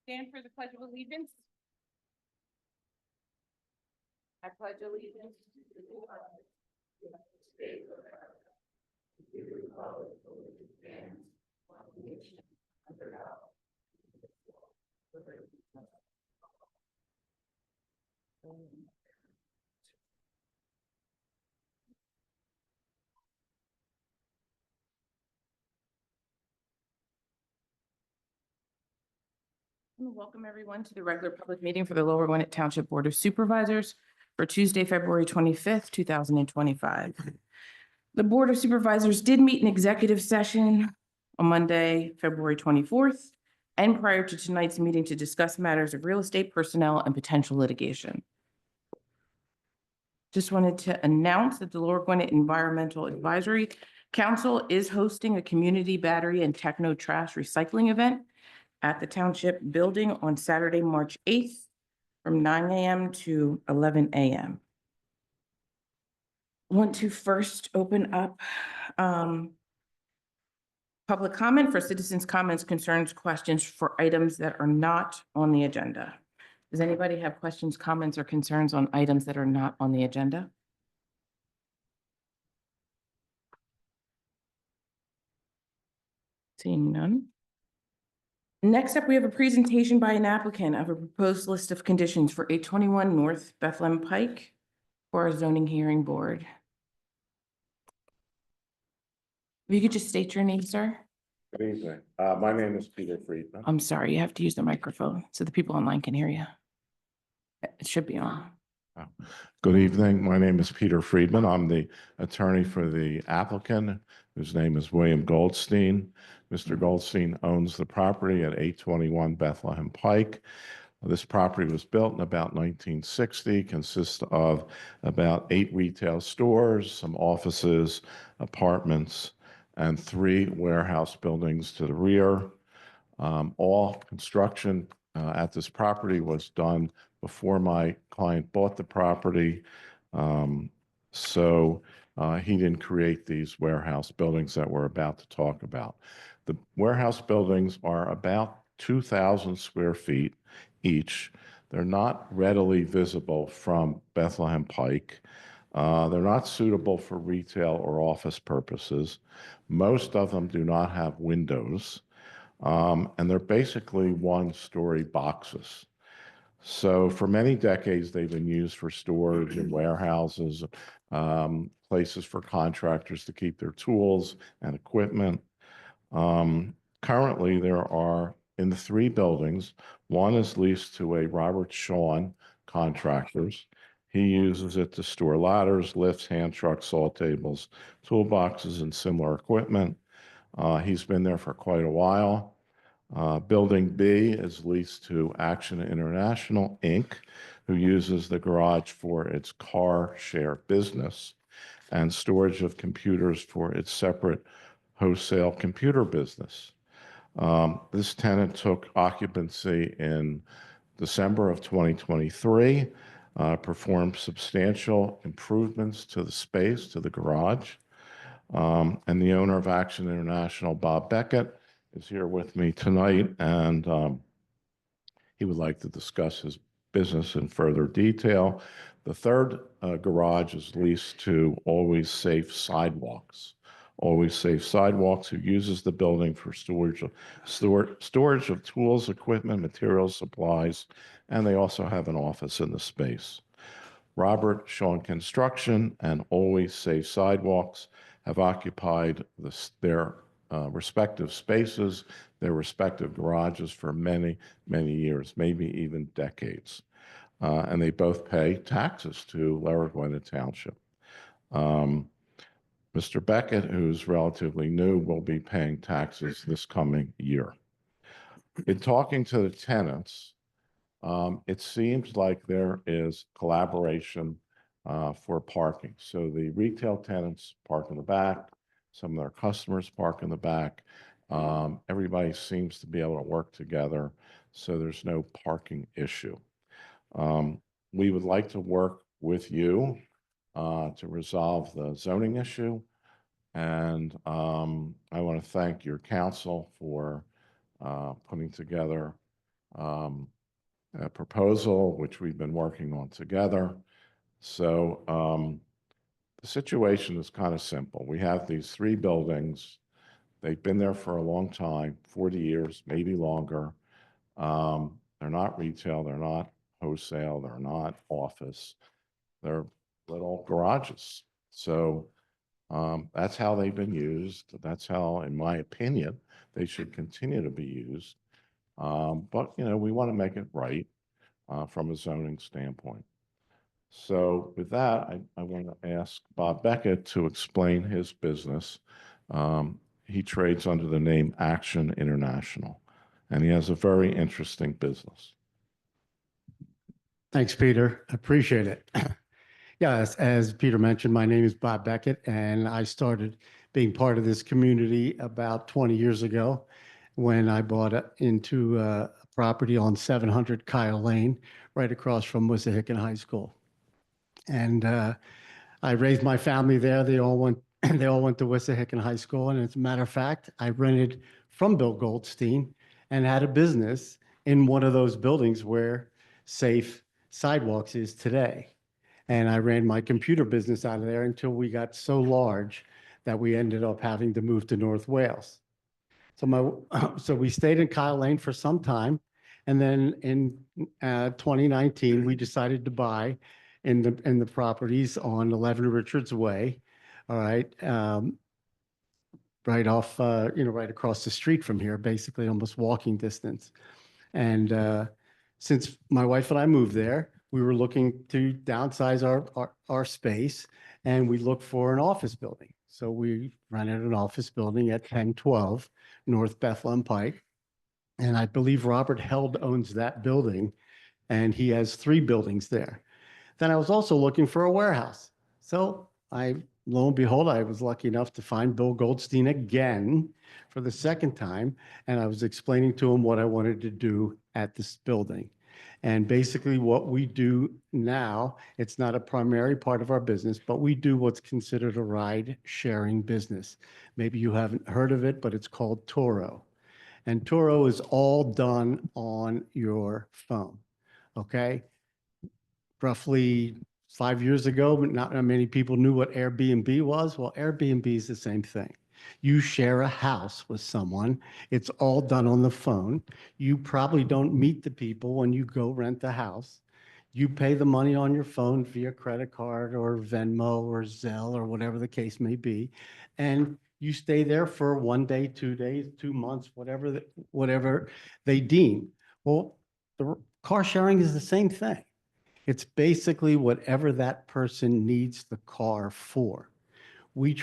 Stand for the Pledge of Allegiance. I pledge allegiance to the flag of the United States of America, to the republic for which it stands, one nation, under God, liberty and justice. Welcome everyone to the regular public meeting for the Lower Gwinnett Township Board of Supervisors for Tuesday, February 25th, 2025. The Board of Supervisors did meet in executive session on Monday, February 24th, and prior to tonight's meeting to discuss matters of real estate, personnel, and potential litigation. Just wanted to announce that the Lower Gwinnett Environmental Advisory Council is hosting a community battery and techno trash recycling event at the Township Building on Saturday, March 8th from 9 a.m. to 11 a.m. Want to first open up public comment for citizens' comments, concerns, questions for items that are not on the agenda. Does anybody have questions, comments, or concerns on items that are not on the agenda? Seeing none. Next up, we have a presentation by an applicant of a proposed list of conditions for 821 North Bethlehem Pike for our zoning hearing board. If you could just state your name, sir. Good evening. My name is Peter Friedman. I'm sorry, you have to use the microphone so the people online can hear you. It should be on. Good evening. My name is Peter Friedman. I'm the attorney for the applicant, whose name is William Goldstein. Mr. Goldstein owns the property at 821 Bethlehem Pike. This property was built in about 1960, consists of about 8 retail stores, some offices, apartments, and 3 warehouse buildings to the rear. All construction at this property was done before my client bought the property. So he didn't create these warehouse buildings that we're about to talk about. The warehouse buildings are about 2,000 square feet each. They're not readily visible from Bethlehem Pike. They're not suitable for retail or office purposes. Most of them do not have windows. And they're basically 1-story boxes. So for many decades, they've been used for storage and warehouses, places for contractors to keep their tools and equipment. Currently, there are, in the 3 buildings, one is leased to a Robert Shawn Contractors. He uses it to store ladders, lifts, hand trucks, saw tables, toolboxes, and similar equipment. He's been there for quite a while. Building B is leased to Action International, Inc., who uses the garage for its car share business and storage of computers for its separate wholesale computer business. This tenant took occupancy in December of 2023, performed substantial improvements to the space, to the garage. And the owner of Action International, Bob Beckett, is here with me tonight, and he would like to discuss his business in further detail. The third garage is leased to Always Safe Sidewalks. Always Safe Sidewalks, who uses the building for storage of tools, equipment, materials, supplies, and they also have an office in the space. Robert Shawn Construction and Always Safe Sidewalks have occupied their respective spaces, their respective garages for many, many years, maybe even decades. And they both pay taxes to Lower Gwinnett Township. Mr. Beckett, who's relatively new, will be paying taxes this coming year. In talking to the tenants, it seems like there is collaboration for parking. So the retail tenants park in the back, some of their customers park in the back. Everybody seems to be able to work together, so there's no parking issue. We would like to work with you to resolve the zoning issue. And I want to thank your council for putting together um, a proposal, which we've been working on together. So the situation is kind of simple. We have these 3 buildings. They've been there for a long time, 40 years, maybe longer. They're not retail, they're not wholesale, they're not office. They're little garages. So that's how they've been used. That's how, in my opinion, they should continue to be used. But, we want to make it right from a zoning standpoint. So with that, I want to ask Bob Beckett to explain his business. He trades under the name Action International, and he has a very interesting business. Thanks, Peter. Appreciate it. Yes, as Peter mentioned, my name is Bob Beckett, and I started being part of this community about 20 years ago when I bought into a property on 700 Kyle Lane, right across from Wissahickon High School. And I raised my family there. They all went they all went to Wissahickon High School. And as a matter of fact, I rented from Bill Goldstein and had a business in one of those buildings where Safe Sidewalks is today. And I ran my computer business out of there until we got so large that we ended up having to move to North Wales. So we stayed in Kyle Lane for some time. And then in 2019, we decided to buy in the properties on 11 Richards Way. All right. Right off, right across the street from here, basically almost walking distance. And since my wife and I moved there, we were looking to downsize our space, and we looked for an office building. So we rented an office building at 1012 North Bethlehem Pike. And I believe Robert Held owns that building, and he has 3 buildings there. Then I was also looking for a warehouse. So lo and behold, I was lucky enough to find Bill Goldstein again for the second time. And I was explaining to him what I wanted to do at this building. And basically what we do now, it's not a primary part of our business, but we do what's considered a ride sharing business. Maybe you haven't heard of it, but it's called Turo. And Turo is all done on your phone. Okay. Roughly 5 years ago, but not many people knew what Airbnb was. Well, Airbnb is the same thing. You share a house with someone. It's all done on the phone. You probably don't meet the people when you go rent the house. You pay the money on your phone via credit card or Venmo or Zelle or whatever the case may be. And you stay there for 1 day, 2 days, 2 months, whatever they deem. Well, the car sharing is the same thing. It's basically whatever that person needs the car for. We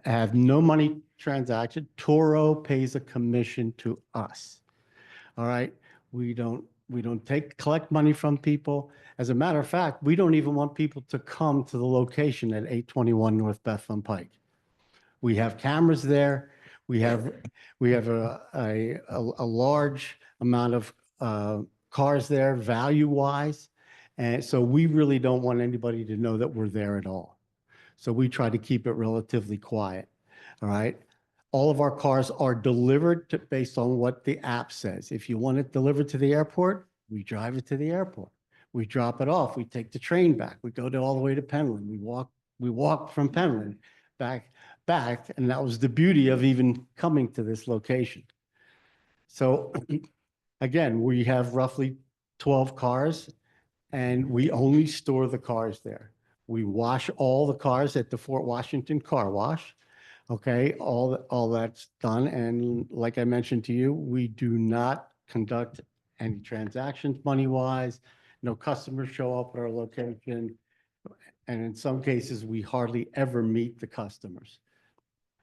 have no money transacted. Turo pays a commission to us. All right. We don't collect money from people. As a matter of fact, we don't even want people to come to the location at 821 North Bethlehem Pike. We have cameras there. We have a large amount of cars there value-wise. And so we really don't want anybody to know that we're there at all. So we try to keep it relatively quiet. All right. All of our cars are delivered based on what the app says. If you want it delivered to the airport, we drive it to the airport. We drop it off. We take the train back. We go all the way to Penland. We walk from Penland back. And that was the beauty of even coming to this location. So again, we have roughly 12 cars. And we only store the cars there. We wash all the cars at the Fort Washington Car Wash. Okay, all that's done. And like I mentioned to you, we do not conduct any transactions money-wise. No customers show up at our location. And in some cases, we hardly ever meet the customers.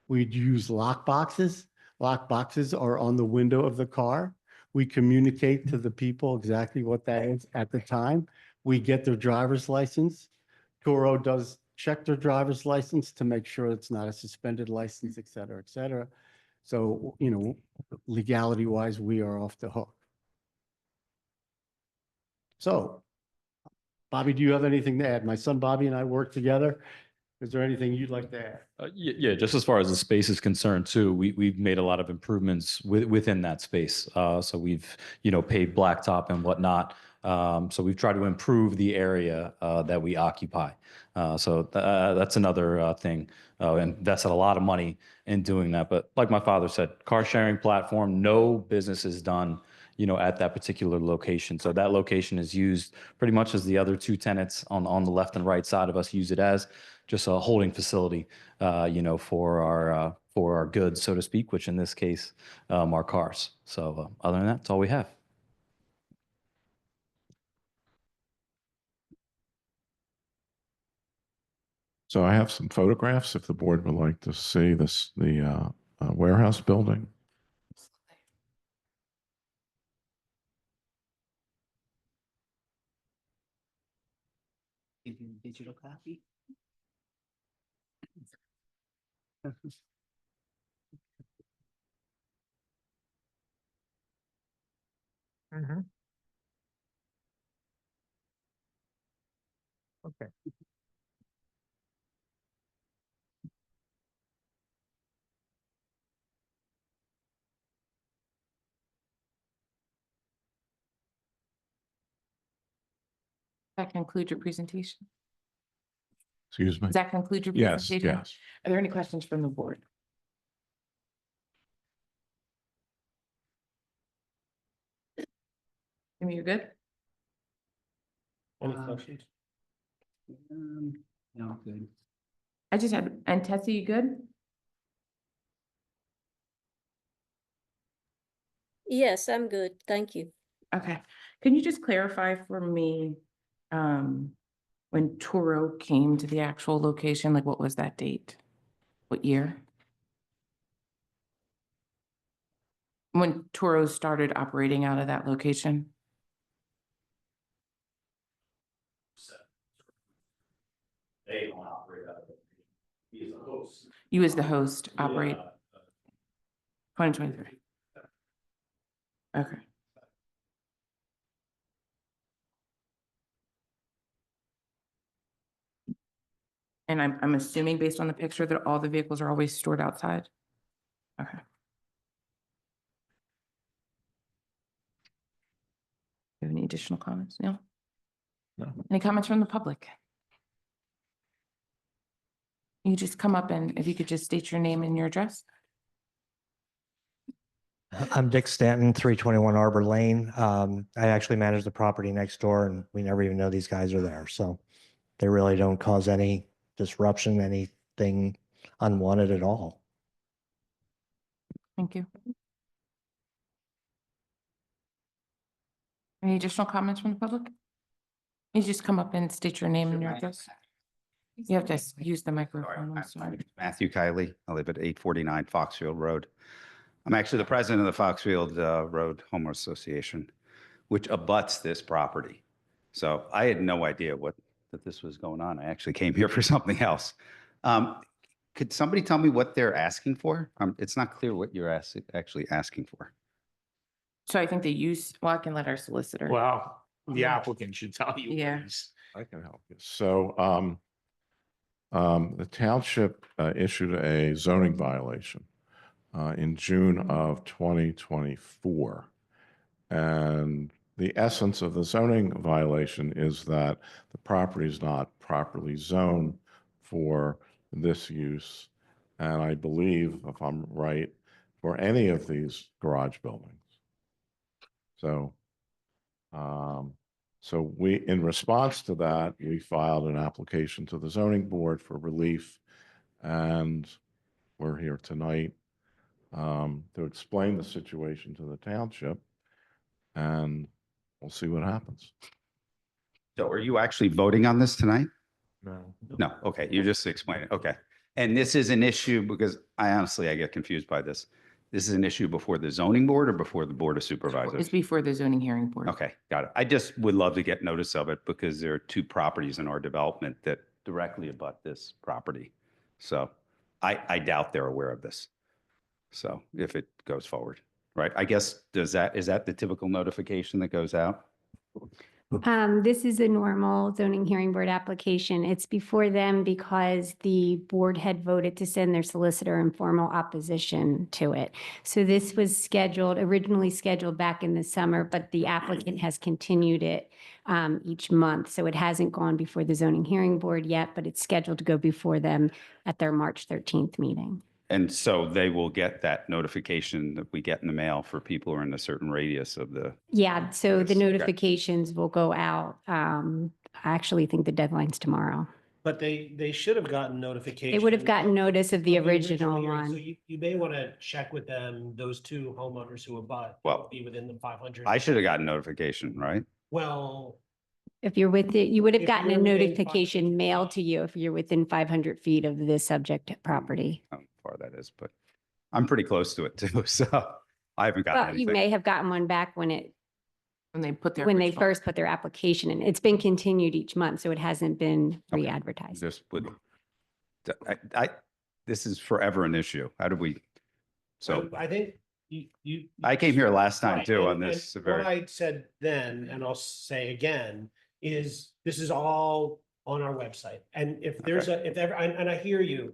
We use lock boxes. Lock boxes are on the window of the car. We communicate to the people exactly what that is at the time. We get their driver's license. Turo does check their driver's license to make sure it's not a suspended license, et cetera, et cetera. So, legality wise, we are off the hook. So, Bobby, do you have anything to add? My son Bobby and I work together. Is there anything you'd like to add? Yeah, just as far as the space is concerned too, we've made a lot of improvements within that space. So we've, paved blacktop and whatnot. So we've tried to improve the area that we occupy. That's another thing. Invested a lot of money in doing that. But like my father said, car sharing platform, no business is done, at that particular location. So that location is used pretty much as the other two tenants on the left and right side of us use it as, just a holding facility, for our goods, so to speak, which in this case, our cars. So other than that, that's all we have. So I have some photographs if the board would like to see the warehouse building. Digital copy? Okay. That conclude your presentation? Excuse me? Does that conclude your Yes, presentation? yes. Are there any questions from the board? Amy, you're good? Any questions? No, good. I just had, and Tessie, you good? Yes, I'm good. Thank you. Okay. Can you just clarify for me, when Turo came to the actual location, like what was that date? What year? When Turo started operating out of that location? They don't operate out of it. He is a host. You as the host operate 2023? Okay. And I'm assuming based on the picture that all the vehicles are always stored outside? Okay. You have any additional comments, Neil? No. Any comments from the public? You just come up and if you could just state your name and your address? I'm Dick Stanton, 321 Arbor Lane. I actually manage the property next door and we never even know these guys are there. So they really don't cause any disruption, anything unwanted at all. Thank you. Any additional comments from the public? You just come up and state your name and your address. You have to use the microphone. I'm sorry. Matthew Kiley. I live at 849 Foxfield Road. I'm actually the president of the Foxfield Road Homeowners Association, which abuts this property. So I had no idea that this was going on. I actually came here for something else. Could somebody tell me what they're asking for? It's not clear what you're actually asking for. So I think they use, well, I can let our solicitor. Well, the applicant should tell you. Yeah. please. I can help you. So the township issued a zoning violation in June of 2024. And the essence of the zoning violation is that the property is not properly zoned for this use. And I believe, if I'm right, for any of these garage buildings. So, in response to that, we filed an application to the zoning board for relief. And we're here tonight to explain the situation to the township, and we'll see what happens. So are you actually voting on this tonight? No. No. Okay. You're just explaining. Okay. And this is an issue because I get confused by this. This is an issue before the zoning board or before the board of supervisors? It's before the zoning hearing board. Okay, got it. I just would love to get notice of it because there are two properties in our development that directly abut this property. So I doubt they're aware of this. So if it goes forward, right? I guess, is that the typical notification that goes out? This is a normal zoning hearing board application. It's before them because the board had voted to send their solicitor in formal opposition to it. So this was scheduled, originally scheduled back in the summer, but the applicant has continued it each month. So it hasn't gone before the zoning hearing board yet, but it's scheduled to go before them at their March 13th meeting. And so they will get that notification that we get in the mail for people who are in a certain radius of the, Yeah, so the Yes, okay. notifications will go out. I actually think the deadline's tomorrow. But they should have gotten notification. They would have gotten notice of the of original hearing. So one. you may want to check with them, those two homeowners who abut. Well, be within the 500. I should have gotten notification, right? Well, If you're with it, you would have If gotten a you're within notification 500 mailed to you if you're within 500 feet of the subject property. I don't know how far that is, but I'm pretty close to it too. So I haven't gotten Well, you anything. may have gotten one back when When they they first put their application in. It's been continued each month, so it hasn't been Okay. re-advertised. Just would, this is forever an issue. How do we? So I think you. I came here last time Right, too on and this. what Very, I said then, and I'll say again, is this is all on our website. And if there's if ever, and I hear you,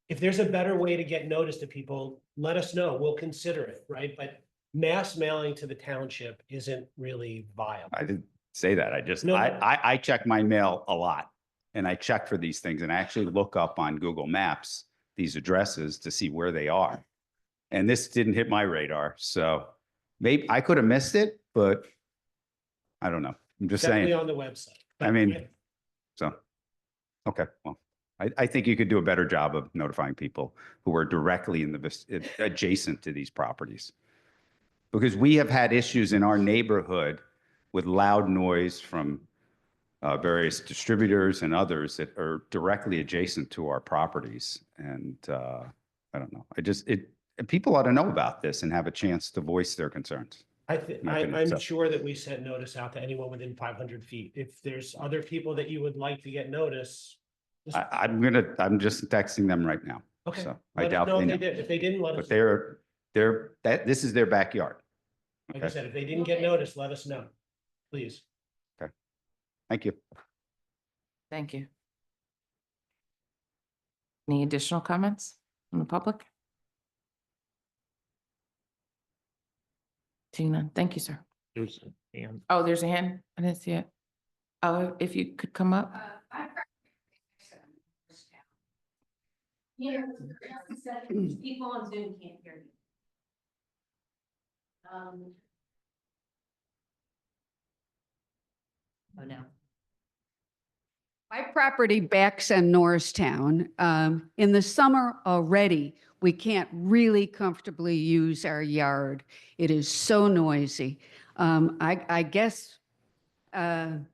if there's a better way to get notice to people, let us know. We'll consider it, right? But mass mailing to the township isn't really viable. I didn't say that. I just, No, no. I check my mail a lot and I check for these things and I actually look up on Google Maps, these addresses to see where they are. And this didn't hit my radar. So maybe I could have missed it, but I don't know. I'm just Definitely saying. on the website. I mean, so, okay, well, I think you could do a better job of notifying people who are directly in the adjacent to these properties. Because we have had issues in our neighborhood with loud noise from various distributors and others that are directly adjacent to our properties. And I don't know, people ought to know about this and have a chance to voice their concerns. I'm sure that we sent notice out to anyone within 500 feet. If there's other people that you would like to get notice. just- I'm just texting them right now. Okay. So I let us doubt know they if know. did. If they didn't, let us But this is their backyard. Like I Okay, said, if they didn't get notice, let us know, please. thank you. Thank you. Any additional comments from the public? Seeing none. Thank you, sir. And Oh, there's a hand. I didn't see it. Oh, if you could come up. People on Zoom can't hear you. Oh, no. My property backs on Norristown. In the summer already, we can't really comfortably use our yard. It is so noisy. I guess that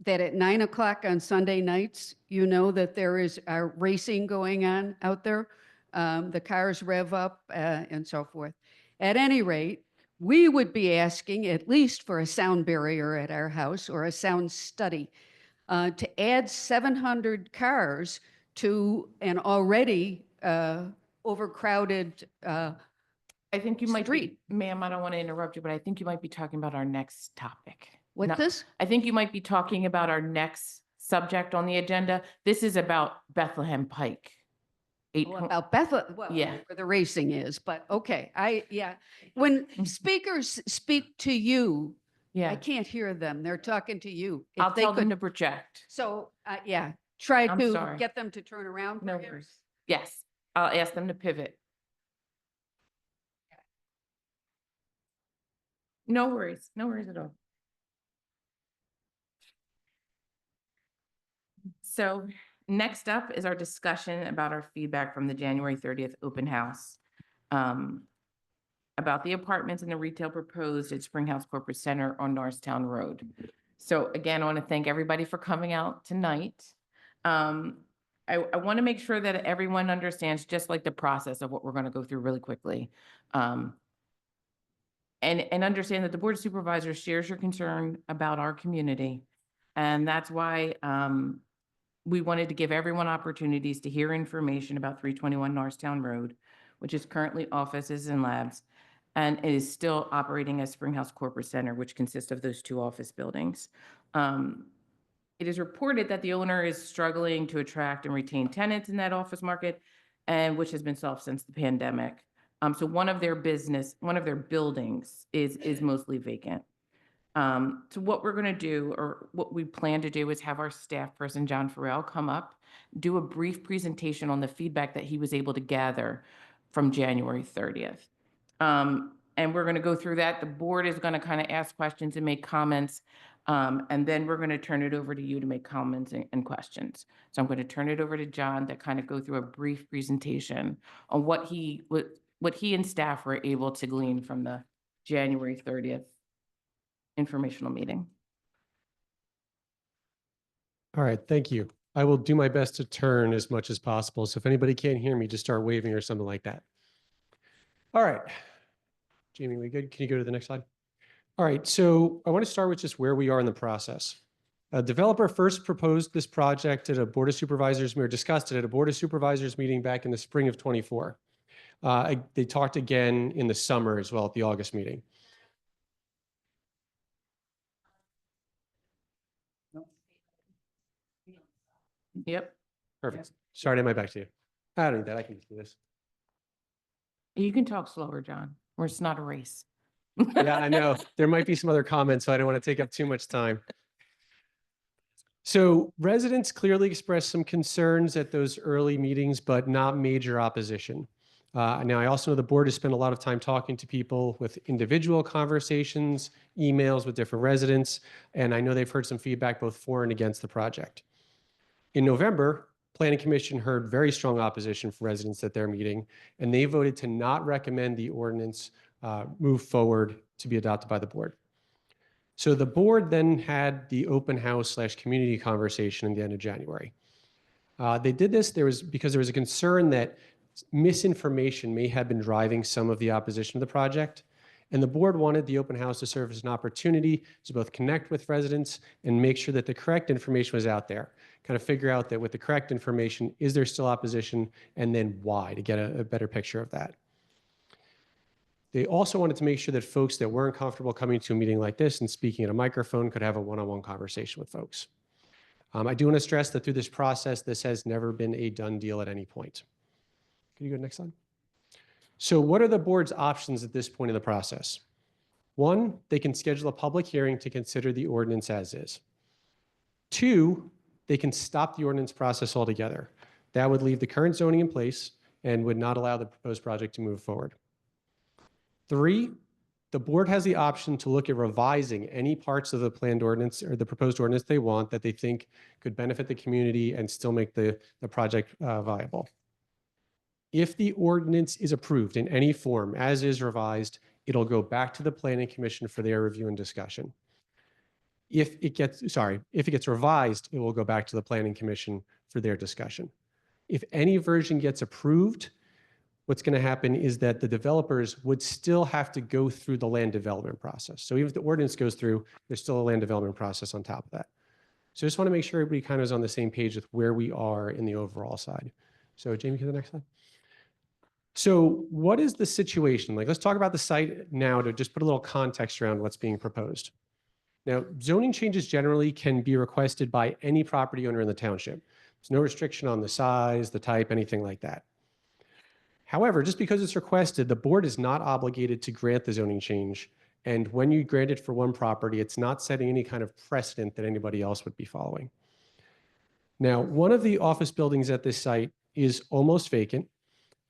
at 9 o'clock on Sunday nights, you know that there is racing going on out there. The cars rev up and so forth. At any rate, we would be asking at least for a sound barrier at our house or a sound study. To add 700 cars to an already overcrowded I think you might be, Street. ma'am, I don't want to interrupt you, but I think you might be talking about our next topic. what's No, this? I think you might be talking about our next subject on the agenda. This is about Bethlehem Pike. About Bethel, well, Yeah. where the racing is, but okay, when speakers speak to you, I Yeah, can't hear them. They're talking to you. If I'll they tell them could- to project. So, try I'm to sorry. get them to turn around. No perhaps. worries. Yes, I'll ask them to pivot. No worries at all. So next up is our discussion about our feedback from the January 30th open house. About the apartments and the retail proposed at Spring House Corporate Center on Norristown Road. So again, I want to thank everybody for coming out tonight. I want to make sure that everyone understands just like the process of what we're going to go through really quickly. And understand that the Board of Supervisors shares your concern about our community. And that's why we wanted to give everyone opportunities to hear information about 321 Norristown Road, which is currently offices and labs, and is still operating as Spring House Corporate Center, which consists of those two office buildings. It is reported that the owner is struggling to attract and retain tenants in that office market, and which has been solved since the pandemic. So one of their buildings is mostly vacant. So what we're gonna do, or what we plan to do, is have our staff person, John Farrell, come up, do a brief presentation on the feedback that he was able to gather from January 30th. And we're gonna go through that. The board is gonna kind of ask questions and make comments. And then we're gonna turn it over to you to make comments and questions. So I'm gonna turn it over to John to kind of go through a brief presentation on what he and staff were able to glean from the January 30th informational meeting. All right, thank you. I will do my best to turn as much as possible. So if anybody can't hear me, just start waving or something like that. All right. Jamie, we good? Can you go to the next slide? All right, so I want to start with just where we are in the process. A developer first proposed this project at a Board of Supervisors, or discussed it at a Board of Supervisors meeting back in the spring of 24. They talked again in the summer as well at the August meeting. Yep. Perfect. Sorry to my back to you. I don't need that. I can do this. You can talk slower, John, or it's not a race. Yeah, I know. There might be some other comments, so I don't want to take up too much time. So residents clearly expressed some concerns at those early meetings, but not major opposition. Now, I also know the board has spent a lot of time talking to people with individual conversations, emails with different residents, and I know they've heard some feedback both for and against the project. In November, Planning Commission heard very strong opposition from residents at their meeting, and they voted to not recommend the ordinance move forward to be adopted by the board. So the board then had the open house / community conversation in the end of January. They did this because there was a concern that misinformation may have been driving some of the opposition to the project. And the board wanted the open house to serve as an opportunity to both connect with residents and make sure that the correct information was out there. Kind of figure out that with the correct information, is there still opposition, and then why, to get a better picture of that. They also wanted to make sure that folks that weren't comfortable coming to a meeting like this and speaking at a microphone could have a one-on-one conversation with folks. I do want to stress that through this process, this has never been a done deal at any point. Can you go next slide? So what are the board's options at this point in the process? One, they can schedule a public hearing to consider the ordinance as is. Two, they can stop the ordinance process altogether. That would leave the current zoning in place and would not allow the proposed project to move forward. Three, the board has the option to look at revising any parts of the planned ordinance or the proposed ordinance they want that they think could benefit the community and still make the project viable. If the ordinance is approved in any form as is revised, it'll go back to the Planning Commission for their review and discussion. If it gets revised, it will go back to the Planning Commission for their discussion. If any version gets approved, what's going to happen is that the developers would still have to go through the land development process. So even if the ordinance goes through, there's still a land development process on top of that. So I just want to make sure everybody kind of is on the same page with where we are in the overall side. So Jamie, can the next slide? So what is the situation? Like, let's talk about the site now to just put a little context around what's being proposed. Now, zoning changes generally can be requested by any property owner in the township. There's no restriction on the size, the type, anything like that. However, just because it's requested, the board is not obligated to grant the zoning change. And when you grant it for one property, it's not setting any kind of precedent that anybody else would be following. Now, one of the office buildings at this site is almost vacant.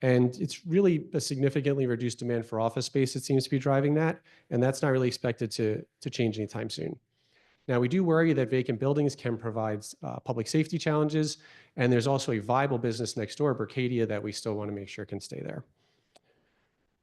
And it's really a significantly reduced demand for office space that seems to be driving that. And that's not really expected to change anytime soon. Now, we do worry that vacant buildings can provide public safety challenges. And there's also a viable business next door, Bercadia, that we still want to make sure can stay there.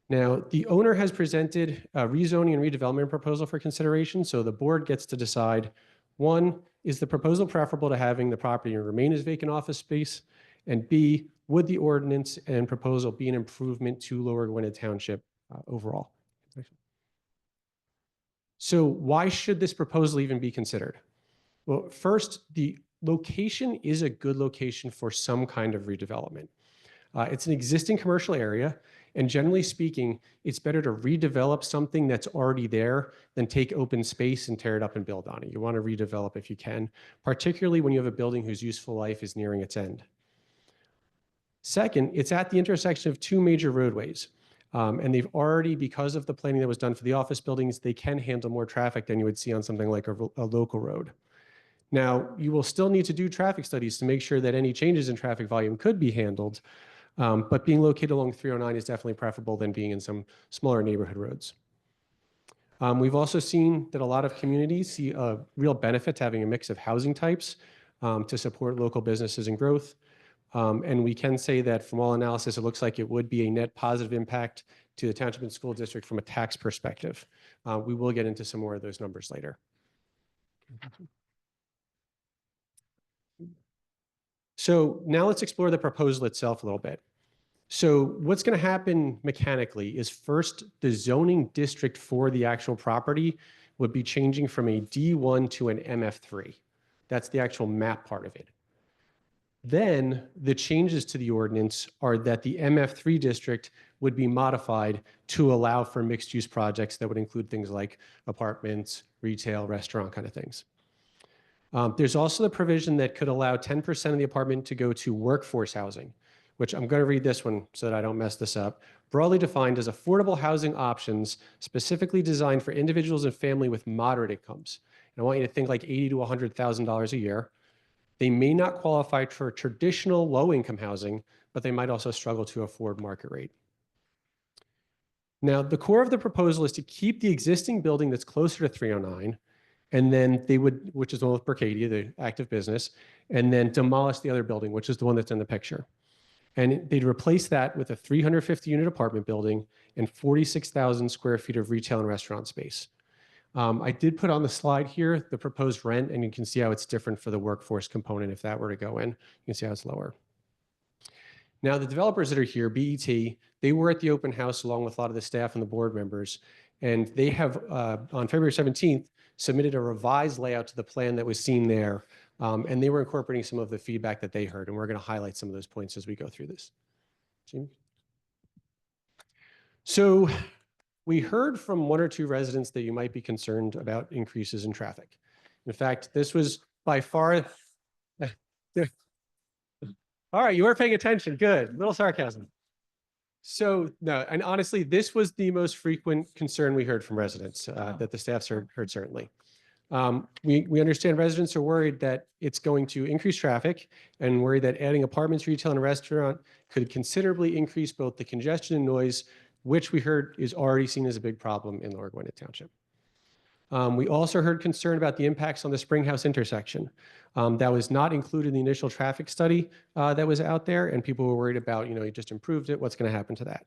Now, the owner has presented a rezoning and redevelopment proposal for consideration. So the board gets to decide, one, is the proposal preferable to having the property remain as vacant office space? And B, would the ordinance and proposal be an improvement to Lower Gwinnett Township overall? So why should this proposal even be considered? Well, first, the location is a good location for some kind of redevelopment. It's an existing commercial area. And generally speaking, it's better to redevelop something that's already there than take open space and tear it up and build on it. You want to redevelop if you can, particularly when you have a building whose useful life is nearing its end. Second, it's at the intersection of two major roadways. And they've already, because of the planning that was done for the office buildings, they can handle more traffic than you would see on something like a local road. Now, you will still need to do traffic studies to make sure that any changes in traffic volume could be handled, but being located along 309 is definitely preferable than being in some smaller neighborhood roads. We've also seen that a lot of communities see a real benefit to having a mix of housing types to support local businesses and growth. And we can say that from all analysis, it looks like it would be a net positive impact to the Township and School District from a tax perspective. We will get into some more of those numbers later. So now let's explore the proposal itself a little bit. So what's going to happen mechanically is first, the zoning district for the actual property would be changing from a D1 to an MF3. That's the actual map part of it. Then the changes to the ordinance are that the MF3 district would be modified to allow for mixed use projects that would include things like apartments, retail, restaurant kind of things. There's also the provision that could allow 10% of the apartment to go to workforce housing, which I'm going to read this one so that I don't mess this up. Broadly defined as affordable housing options specifically designed for individuals and family with moderate incomes. And I want you to think like $80,000 to $100,000 a year. They may not qualify for traditional low-income housing, but they might also struggle to afford market rate. Now, the core of the proposal is to keep the existing building that's closer to 309, and then they would, which is the one with Berkadia, the active business, and then demolish the other building, which is the one that's in the picture. And they'd replace that with a 350-unit apartment building and 46,000 square feet of retail and restaurant space. I did put on the slide here the proposed rent, and you can see how it's different for the workforce component. If that were to go in, you can see how it's lower. Now, the developers that are here, BET, they were at the open house along with a lot of the staff and the board members, and they have, on February 17th, submitted a revised layout to the plan that was seen there, and they were incorporating some of the feedback that they heard, and we're going to highlight some of those points as we go through this. Jamie? So we heard from one or two residents that you might be concerned about increases in traffic. In fact, this was by far... All right, you were paying attention. Good. Little sarcasm. So no, and honestly, this was the most frequent concern we heard from residents that the staffs heard certainly. We understand residents are worried that it's going to increase traffic and worried that adding apartments, retail, and a restaurant could considerably increase both the congestion and noise, which we heard is already seen as a big problem in Lower Gwinnett Township. We also heard concern about the impacts on the Springhouse intersection. That was not included in the initial traffic study that was out there, and people were worried about, you just improved it, what's going to happen to that?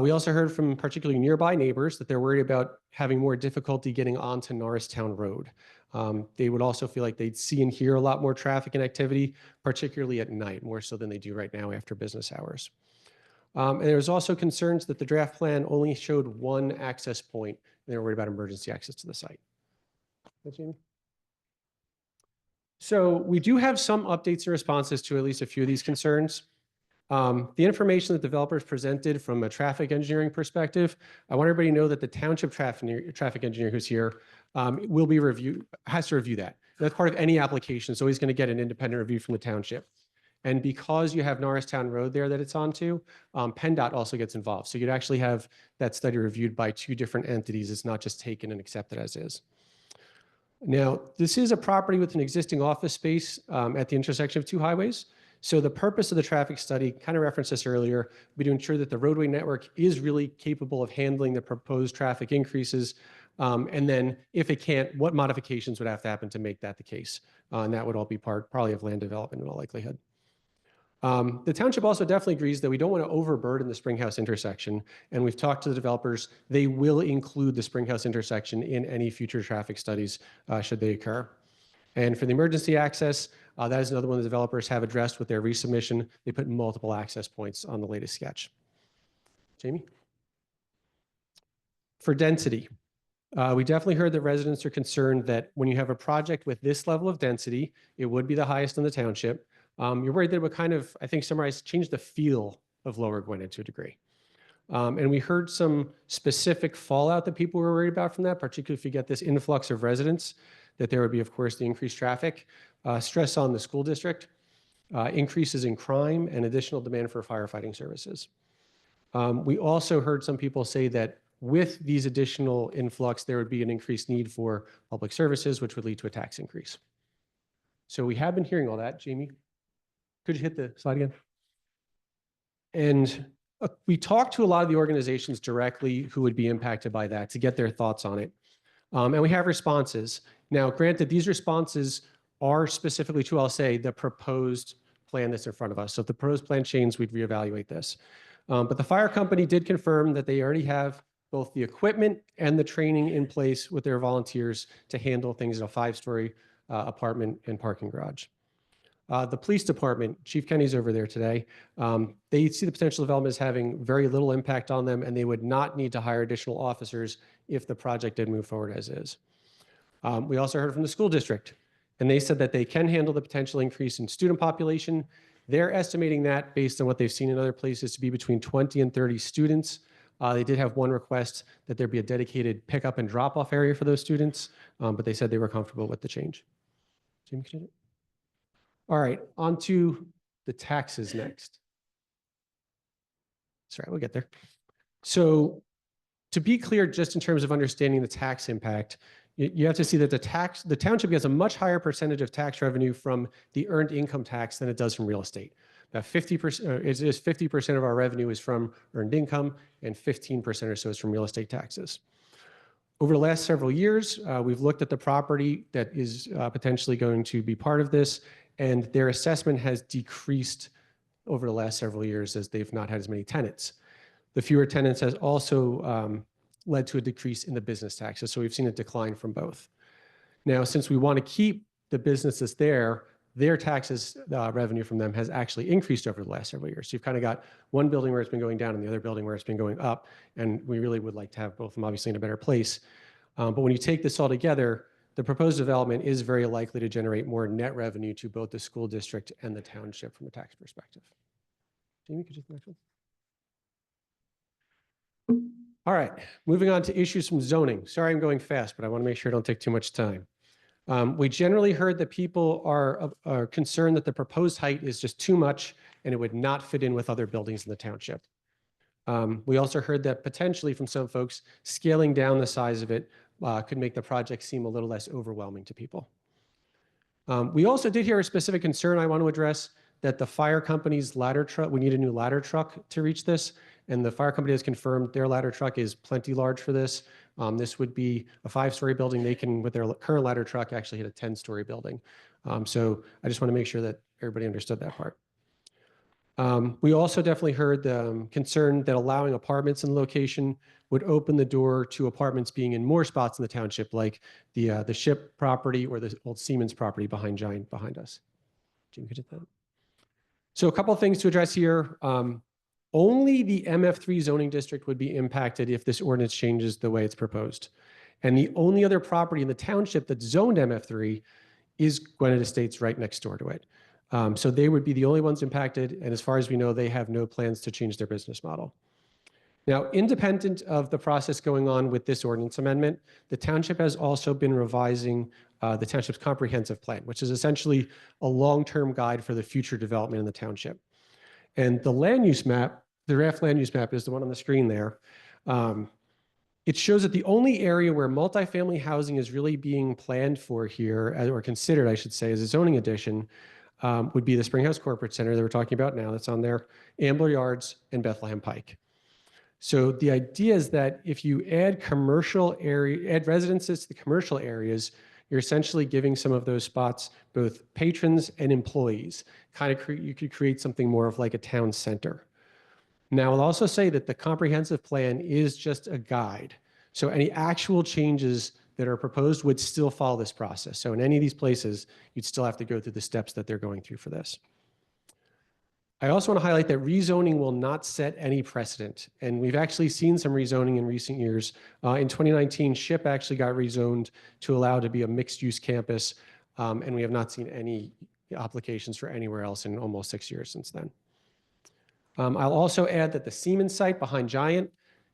We also heard from particularly nearby neighbors that they're worried about having more difficulty getting onto Norristown Road. They would also feel like they'd see and hear a lot more traffic and activity, particularly at night, more so than they do right now after business hours. And there was also concerns that the draft plan only showed one access point, and they were worried about emergency access to the site. So we do have some updates and responses to at least a few of these concerns. The information that developers presented from a traffic engineering perspective, I want everybody to know that the township traffic engineer who's here has to review that. That's part of any application, so he's going to get an independent review from the township. And because you have Norristown Road there that it's onto, PennDOT also gets involved. So you'd actually have that study reviewed by two different entities. It's not just taken and accepted as is. Now, this is a property with an existing office space at the intersection of two highways. So the purpose of the traffic study, kind of referenced this earlier, would be to ensure that the roadway network is really capable of handling the proposed traffic increases. And then if it can't, what modifications would have to happen to make that the case? And that would all be part probably of land development in all likelihood. The township also definitely agrees that we don't want to overburden the Springhouse intersection. And we've talked to the developers. They will include the Springhouse intersection in any future traffic studies should they occur. And for the emergency access, that is another one the developers have addressed with their resubmission. They put multiple access points on the latest sketch. Jamie? For density, we definitely heard that residents are concerned that when you have a project with this level of density, it would be the highest in the township. You're worried that it would kind of, I think, change the feel of Lower Gwinnett to a degree. And we heard some specific fallout that people were worried about from that, particularly if you get this influx of residents, that there would be, of course, the increased traffic, stress on the school district, increases in crime, and additional demand for firefighting services. We also heard some people say that with these additional influx, there would be an increased need for public services, which would lead to a tax increase. So we have been hearing all that. Jamie, could you hit the slide again? And we talked to a lot of the organizations directly who would be impacted by that to get their thoughts on it. And we have responses. Now, granted, these responses are specifically to, I'll say, the proposed plan that's in front of us. So if the proposed plan changed, we'd reevaluate this. But the fire company did confirm that they already have both the equipment and the training in place with their volunteers to handle things in a 5-story apartment and parking garage. The police department, Chief Kenny's over there today, they see the potential development as having very little impact on them, and they would not need to hire additional officers if the project did move forward as is. We also heard from the school district, and they said that they can handle the potential increase in student population. They're estimating that based on what they've seen in other places to be between 20 and 30 students. They did have one request that there be a dedicated pickup and drop-off area for those students, but they said they were comfortable with the change. Jamie, can you do it? All right, on to the taxes next. That's right, we'll get there. So to be clear, just in terms of understanding the tax impact, you have to see that the township gets a much higher percentage of tax revenue from the earned income tax than it does from real estate. About 50%, it is 50% of our revenue is from earned income, and 15% or so is from real estate taxes. Over the last several years, we've looked at the property that is potentially going to be part of this, and their assessment has decreased over the last several years as they've not had as many tenants. The fewer tenants has also led to a decrease in the business taxes, so we've seen a decline from both. Now, since we want to keep the businesses there, their taxes revenue from them has actually increased over the last several years. So you've kind of got one building where it's been going down and the other building where it's been going up, and we really would like to have both of them obviously in a better place. But when you take this all together, the proposed development is very likely to generate more net revenue to both the school district and the township from a tax perspective. Jamie, could you do the next one? All right, moving on to issues from zoning. Sorry, I'm going fast, but I want to make sure I don't take too much time. We generally heard that people are concerned that the proposed height is just too much and it would not fit in with other buildings in the township. We also heard that potentially from some folks, scaling down the size of it could make the project seem a little less overwhelming to people. We also did hear a specific concern I want to address, that the fire company's ladder truck, we need a new ladder truck to reach this. And the fire company has confirmed their ladder truck is plenty large for this. This would be a 5-story building. They can, with their current ladder truck, actually hit a 10-story building. So I just want to make sure that everybody understood that part. We also definitely heard the concern that allowing apartments in the location would open the door to apartments being in more spots in the township, like the Ship property or the old Siemens property behind us. Jim, could you do that? So a couple of things to address here. Only the MF3 zoning district would be impacted if this ordinance changes the way it's proposed. And the only other property in the township that's zoned MF3 is Gwinnett Estates right next door to it. So they would be the only ones impacted. And as far as we know, they have no plans to change their business model. Now, independent of the process going on with this ordinance amendment, the township has also been revising the township's comprehensive plan, which is essentially a long-term guide for the future development in the township. And the land use map, the draft land use map is the one on the screen there. It shows that the only area where multifamily housing is really being planned for here, or considered, I should say, as a zoning addition, would be the Springhouse Corporate Center that we're talking about now, that's on there, Ambler Yards, and Bethlehem Pike. So the idea is that if you add residences to the commercial areas, you're essentially giving some of those spots both patrons and employees. You could create something more of like a town center. Now, I'll also say that the comprehensive plan is just a guide. So any actual changes that are proposed would still follow this process. So in any of these places, you'd still have to go through the steps that they're going through for this. I also want to highlight that rezoning will not set any precedent. And we've actually seen some rezoning in recent years. In 2019, Ship actually got rezoned to allow to be a mixed-use campus. And we have not seen any applications for anywhere else in almost 6 years since then. I'll also add that the Siemens site behind Giant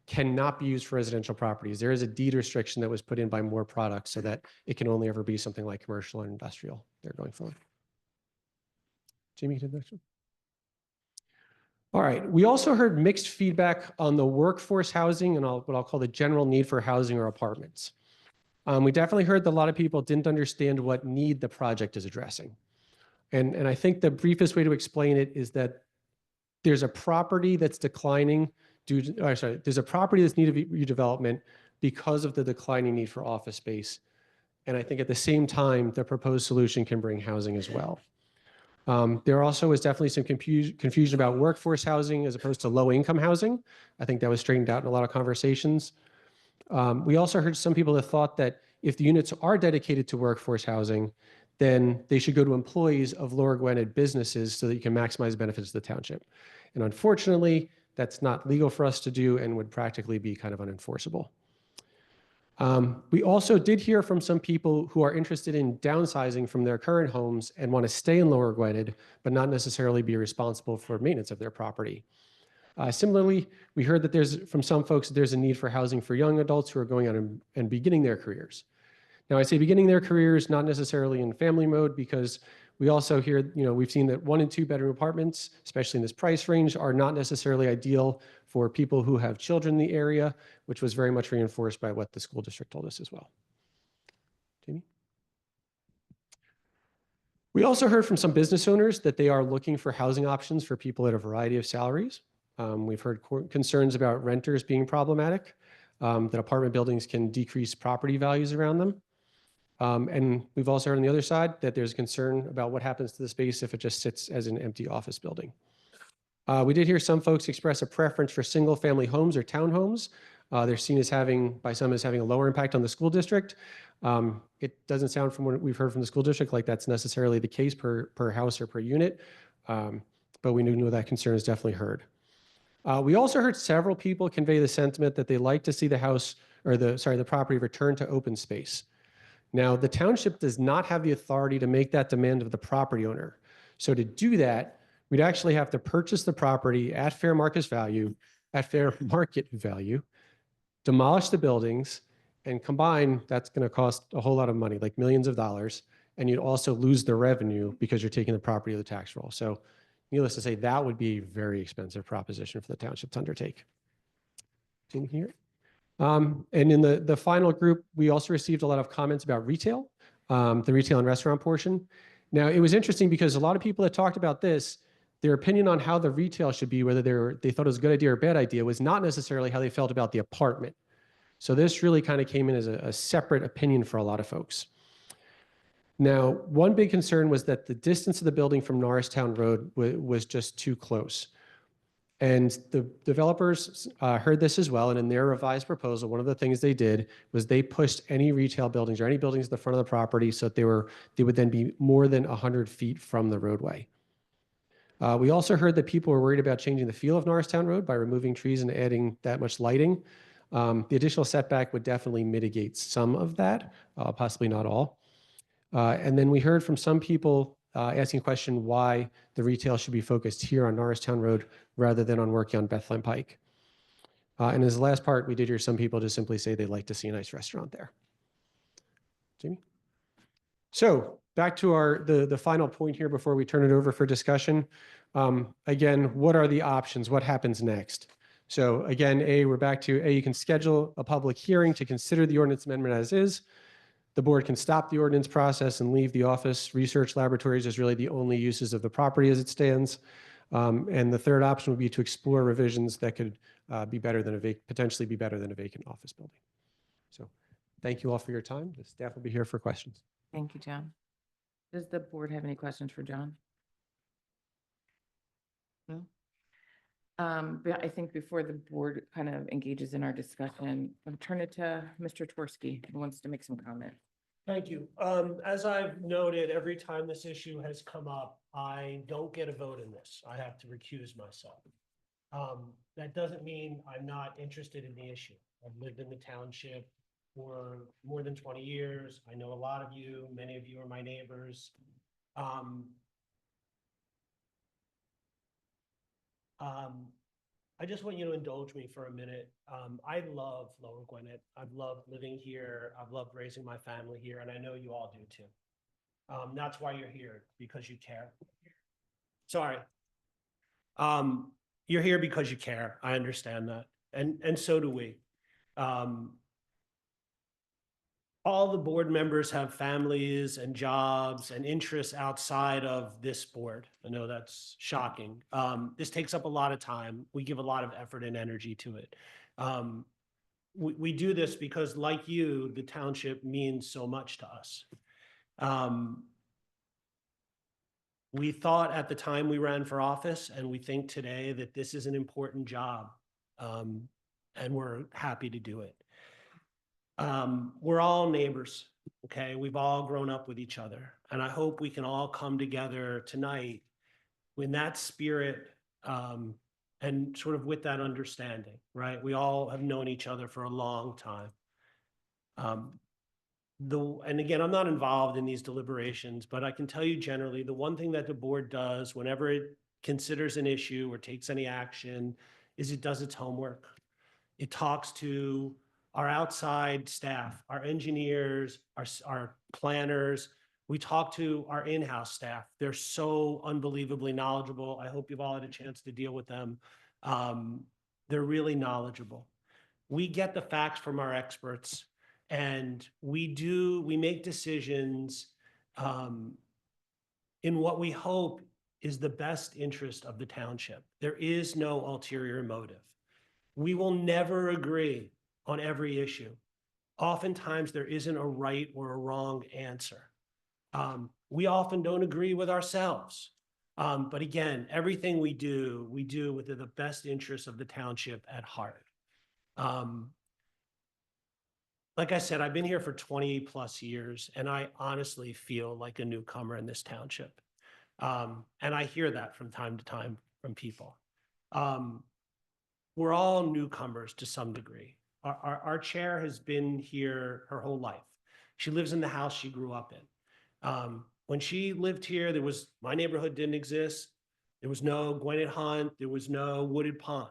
cannot be used for residential properties. There is a deed restriction that was put in by More Products so that it can only ever be something like commercial and industrial there going forward. Jamie, you can do the next one. All right. We also heard mixed feedback on the workforce housing and what I'll call the general need for housing or apartments. We definitely heard that a lot of people didn't understand what need the project is addressing. And I think the briefest way to explain it is that there's a property that's declining there's a property that's needed redevelopment because of the declining need for office space. And I think at the same time, the proposed solution can bring housing as well. There also is definitely some confusion about workforce housing as opposed to low-income housing. I think that was straightened out in a lot of conversations. We also heard some people that thought that if the units are dedicated to workforce housing, then they should go to employees of Lower Gwinnett businesses so that you can maximize benefits to the township. And unfortunately, that's not legal for us to do and would practically be kind of unenforceable. We also did hear from some people who are interested in downsizing from their current homes and want to stay in Lower Gwinnett, but not necessarily be responsible for maintenance of their property. Similarly, we heard that from some folks, there's a need for housing for young adults who are going out and beginning their careers. Now, I say beginning their careers, not necessarily in family mode, because we also hear, we've seen that 1 and 2 bedroom apartments, especially in this price range, are not necessarily ideal for people who have children in the area, which was very much reinforced by what the school district told us as well. Jamie? We also heard from some business owners that they are looking for housing options for people at a variety of salaries. We've heard concerns about renters being problematic, that apartment buildings can decrease property values around them. And we've also heard on the other side that there's concern about what happens to the space if it just sits as an empty office building. We did hear some folks express a preference for single family homes or townhomes. They're seen as by some as having a lower impact on the school district. It doesn't sound from what we've heard from the school district like that's necessarily the case per house or per unit, but we know that concern is definitely heard. We also heard several people convey the sentiment that they like to see the property return to open space. Now, the township does not have the authority to make that demand of the property owner. So to do that, we'd actually have to purchase the property at fair market value, demolish the buildings, and combined, that's going to cost a whole lot of money, like millions of dollars. And you'd also lose the revenue because you're taking the property of the tax roll. So needless to say, that would be a very expensive proposition for the township to undertake. In here. And in the final group, we also received a lot of comments about retail, the retail and restaurant portion. Now, it was interesting because a lot of people that talked about this, their opinion on how the retail should be, whether they thought it was a good idea or a bad idea, was not necessarily how they felt about the apartment. So this really kind of came in as a separate opinion for a lot of folks. Now, one big concern was that the distance of the building from Norristown Road was just too close. And the developers heard this as well. And in their revised proposal, one of the things they did was they pushed any retail buildings or any buildings at the front of the property so that they would then be more than 100 feet from the roadway. We also heard that people were worried about changing the feel of Norristown Road by removing trees and adding that much lighting. The additional setback would definitely mitigate some of that, possibly not all. And then we heard from some people asking a question why the retail should be focused here on Norristown Road rather than on working on Bethlehem Pike. And as the last part, we did hear some people just simply say they'd like to see a nice restaurant there. Jamie? So back to the final point here before we turn it over for discussion. Again, what are the options? What happens next? So again, we're back to you can schedule a public hearing to consider the ordinance amendment as is. The board can stop the ordinance process and leave the office. Research laboratories is really the only uses of the property as it stands. And the third option would be to explore revisions that could potentially be better than a vacant office building. So thank you all for your time. The staff will be here for questions. Thank you, John. Does the board have any questions for John? No? But I think before the board kind of engages in our discussion, I'll turn it to Mr. Tversky, who wants to make some comment. Thank you. As I've noted, every time this issue has come up, I don't get a vote in this. I have to recuse myself. That doesn't mean I'm not interested in the issue. I've lived in the township for more than 20 years. I know a lot of you, many of you are my neighbors. I just want you to indulge me for a minute. I love Lower Gwinnett. I've loved living here. I've loved raising my family here, and I know you all do too. That's why you're here, because you care. Sorry. You're here because you care. I understand that. And so do we. All the board members have families and jobs and interests outside of this board. I know that's shocking. This takes up a lot of time. We give a lot of effort and energy to it. We do this because, like you, the township means so much to us. We thought at the time we ran for office, and we think today, that this is an important job, and we're happy to do it. We're all neighbors, okay? We've all grown up with each other, and I hope we can all come together tonight in that spirit, and sort of with that understanding, right? We all have known each other for a long time. And again, I'm not involved in these deliberations, but I can tell you generally, the one thing that the board does whenever it considers an issue or takes any action is it does its homework. It talks to our outside staff, our engineers, our planners. We talk to our in-house staff. They're so unbelievably knowledgeable. I hope you've all had a chance to deal with them. They're really knowledgeable. We get the facts from our experts, and we make decisions in what we hope is the best interest of the township. There is no ulterior motive. We will never agree on every issue. Oftentimes, there isn't a right or a wrong answer. We often don't agree with ourselves. But again, everything we do with the best interest of the township at heart. Like I said, I've been here for 20 plus years, and I honestly feel like a newcomer in this township. And I hear that from time to time from people. We're all newcomers to some degree. Our chair has been here her whole life. She lives in the house she grew up in. When she lived here, my neighborhood didn't exist. There was no Gwinnett Hunt. There was no Wooded Pond.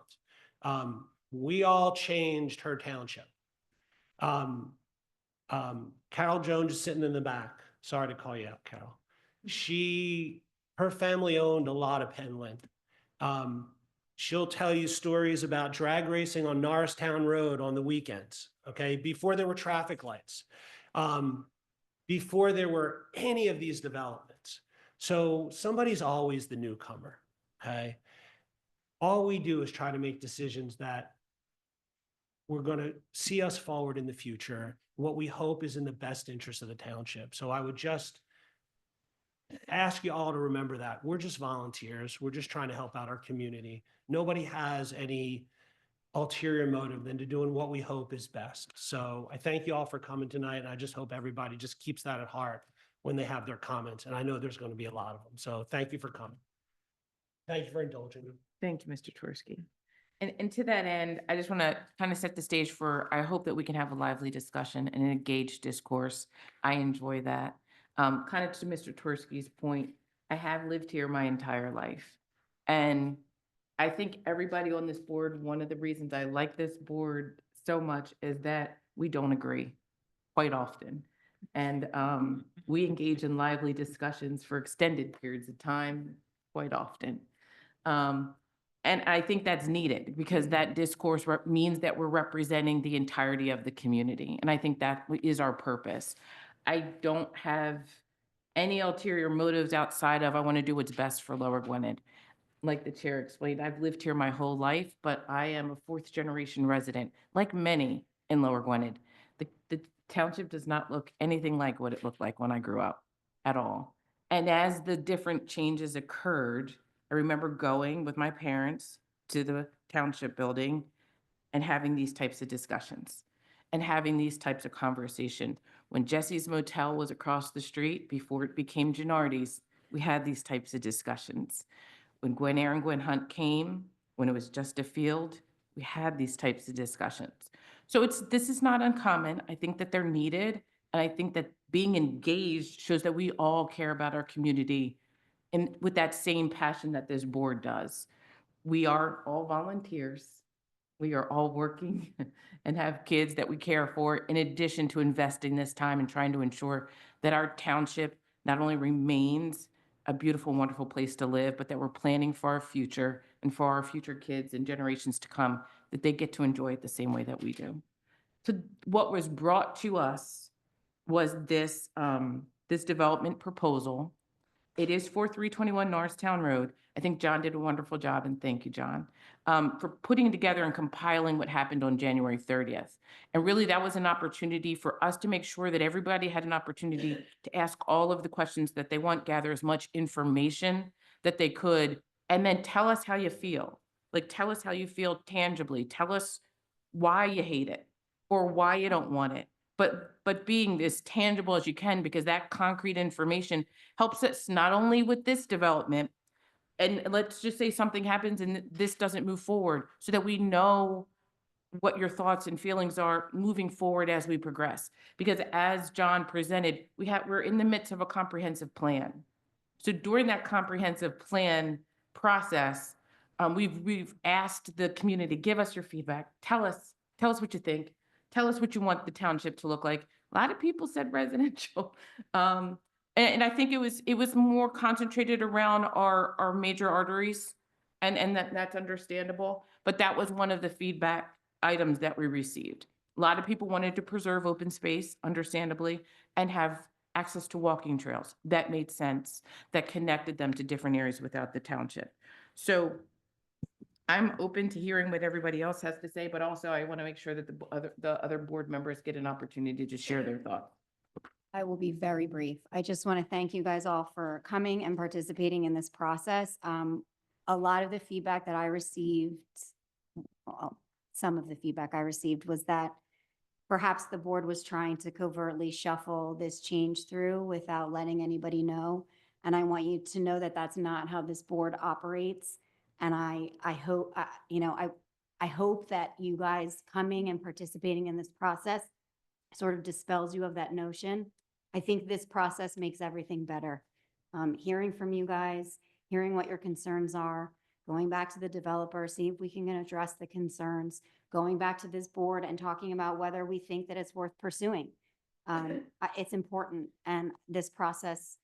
We all changed her township. Carol Jones is sitting in the back. Sorry to call you out, Carol. Her family owned a lot of Penland. She'll tell you stories about drag racing on Norristown Road on the weekends, okay? Before there were traffic lights, before there were any of these developments. So somebody's always the newcomer, okay? All we do is try to make decisions that we're going to see us forward in the future, what we hope is in the best interest of the township. So I would just ask you all to remember that. We're just volunteers. We're just trying to help out our community. Nobody has any ulterior motive than to doing what we hope is best. So I thank you all for coming tonight, and I just hope everybody just keeps that at heart when they have their comments. And I know there's going to be a lot of them. So thank you for coming. Thank you for indulging me. Thank you, Mr. Twersky. And to that end, I just want to kind of set the stage for, I hope that we can have a lively discussion and an engaged discourse. I enjoy that. Kind of to Mr. Twersky's point, I have lived here my entire life. And I think everybody on this board, one of the reasons I like this board so much is that we don't agree quite often. And we engage in lively discussions for extended periods of time quite often. And I think that's needed because that discourse means that we're representing the entirety of the community. And I think that is our purpose. I don't have any ulterior motives outside of I want to do what's best for Lower Gwinnett. Like the chair explained, I've lived here my whole life, but I am a fourth generation resident, like many in Lower Gwinnett. The township does not look anything like what it looked like when I grew up at all. And as the different changes occurred, I remember going with my parents to the township building and having these types of discussions and having these types of conversations. When Jesse's Motel was across the street before it became Gennardi's, we had these types of discussions. When Gwen Air and Gwen Hunt came, when it was just a field, we had these types of discussions. So this is not uncommon. I think that they're needed. And I think that being engaged shows that we all care about our community and with that same passion that this board does. We are all volunteers. We are all working and have kids that we care for, in addition to investing this time and trying to ensure that our township not only remains a beautiful, wonderful place to live, but that we're planning for our future and for our future kids and generations to come, that they get to enjoy it the same way that we do. So what was brought to us was this, this development proposal. It is for 321 Norristown Road. I think John did a wonderful job, and thank you, John, for putting together and compiling what happened on January 30th. And really, that was an opportunity for us to make sure that everybody had an opportunity to ask all of the questions that they want, gather as much information that they could, and then tell us how you feel. Like, tell us how you feel tangibly. Tell us why you hate it or why you don't want it. But being as tangible as you can, because that concrete information helps us not only with this development, and let's just say something happens and this doesn't move forward, so that we know what your thoughts and feelings are moving forward as we progress. Because as John presented, we're in the midst of a comprehensive plan. So during that comprehensive plan process, we've asked the community, give us your feedback, tell us what you think, tell us what you want the township to look like. A lot of people said residential. And I think it was more concentrated around our major arteries, and that's understandable. But that was one of the feedback items that we received. A lot of people wanted to preserve open space, understandably, and have access to walking trails. That made sense, that connected them to different areas without the township. So I'm open to hearing what everybody else has to say, but also I want to make sure that the other board members get an opportunity to share their thoughts. I will be very brief. I just want to thank you guys all for coming and participating in this process. A lot of the feedback that I received, well, some of the feedback I received was that perhaps the board was trying to covertly shuffle this change through without letting anybody know. And I want you to know that that's not how this board operates. And I hope, I hope that you guys coming and participating in this process sort of dispels you of that notion. I think this process makes everything better. Hearing from you guys, hearing what your concerns are, going back to the developer, see if we can address the concerns, going back to this board and talking about whether we think that it's worth pursuing. It's important. And this process,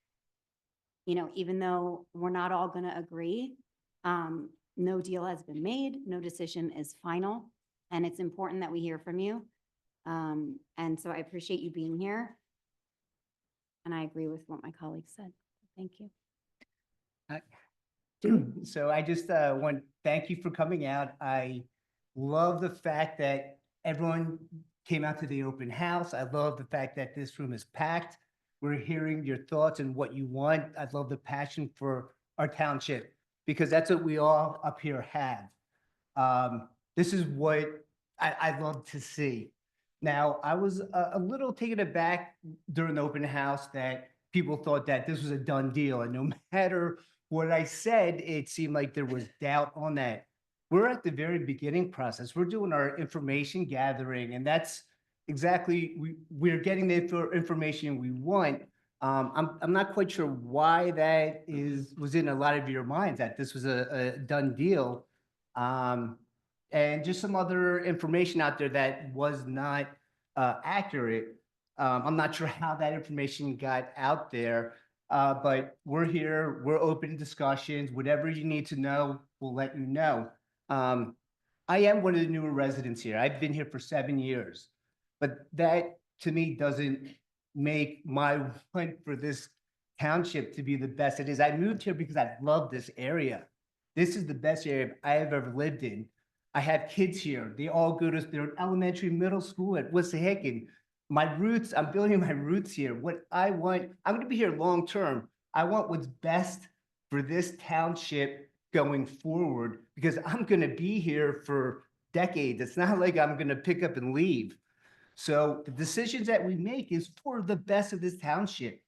even though we're not all going to agree, no deal has been made, no decision is final, and it's important that we hear from you. And so I appreciate you being here. And I agree with what my colleagues said. Thank you. So I just want to thank you for coming out. I love the fact that everyone came out to the open house. I love the fact that this room is packed. We're hearing your thoughts and what you want. I love the passion for our township, because that's what we all up here have. This is what I love to see. Now, I was a little taken aback during the open house that people thought that this was a done deal, and no matter what I said, it seemed like there was doubt on that. We're at the very beginning process. We're doing our information gathering, and that's exactly, we're getting the information we want. I'm not quite sure why that was in a lot of your minds, that this was a done deal. And just some other information out there that was not accurate. I'm not sure how that information got out there, but we're here, we're open to discussions. Whatever you need to know, we'll let you know. I am one of the newer residents here. I've been here for 7 years, but that to me doesn't make my want for this township to be the best it is. I moved here because I love this area. This is the best area I have ever lived in. I have kids here. They all go to their elementary, middle school at Wissahickon. My roots, I'm building my roots here. What I want, I'm going to be here long term. I want what's best for this township going forward, because I'm going to be here for decades. It's not like I'm going to pick up and leave. So the decisions that we make is for the best of this township.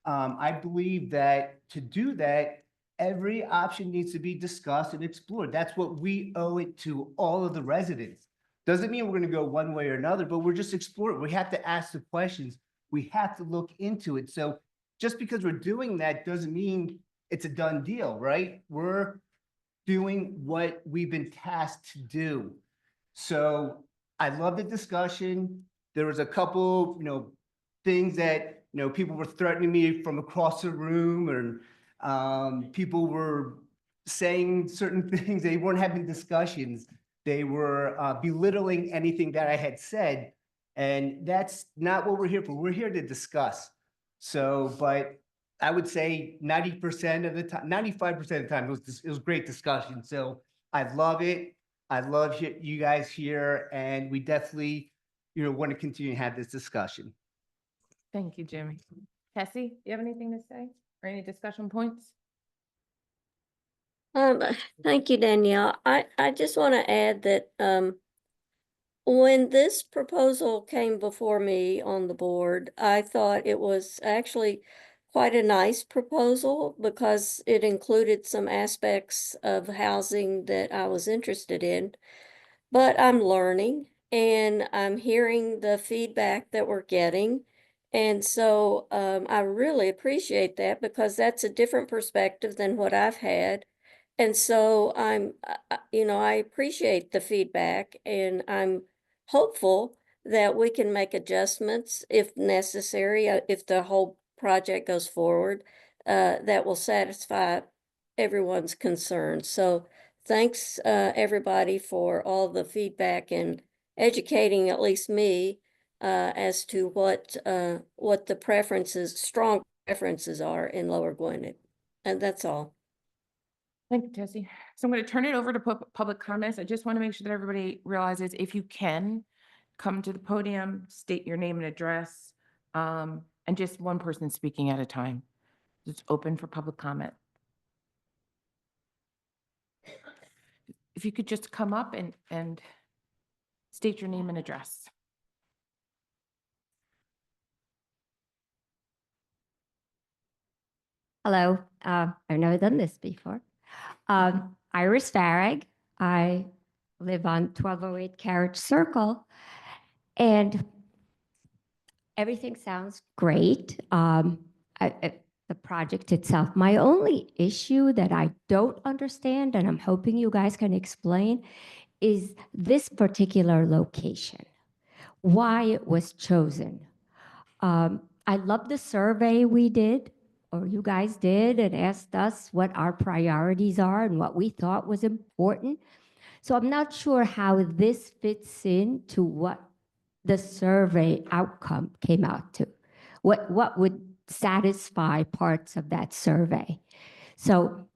I believe that to do that, every option needs to be discussed and explored. That's what we owe it to all of the residents. Doesn't mean we're going to go one way or another, but we're just exploring. We have to ask the questions. We have to look into it. So just because we're doing that doesn't mean it's a done deal, right? We're doing what we've been tasked to do. So I love the discussion. There was a couple, things that, people were threatening me from across the room, and people were saying certain things. They weren't having discussions. They were belittling anything that I had said. And that's not what we're here for. We're here to discuss. So, but I would say 90% of the time, 95% of the time, it was great discussion. So I love it. I love you guys here, and we definitely, want to continue to have this discussion. Thank you, Jimmy. Tessie, you have anything to say or any discussion points? Thank you, Danielle. I just want to add that, when this proposal came before me on the board, I thought it was actually quite a nice proposal because it included some aspects of housing that I was interested in. But I'm learning and I'm hearing the feedback that we're getting. And so I really appreciate that because that's a different perspective than what I've had. And so I appreciate the feedback, and I'm hopeful that we can make adjustments if necessary, if the whole project goes forward, that will satisfy everyone's concerns. So thanks, everybody, for all the feedback and educating at least me as to what the strong preferences are in Lower Gwinnett. And that's all. Thank you, Tessie. So I'm going to turn it over to public comments. I just want to make sure that everybody realizes if you can come to the podium, state your name and address, and just one person speaking at a time. It's open for public comment. If you could just come up and state your name and address. Hello, I've never done this before. Iris Farag. I live on 1208 Carriage Circle, and everything sounds great. The project itself. My only issue that I don't understand, and I'm hoping you guys can explain, is this particular location, why it was chosen. I love the survey we did, or you guys did, and asked us what our priorities are and what we thought was important. So I'm not sure how this fits into what the survey outcome came out to. What would satisfy parts of that survey? So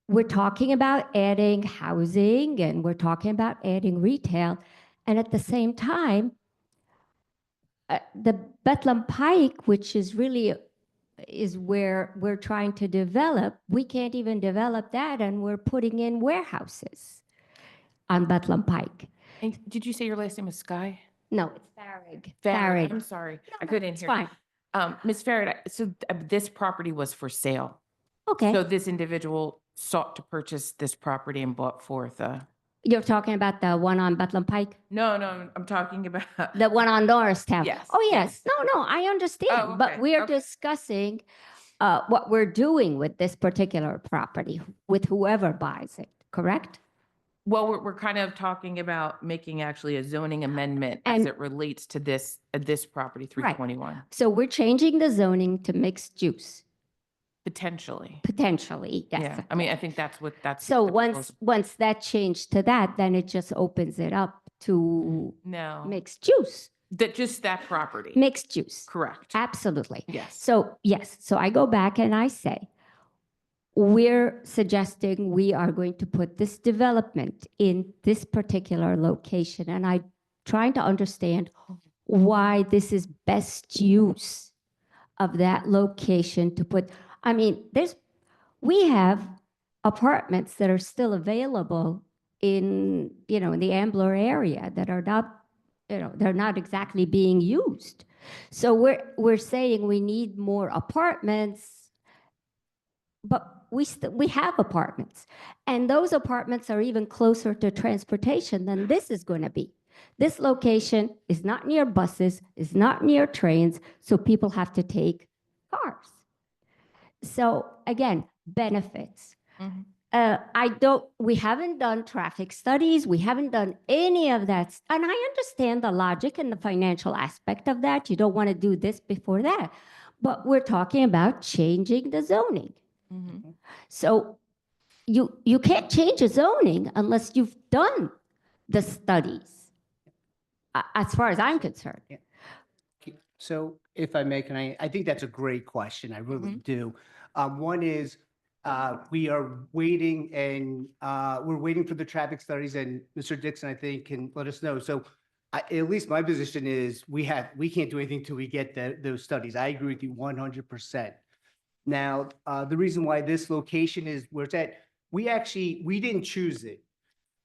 we're talking about adding housing and we're talking about adding retail. And at the same time, the Bethlehem Pike, which is really is where we're trying to develop, we can't even develop that, and we're putting in warehouses on Bethlehem Pike. And did you say your last name is Sky? No, it's Farag. Farag. I'm sorry. I couldn't It's hear. fine. Ms. Farag, so this property was for sale. Okay. So this individual sought to purchase this property and brought forth You're talking about the one on Bethlehem Pike? No, I'm talking about. The one on Norristown? Yes. Oh, yes. No, I understand. Oh, But okay, we're okay. discussing what we're doing with this particular property, with whoever buys it, correct? Well, we're kind of talking about making actually a zoning amendment as And- it relates to this property, Right. 321, So we're changing the zoning to mixed use, potentially. potentially, yes. Yeah, I mean, I think that's. So the once proposal. that changed to that, then it just opens it up to No, mixed use, just that property. mixed use. Correct. Absolutely. Yes. So yes, so I go back and I say, we're suggesting we are going to put this development in this particular location. And I'm trying to understand why this is best use of that location to put, I mean, we have apartments that are still available in the Ambler area that are not, they're not exactly being used. So we're saying we need more apartments, but we have apartments, and those apartments are even closer to transportation than this is going to be. This location is not near buses, is not near trains, so people have to take cars. So again, benefits. Mhm. we haven't done traffic studies. We haven't done any of that. And I understand the logic and the financial aspect of that. You don't want to do this before that. But we're talking about changing the zoning. Mhm. So you can't change a zoning unless you've done the studies, as far as I'm concerned. So if I may, I think that's a great question. I really do. One is, we are waiting and, we're waiting for the traffic studies and Mr. Dixon, I think, can let us know. So at least my position is we can't do anything till we get those studies. I agree with you 100%. Now, the reason why this location is where it's at, we didn't choose it.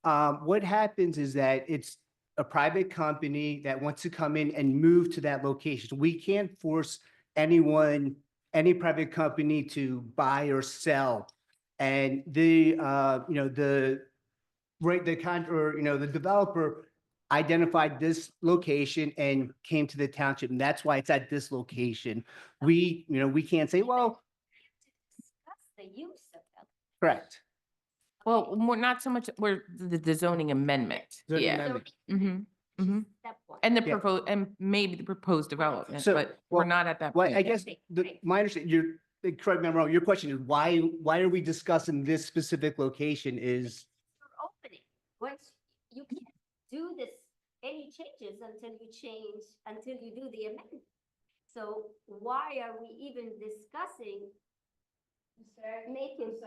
What happens is that it's a private company that wants to come in and move to that location. We can't force anyone, any private company to buy or sell. And the developer identified this location and came to the township, and that's why it's at this location. We can't say, well, The use of them. correct. Well, more, not so much, where the zoning amendment. Zoning Yeah. amendment. Mm-hmm. Step one. And the Yeah. proposed, and maybe the proposed development, So, but we're well, not at that Well, point. I yet. guess my understanding, correct me if I'm wrong, your question is why are we discussing this specific location is, You're opening. Once you can't do this, any changes until you do the amendment. So why are we even discussing making?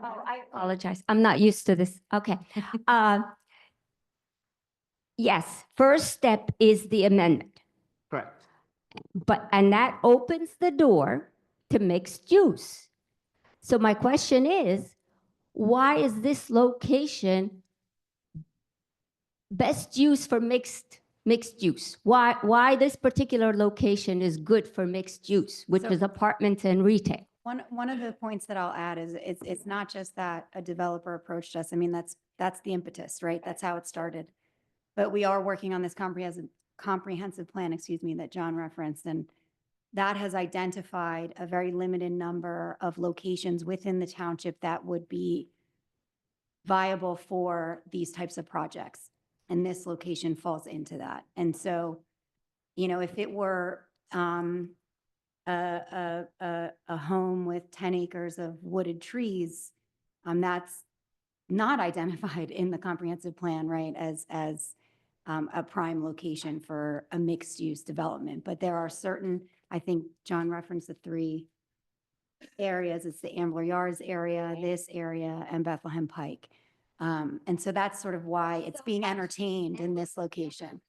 Oh, I apologize. I'm not used to this. Okay. Yes, first step is the amendment, correct. and that opens the door to mixed use. So my question is, why is this location best use for mixed use? Why this particular location is good for mixed use, which So- is apartments and retail? One of the points that I'll add is it's not just that a developer approached us. I mean, that's the impetus, right? That's how it started. But we are working on this comprehensive plan, that John referenced, and that has identified a very limited number of locations within the township that would be viable for these types of projects. And this location falls into that. And so, if it were a home with 10 acres of wooded trees, that's not identified in the comprehensive plan, right, as a prime location for a mixed-use development. But there are certain, I think John referenced the 3 areas. It's the Ambler Yards area, this area, and Bethlehem Pike. And so that's sort of why it's being entertained in this location.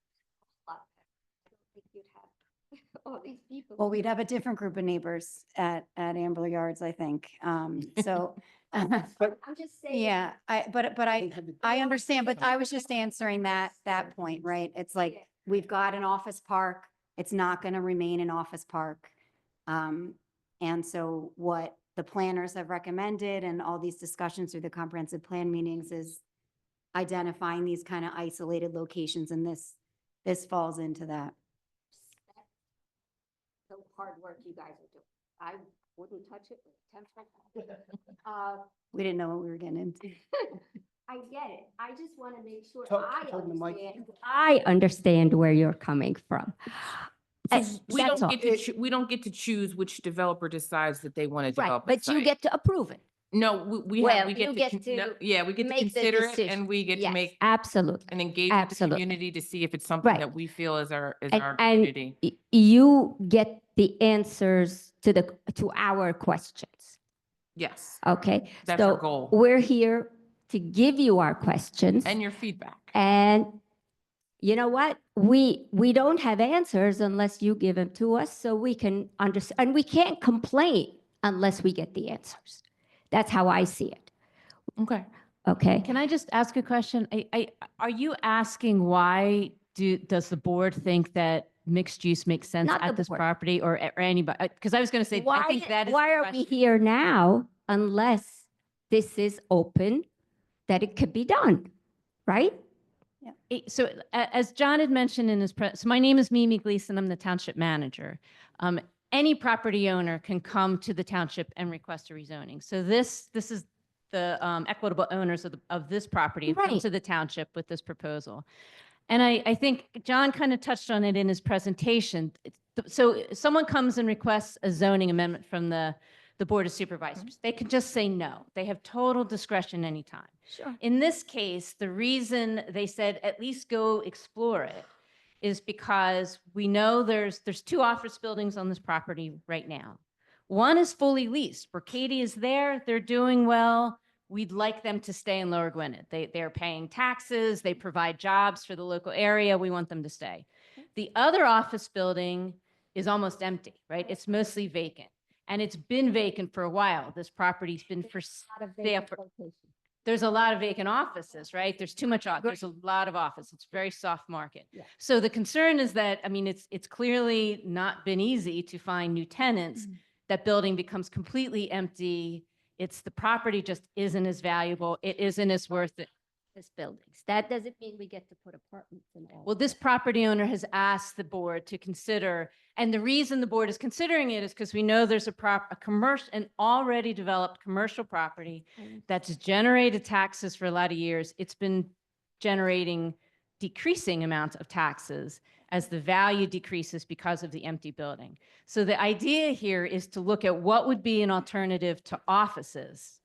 All these people. Well, we'd have a different group of neighbors at Ambler Yards, I think. So, I'm just saying. yeah, I understand, but I was just answering that point, right? It's like, we've got an office park. It's not going to remain an office park. And so what the planners have recommended and all these discussions through the comprehensive plan meetings is identifying these kind of isolated locations, and this falls into that. The hard work you guys are doing. I wouldn't touch it with a 10-foot. We didn't know what we were getting into. I get it. I just want to make sure Talk in the mic. I understand where you're coming from. We That's all. we don't get to choose which developer decides that they want to Right, develop. a but you site. get to approve it. No, Well, we you get get to, no, to yeah, we get to make the consider it decision. and we get to Yes, make absolutely. and engage with the Absolutely. community to see if it's something Right. that we feel is our And community. you get the answers to our questions. Yes, Okay? That's our So goal. we're here to give you our questions. and your feedback. And you know what? We don't have answers unless you give them to us so we can understand. And we can't complain unless we get the answers. That's how I see it. Okay. Okay? Can I just ask a question? Are you asking why does the board think that mixed use makes sense Not the at this board. property or anybody? Because I was going to say, I think that is. Why the are we question. here now unless this is open, that it could be done, right? So as John had mentioned in his so my name is Mimi Gleason. I'm the township manager. Any property owner can come to the township and request a rezoning. So this is equitable owners of this property and come Right. to the township with this proposal. And I think John kind of touched on it in his presentation. So someone comes and requests a zoning amendment from the Board of Supervisors. They can just say no. They have total discretion anytime. Sure. In this case, the reason they said at least go explore it is because we know there's 2 office buildings on this property right now. One is fully leased. Where Katie is there, they're doing well. We'd like them to stay in Lower Gwinnett. They're paying taxes. They provide jobs for the local area. We want them to stay. The other office building is almost empty, right? It's mostly vacant. And it's been vacant for a while. This property's been for sale. There's a lot of vacant offices, right? There's too much, there's a lot of office. It's a very soft market. Yeah. So the concern is that, I mean, it's clearly not been easy to find new tenants. That building becomes completely empty. The property just isn't as valuable. It isn't as worth it. This buildings. That doesn't mean we get to put apartments in all. Well, this property owner has asked the board to consider, and the reason the board is considering it is because we know there's an already developed commercial property that's generated taxes for a lot of years. It's been generating decreasing amounts of taxes as the value decreases because of the empty building. So the idea here is to look at what would be an alternative to offices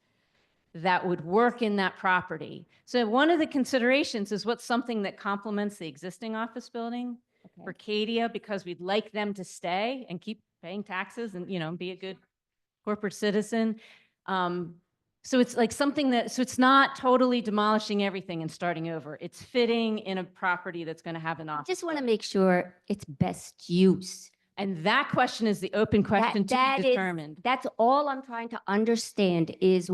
that would work in that property. So one of the considerations is what's something that complements the existing office building for Cadia, because we'd like them to stay and keep paying taxes and, be a good corporate citizen. So it's like something so it's not totally demolishing everything and starting over. It's fitting in a property that's going to have an office. Just want to make sure it's best use. And that question is the open question to be determined. That's all I'm trying to understand is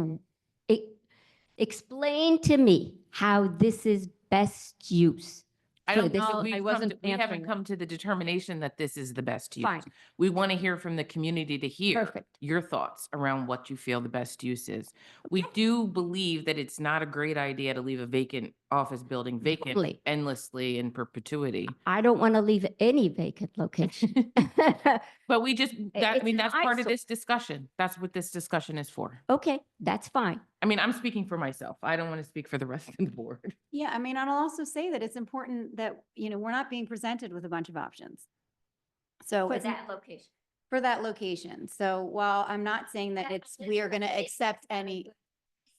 explain to me how this is best use. I So don't this- know. I wasn't We haven't answering that. come to the determination that this is the best use. Fine. We want to hear from the community to hear Perfect. your thoughts around what you feel the best use is. We do believe that it's not a great idea to leave a vacant office building vacant Totally. endlessly in perpetuity. I don't want to leave any vacant location. But we just, that's It's an part of eyesore. this discussion. That's what this discussion is for. Okay, that's fine. I mean, I'm speaking for myself. I don't want to speak for the rest of the board. Yeah, I mean, and I'll also say that it's important that, we're not being presented with a bunch of options. So For it's that location. for that location. So while I'm not saying that we are going to accept any,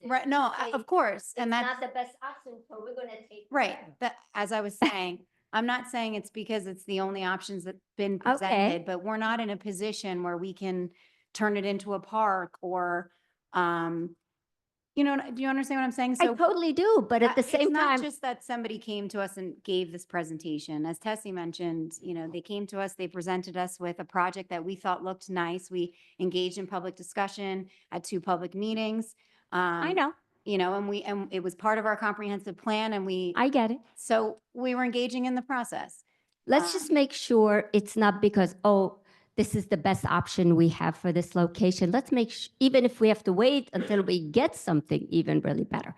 right, no, of course, and that's. Not the best option, so we're going to take. Right, but as I was saying, I'm not saying it's because it's the only options that's been Okay. presented, but we're not in a position where we can turn it into a park or, do you understand what I'm saying? I So totally do, but at the it's same not time, just that somebody came to us and gave this presentation. As Tessie mentioned, they came to us, they presented us with a project that we thought looked nice. We engaged in public discussion at 2 public meetings. I know, And it was part of our comprehensive plan and I get it. so we were engaging in the process. Let's just make sure it's not because, oh, this is the best option we have for this location. Let's make, even if we have to wait until we get something even really better.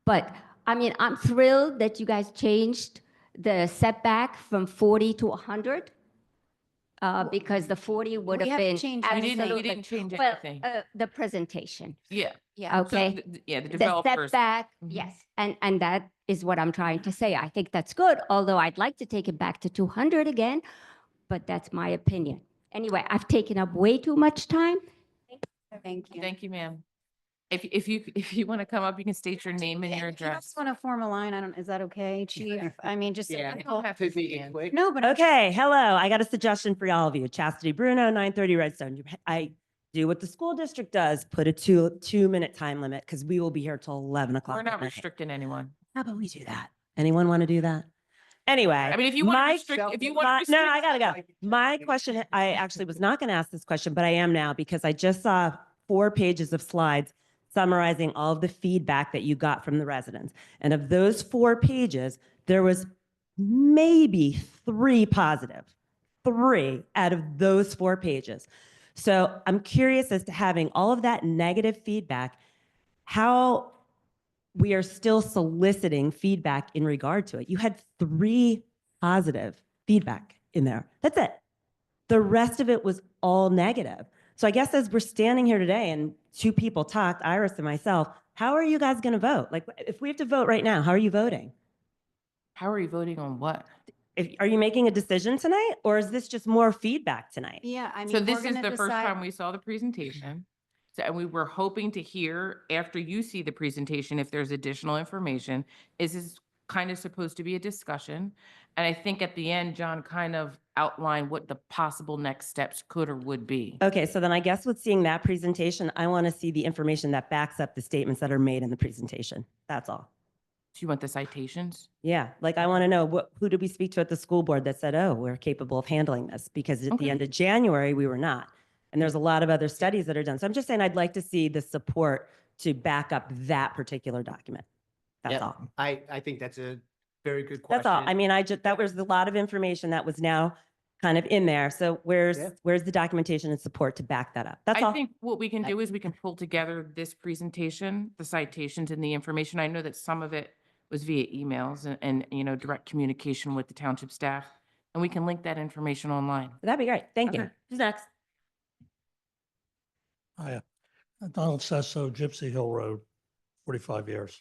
But I mean, I'm thrilled that you guys changed the setback from 40 to 100. Because the 40 would We have haven't been. changed We didn't absolutely- change Well, anything. the presentation, Yeah. Yeah. okay? The The developers. setback, Mhm. yes, and that is what I'm trying to say. I think that's good, although I'd like to take it back to 200 again, but that's my opinion. Anyway, I've taken up way too much time. Thank you. Thank you, ma'am. If you want to come up, you can state your name and your If you address. just want to form a line, is that okay, chief? I mean, just. Yeah. You don't have to stand. No, but. Okay, hello. I got a suggestion for all of you. Chastity Bruno, 930 Redstone. I do what the school district does, put a 2-minute time limit because we will be here till 11 o'clock. We're not at night. restricting anyone. How about we do that? Anyone want to do that? Anyway. I mean, if you want to restrict, if you want to No, restrict. I gotta go. My question, I actually was not going to ask this question, but I am now because I just saw 4 pages of slides summarizing all of the feedback that you got from the residents. And of those 4 pages, there was maybe 3 positive, 3 out of those 4 pages. So I'm curious as to having all of that negative feedback, how we are still soliciting feedback in regard to it. You had 3 positive feedback in there. That's it. The rest of it was all negative. So I guess as we're standing here today and 2 people talked, Iris and myself, How are you guys going to vote? Like, if we have to vote right now, how are you voting? How are you voting on what? Are you making a decision tonight, or is this just more feedback tonight? Yeah, I mean, So we're this is gonna the first decide. time we saw the presentation. So, and we were hoping to hear after you see the presentation, if there's additional information. Is this kind of supposed to be a discussion? And I think at the end, John kind of outlined what the possible next steps could or would be. Okay, so then I guess with seeing that presentation, I want to see the information that backs up the statements that are made in the presentation. That's all. Do you want the citations? Yeah, like I want to know who did we speak to at the school board that said, oh, we're capable of handling this? Because at the Okay. end of January, we were not. And there's a lot of other studies that are done. So I'm just saying I'd like to see the support to back up that particular document. That's Yep. all. I think that's a very good question. That's all. I mean, that was a lot of information that was now kind of in there. So where's the documentation and support to back that up? That's all. I think what we can do is we can pull together this presentation, the citations and the information. I know that some of it was via emails and you know, direct communication with the township staff. And we can link that information online. That'd be great. Thank you. Okay. Who's next? Hi, Donald Sesso, Gypsy Hill Road, 45 years.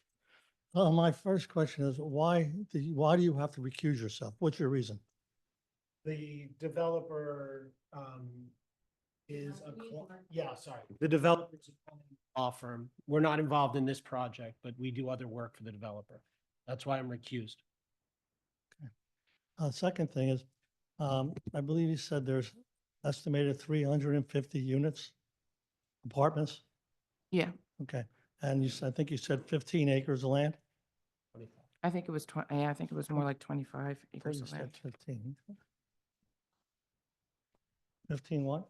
My first question is, why do you have to recuse yourself? What's your reason? The developer is sorry. The developer's a law firm. We're not involved in this project, but we do other work for the developer. That's why I'm recused. Second thing is, I believe you said there's estimated 350 units, apartments. Yeah, Okay. And I think you said 15 acres of land? I think it was I think it was more like 25 I thought acres you of said land. 15. 15 what?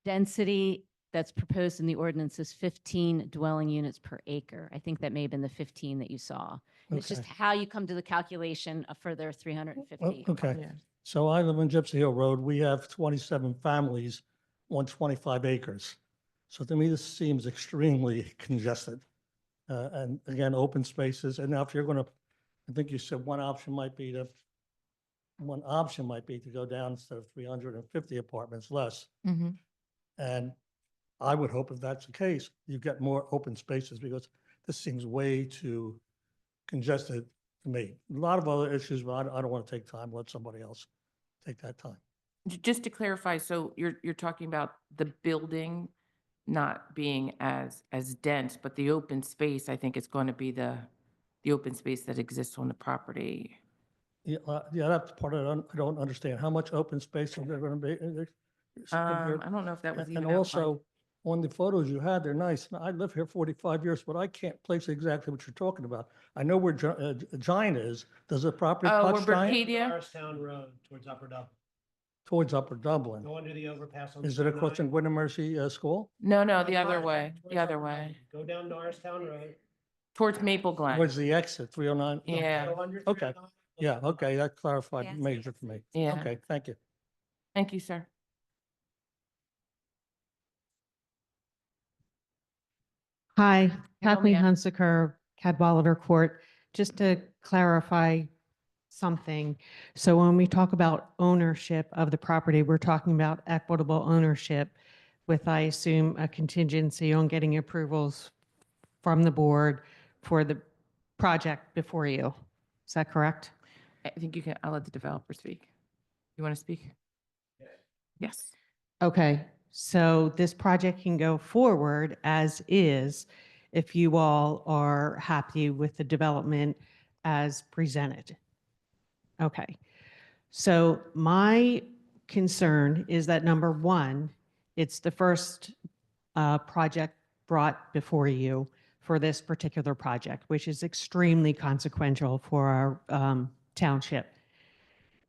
Density that's proposed in the ordinance is 15 dwelling units per acre. I think that may have been the 15 that you saw. And it's just Okay. how you come to the calculation of for their 350. Okay. Yeah. So I live on Gypsy Hill Road. We have 27 families on 25 acres. So to me, this seems extremely congested. And again, open spaces. And now if you're going to, I think you said one option might be to go down instead of 350 apartments less. Mm-hmm. And I would hope if that's the case, you get more open spaces because this seems way too congested to me. A lot of other issues, but I don't want to take time, let somebody else take that time. Just to clarify, so you're talking about the building not being as dense, but the open space, I think is going to be the open space that exists on the property. Yeah, that's the part I don't understand. How much open space are there going to be? I don't know if that was even And outlined. also, on the photos you had, they're nice. Now, I live here 45 years, but I can't place exactly what you're talking about. I know where Giant is. Does the property Oh, touch where Giant? Bercadia? Norristown Road towards Upper Dublin. Towards Upper Dublin. Go under the overpass on. Is it across in Gwynedd Mercy School? No, the Towards other Upper way, the Dublin. other way, Go down Norristown Road. towards Maple Glen. Where's the exit, 309? Yeah. Go under Okay. 309. Yeah, okay, that clarified Yes. major for me. Yeah. Okay, thank you. Thank you, sir. Hi, Kathleen ma'am. Hunsaker, Cadwalader Court. Just to clarify something. So when we talk about ownership of the property, we're talking about equitable ownership with, I assume, a contingency on getting approvals from the board for the project before you. Is that correct? I think I'll let the developer speak. You want to speak? Yes. Okay, so this project can go forward as is if you all are happy with the development as presented. Okay, so my concern is that number one, it's the first project brought before you for this particular project, which is extremely consequential for our township.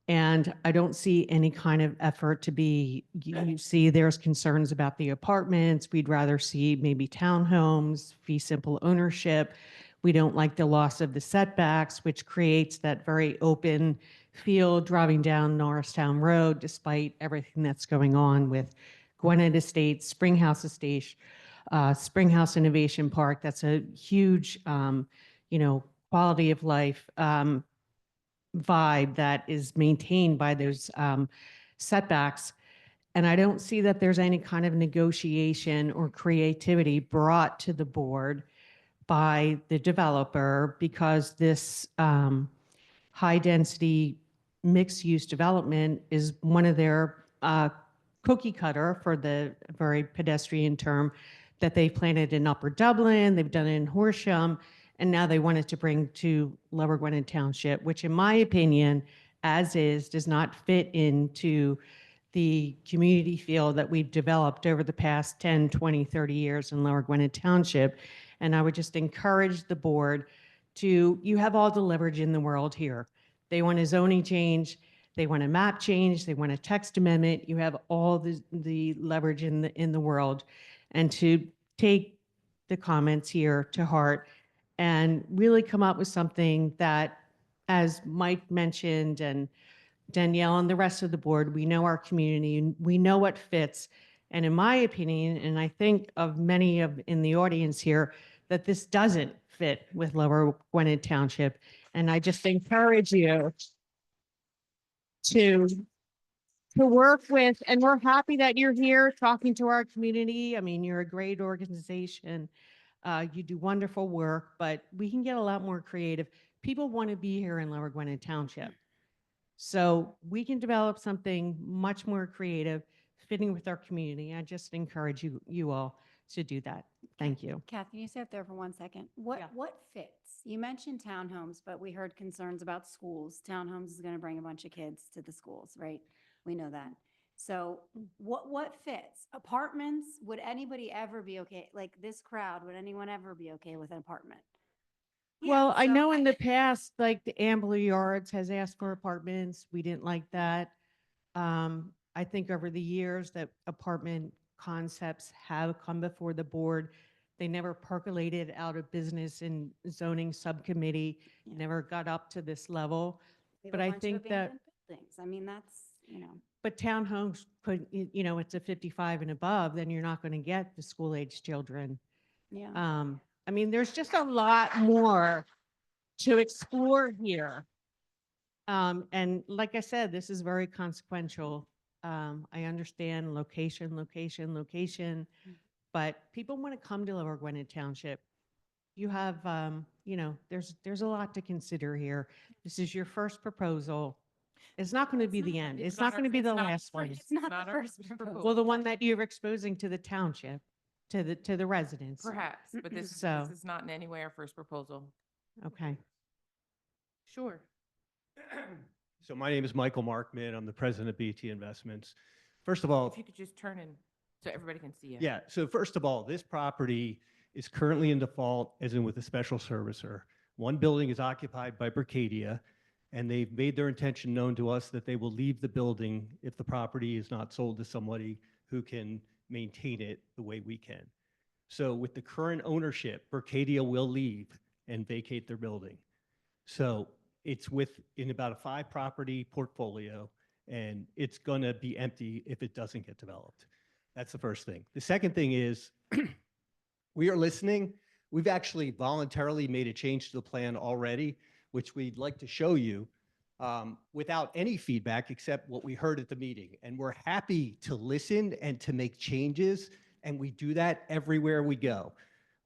And I don't see any kind of effort to be, you see there's concerns about the apartments. We'd rather see maybe townhomes, fee simple ownership. We don't like the loss of the setbacks, which creates that very open field driving down Norristown Road, despite everything that's going on with Gwynedd Estates, Springhouse Estate, Springhouse Innovation Park. That's a huge, quality of life vibe that is maintained by those setbacks. And I don't see that there's any kind of negotiation or creativity brought to the board by the developer because this high-density mixed-use development is one of their cookie cutter, for the very pedestrian term, that they planted in Upper Dublin, they've done it in Horsham, and now they wanted to bring to Lower Gwinnett Township, which in my opinion, as is, does not fit into the community feel that we've developed over the past 10, 20, 30 years in Lower Gwinnett Township. And I would just encourage the board to, you have all the leverage in the world here. They want a zoning change, they want a map change, they want a text amendment. You have all the leverage in the world. And to take the comments here to heart and really come up with something that, as Mike mentioned and Danielle and the rest of the board, we know our community, and we know what fits. And in my opinion, and I think of many of in the audience here, that this doesn't fit with Lower Gwinnett Township. And I just encourage you to work with, and we're happy that you're here talking to our community. I mean, you're a great organization. You do wonderful work, but we can get a lot more creative. People want to be here in Lower Gwinnett Township. So we can develop something much more creative, fitting with our community. I just encourage you all to do that. Thank you. Kath, can you stay up there for 1 second? What fits? You mentioned townhomes, but we heard concerns about schools. Townhomes is going to bring a bunch of kids to the schools, right? We know that. So what fits? Apartments? Would anybody ever be okay? Like this crowd, would anyone ever be okay with an apartment? Well, I know in the past, like the Ambler Yards has asked for apartments. We didn't like that. I think over the years that apartment concepts have come before the board. They never percolated out of business in zoning subcommittee, never got up to this level. We have But a I bunch of think that, abandoned buildings. I mean, that's, but townhomes could, it's a 55 and above, then you're not going to get the school-age children. yeah. I mean, there's just a lot more to explore here. And like I said, this is very consequential. I understand location, but people want to come to Lower Gwinnett Township. You have, there's a lot to consider here. This is your first proposal. It's not going to be the end. It's not going to be the last one. It's not the first proposal. Well, the one that you're exposing to the township, to the residents. Perhaps, but this So- is not in any way our first proposal. Okay. Sure. So my name is Michael Markman. I'm the president of BT Investments. First of all, If you could just turn in so everybody can see you. yeah, so first of all, this property is currently in default, as in with a special servicer. One building is occupied by Bercadia, and they've made their intention known to us that they will leave the building if the property is not sold to somebody who can maintain it the way we can. So with the current ownership, Bercadia will leave and vacate their building. So it's in about a 5-property portfolio, and it's going to be empty if it doesn't get developed. That's the first thing. The second thing is we are listening. We've actually voluntarily made a change to the plan already, which we'd like to show you without any feedback except what we heard at the meeting. And we're happy to listen and to make changes, and we do that everywhere we go.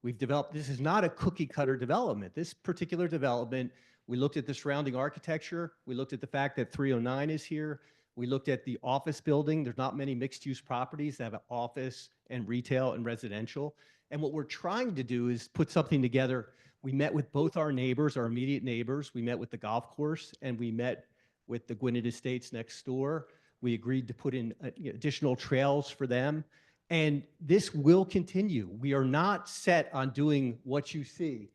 We've developed, this is not a cookie cutter development. This particular development, we looked at the surrounding architecture. We looked at the fact that 309 is here. We looked at the office building. There's not many mixed use properties that have office and retail and residential. And what we're trying to do is put something together. We met with both our neighbors, our immediate neighbors. We met with the golf course, and we met with the Gwinnett Estates next door. We agreed to put in additional trails for them. And this will continue. We are not set on doing what you see.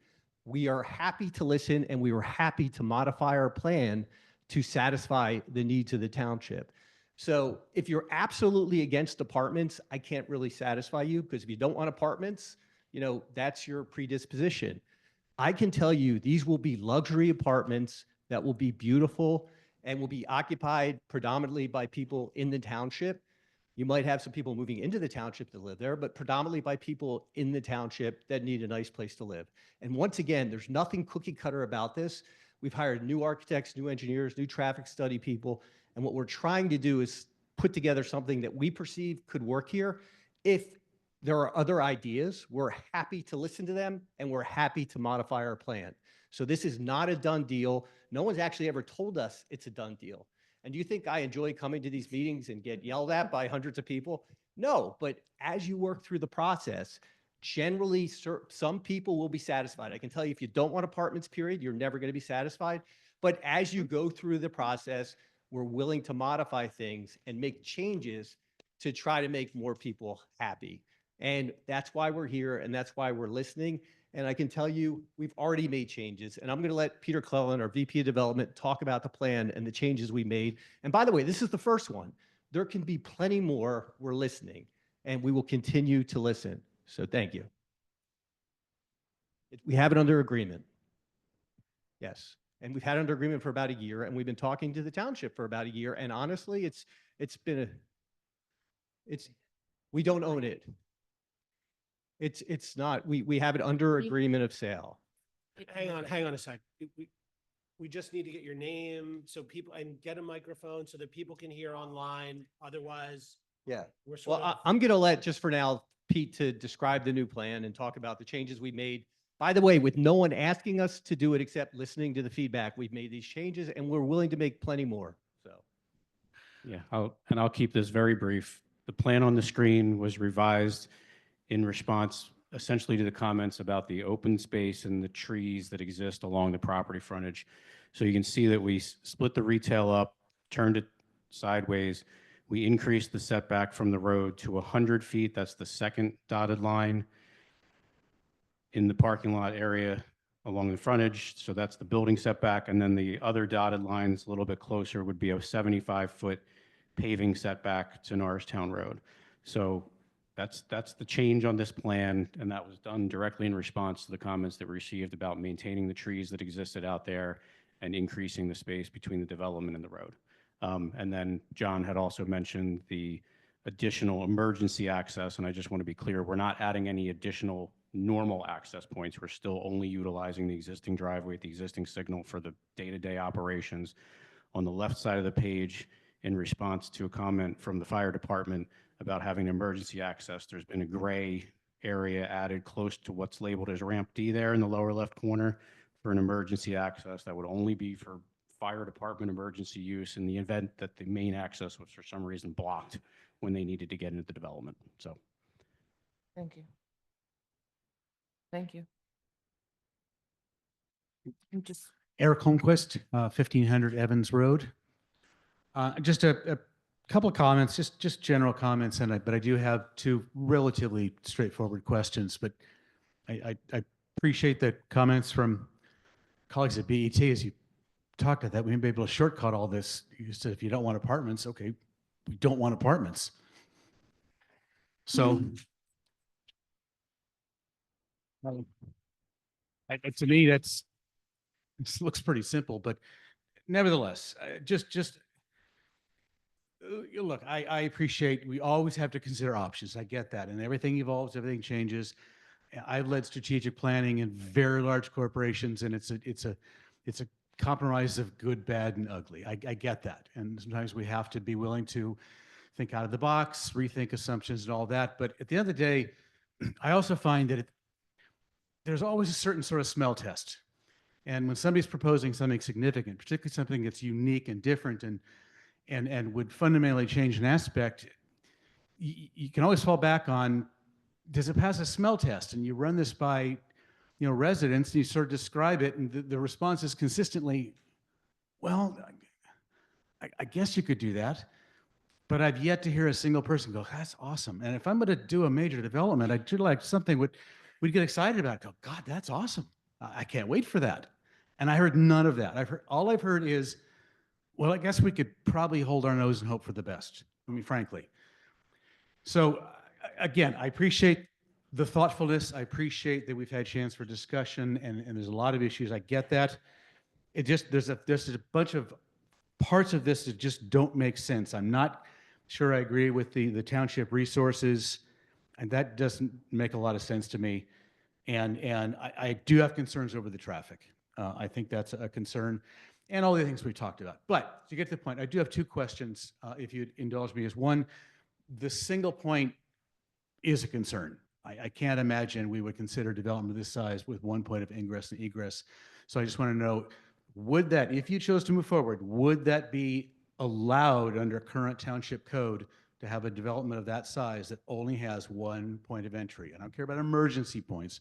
We are happy to listen, and we were happy to modify our plan to satisfy the needs of the township. So if you're absolutely against apartments, I can't really satisfy you, because if you don't want apartments, that's your predisposition. I can tell you these will be luxury apartments that will be beautiful and will be occupied predominantly by people in the township. You might have some people moving into the township to live there, but predominantly by people in the township that need a nice place to live. And once again, there's nothing cookie cutter about this. We've hired new architects, new engineers, new traffic study people. And what we're trying to do is put together something that we perceive could work here if there are other ideas. We're happy to listen to them and we're happy to modify our plan. So this is not a done deal. No one's actually ever told us it's a done deal. And do you think I enjoy coming to these meetings and get yelled at by hundreds of people? No, but as you work through the process, generally some people will be satisfied. I can tell you if you don't want apartments, period, you're never going to be satisfied. But as you go through the process, we're willing to modify things and make changes to try to make more people happy. And that's why we're here and that's why we're listening. And I can tell you, we've already made changes. And I'm going to let Peter Clellan, our VP of Development, talk about the plan and the changes we made. And by the way, this is the first one. There can be plenty more. We're listening and we will continue to listen. So thank you. We have it under agreement. Yes. And we've had it under agreement for about a year and we've been talking to the township for about a year. And honestly, we don't own it. It's not, we have it under agreement of sale. Hang on a sec. We just need to get your name so people, and get a microphone so that people can hear online. Otherwise, Yeah. we're sort Well, of. I'm going to let, just for now, Pete to describe the new plan and talk about the changes we made. By the way, with no one asking us to do it except listening to the feedback, we've made these changes and we're willing to make plenty more. So. Yeah, I'll keep this very brief. The plan on the screen was revised in response essentially to the comments about the open space and the trees that exist along the property frontage. So you can see that we split the retail up, turned it sideways. We increased the setback from the road to 100 feet. That's the second dotted line in the parking lot area along the frontage. So that's the building setback. And then the other dotted lines a little bit closer would be a 75-foot paving setback to Norristown Road. So that's the change on this plan. And that was done directly in response to the comments that we received about maintaining the trees that existed out there and increasing the space between the development and the road. And then John had also mentioned the additional emergency access. And I just want to be clear, we're not adding any additional normal access points. We're still only utilizing the existing driveway, the existing signal for the day-to-day operations. On the left side of the page, in response to a comment from the fire department about having emergency access, there's been a gray area added close to what's labeled as ramp D there in the lower left corner for an emergency access that would only be for fire department emergency use in the event that the main access was for some reason blocked when they needed to get into the development. So. Thank you. Thank you. Just Eric Holmquist, 1500 Evans Road. Just a couple of comments, just general comments, but I do have two relatively straightforward questions. But I appreciate the comments from colleagues at BET as you talked about that. We may be able to shortcut all this. You said if you don't want apartments, okay, we don't want apartments. So to me, it looks pretty simple, but nevertheless, look, I appreciate we always have to consider options. I get that. And everything evolves, everything changes. I've led strategic planning in very large corporations, and it's a compromise of good, bad, and ugly. I get that. And sometimes we have to be willing to think out of the box, rethink assumptions and all that. But at the end of the day, I also find that there's always a certain sort of smell test. And when somebody's proposing something significant, particularly something that's unique and different and would fundamentally change an aspect, you can always fall back on, does it pass a smell test? And you run this by, residents, and you sort of describe it, and the response is consistently, well, I guess you could do that. But I've yet to hear a single person go, that's awesome. And if I'm going to do a major development, I'd do like something we'd get excited about. Go, God, that's awesome. I can't wait for that. And I heard none of that. All I've heard is, well, I guess we could probably hold our nose and hope for the best. I mean, frankly. So again, I appreciate the thoughtfulness. I appreciate that we've had a chance for discussion, and there's a lot of issues. I get that. There's a bunch of parts of this that just don't make sense. I'm not sure I agree with the township resources, and that doesn't make a lot of sense to me. And I do have concerns over the traffic. I think that's a concern, and all the things we talked about. But to get to the point, I do have two questions, if you'd indulge me. Is one, the single point is a concern. I can't imagine we would consider development of this size with one point of ingress and egress. So I just want to know, would that, if you chose to move forward, would that be allowed under current township code to have a development of that size that only has one point of entry? I don't care about emergency points.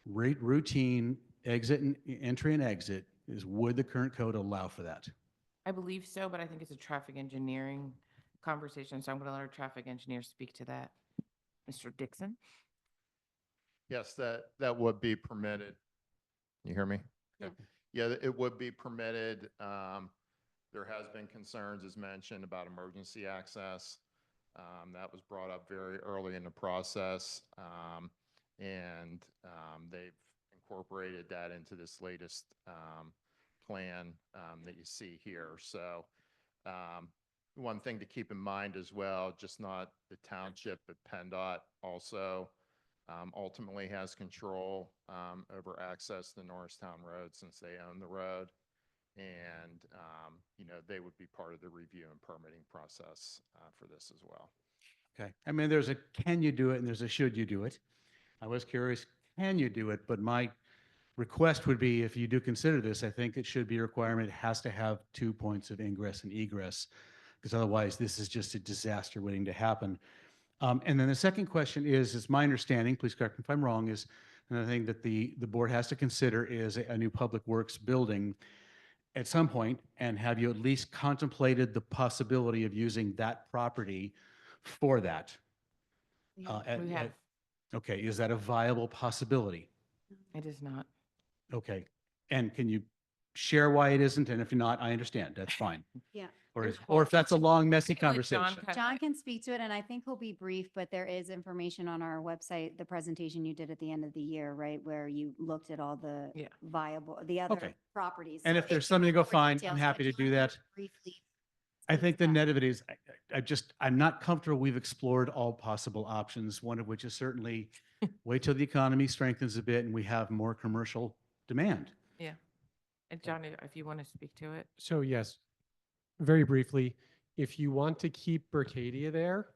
Routine exit and entry and exit would the current code allow for that? I believe so, but I think it's a traffic engineering conversation, so I'm going to let our traffic engineer speak to that. Mr. Dixon? Yes, that would be permitted. You hear me? Yeah. Yeah, it would be permitted. There has been concerns, as mentioned, about emergency access. That was brought up very early in the process, and they've incorporated that into this latest plan that you see here. So one thing to keep in mind as well, just not the township, but PennDOT also ultimately has control over access to Norristown Road since they own the road. And, they would be part of the review and permitting process for this as well. Okay. I mean, there's a can you do it and there's a should you do it. I was curious, can you do it? But my request would be, if you do consider this, I think it should be a requirement. It has to have 2 points of ingress and egress, because otherwise this is just a disaster waiting to happen. And then the second question is my understanding, please correct me if I'm wrong, is another thing that the board has to consider is a new public works building at some point. And have you at least contemplated the possibility of using that property for that? We have. Okay, is that a viable possibility? It is not. Okay, and can you share why it isn't? And if not, I understand, that's fine. Yeah. Or if that's a long, messy Can we let John conversation. cut- John can speak to it, and I think he'll be brief, but there is information on our website, the presentation you did at the end of the year, right? Where you looked at all the Yeah. the other Okay. properties. And So if there's it something to go more find, details, I'm but happy to John do can that. briefly I speak think to the that. net of it is, I'm not comfortable we've explored all possible options, one of which is certainly wait till the economy strengthens a bit and we have more commercial demand. Yeah. And John, if you want to speak to it. So yes, very briefly, if you want to keep Bercadia there,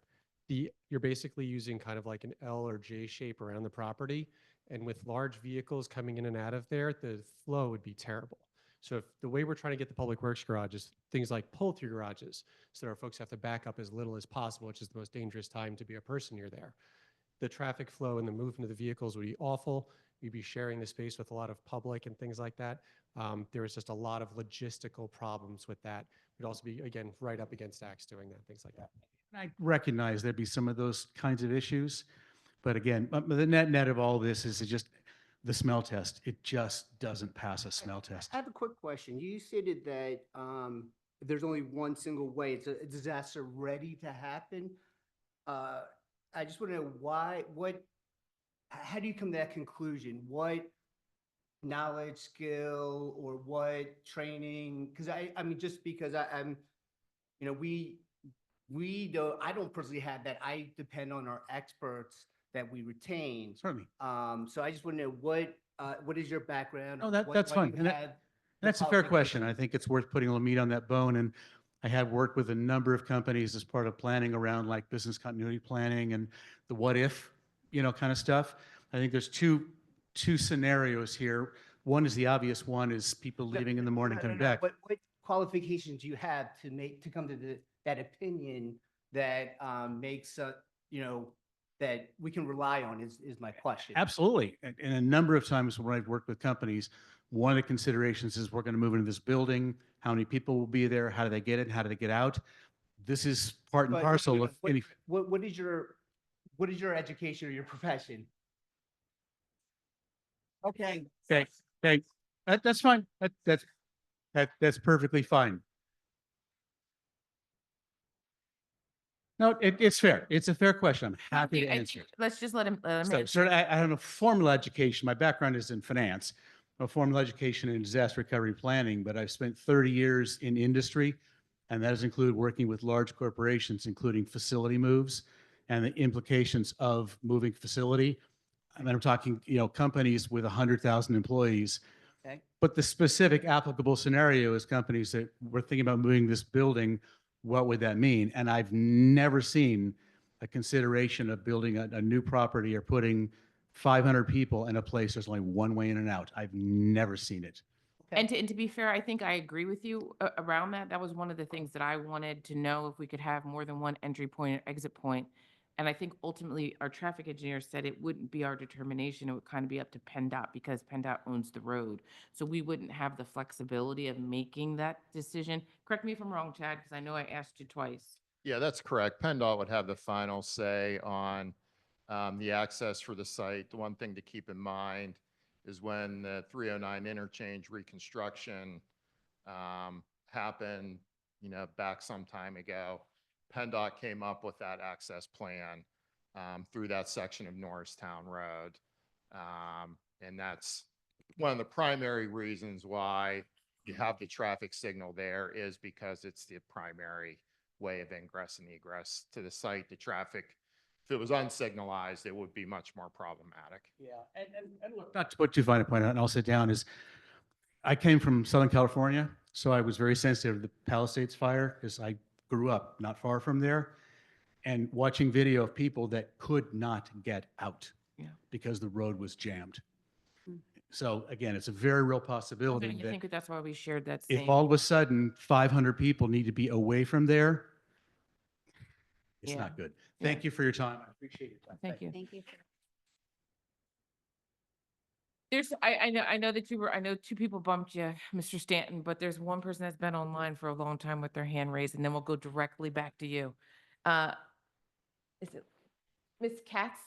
you're basically using kind of like an L or J shape around the property. And with large vehicles coming in and out of there, the flow would be terrible. So if the way we're trying to get the public works garages, things like pull-through garages, so our folks have to back up as little as possible, which is the most dangerous time to be a person near there. The traffic flow and the movement of the vehicles would be awful. You'd be sharing the space with a lot of public and things like that. There was just a lot of logistical problems with that. We'd also be, again, right up against Axe doing that, things like that. I recognize there'd be some of those kinds of issues, but again, the net of all this is just the smell test. It just doesn't pass a smell test. I have a quick question. You stated that there's only one single way. It's a disaster ready to happen. I just want to know how do you come to that conclusion? What knowledge, skill, or what training? Because I mean, just because I'm, I don't personally have that. I depend on our experts that we retain. Certainly. So I just want to know what is your background? Oh, What- that's why you fine. And have the that's a fair question. qualifications? I think it's worth putting a little meat on that bone. And I have worked with a number of companies as part of planning around like business continuity planning and the what if, kind of stuff. I think there's two scenarios here. One is the obvious one is people leaving in the morning, coming back. What qualifications do you have to come to that opinion that makes that we can rely on is my question. Absolutely. And a number of times when I've worked with companies, one of the considerations is we're going to move into this building. How many people will be there? How do they get in? How do they get out? This is part and But parcel of any. what is your education or your profession? Okay. Okay. That's fine. That's perfectly fine. No, it's fair. It's a fair question. I'm happy to answer it. Let's just let him. So, sir, I have a formal education. My background is in finance, a formal education in disaster recovery planning, but I've spent 30 years in industry, and that has included working with large corporations, including facility moves and the implications of moving facility. I mean, I'm talking, companies with 100,000 employees. Okay. But the specific applicable scenario is companies that were thinking about moving this building. What would that mean? And I've never seen a consideration of building a new property or putting 500 people in a place there's only one way in and out. I've never seen it. And to be fair, I think I agree with you around that. That was one of the things that I wanted to know, if we could have more than one entry point or exit point. And I think ultimately our traffic engineer said it wouldn't be our determination. It would kind of be up to PennDOT, because PennDOT owns the road. So we wouldn't have the flexibility of making that decision. Correct me if I'm wrong, Chad, because I know I asked you twice. Yeah, that's correct. PennDOT would have the final say on the access for the site. The one thing to keep in mind is when the 309 interchange reconstruction happened, back some time ago, PennDOT came up with that access plan through that section of Norristown Road. And that's one of the primary reasons why you have the traffic signal there, is because it's the primary way of ingress and egress to the site. The traffic, if it was unsignalized, it would be much more problematic. Yeah, and look, not to put too fine a point on it, and I'll sit down, is I came from Southern California, so I was very sensitive to the Palisades fire because I grew up not far from there, and watching video of people that could not get out because the road was jammed. So again, it's a very real possibility I think that that's why we shared that if same. all of a sudden 500 people need to be away from there, it's Yeah. not good. Thank you for your time. I appreciate your time. Thank you. Thank you. There's, I know that I know two people bumped you, Mr. Stanton, but there's one person that's been online for a long time with their hand raised, and then we'll go directly back to you. Is it Ms. Katz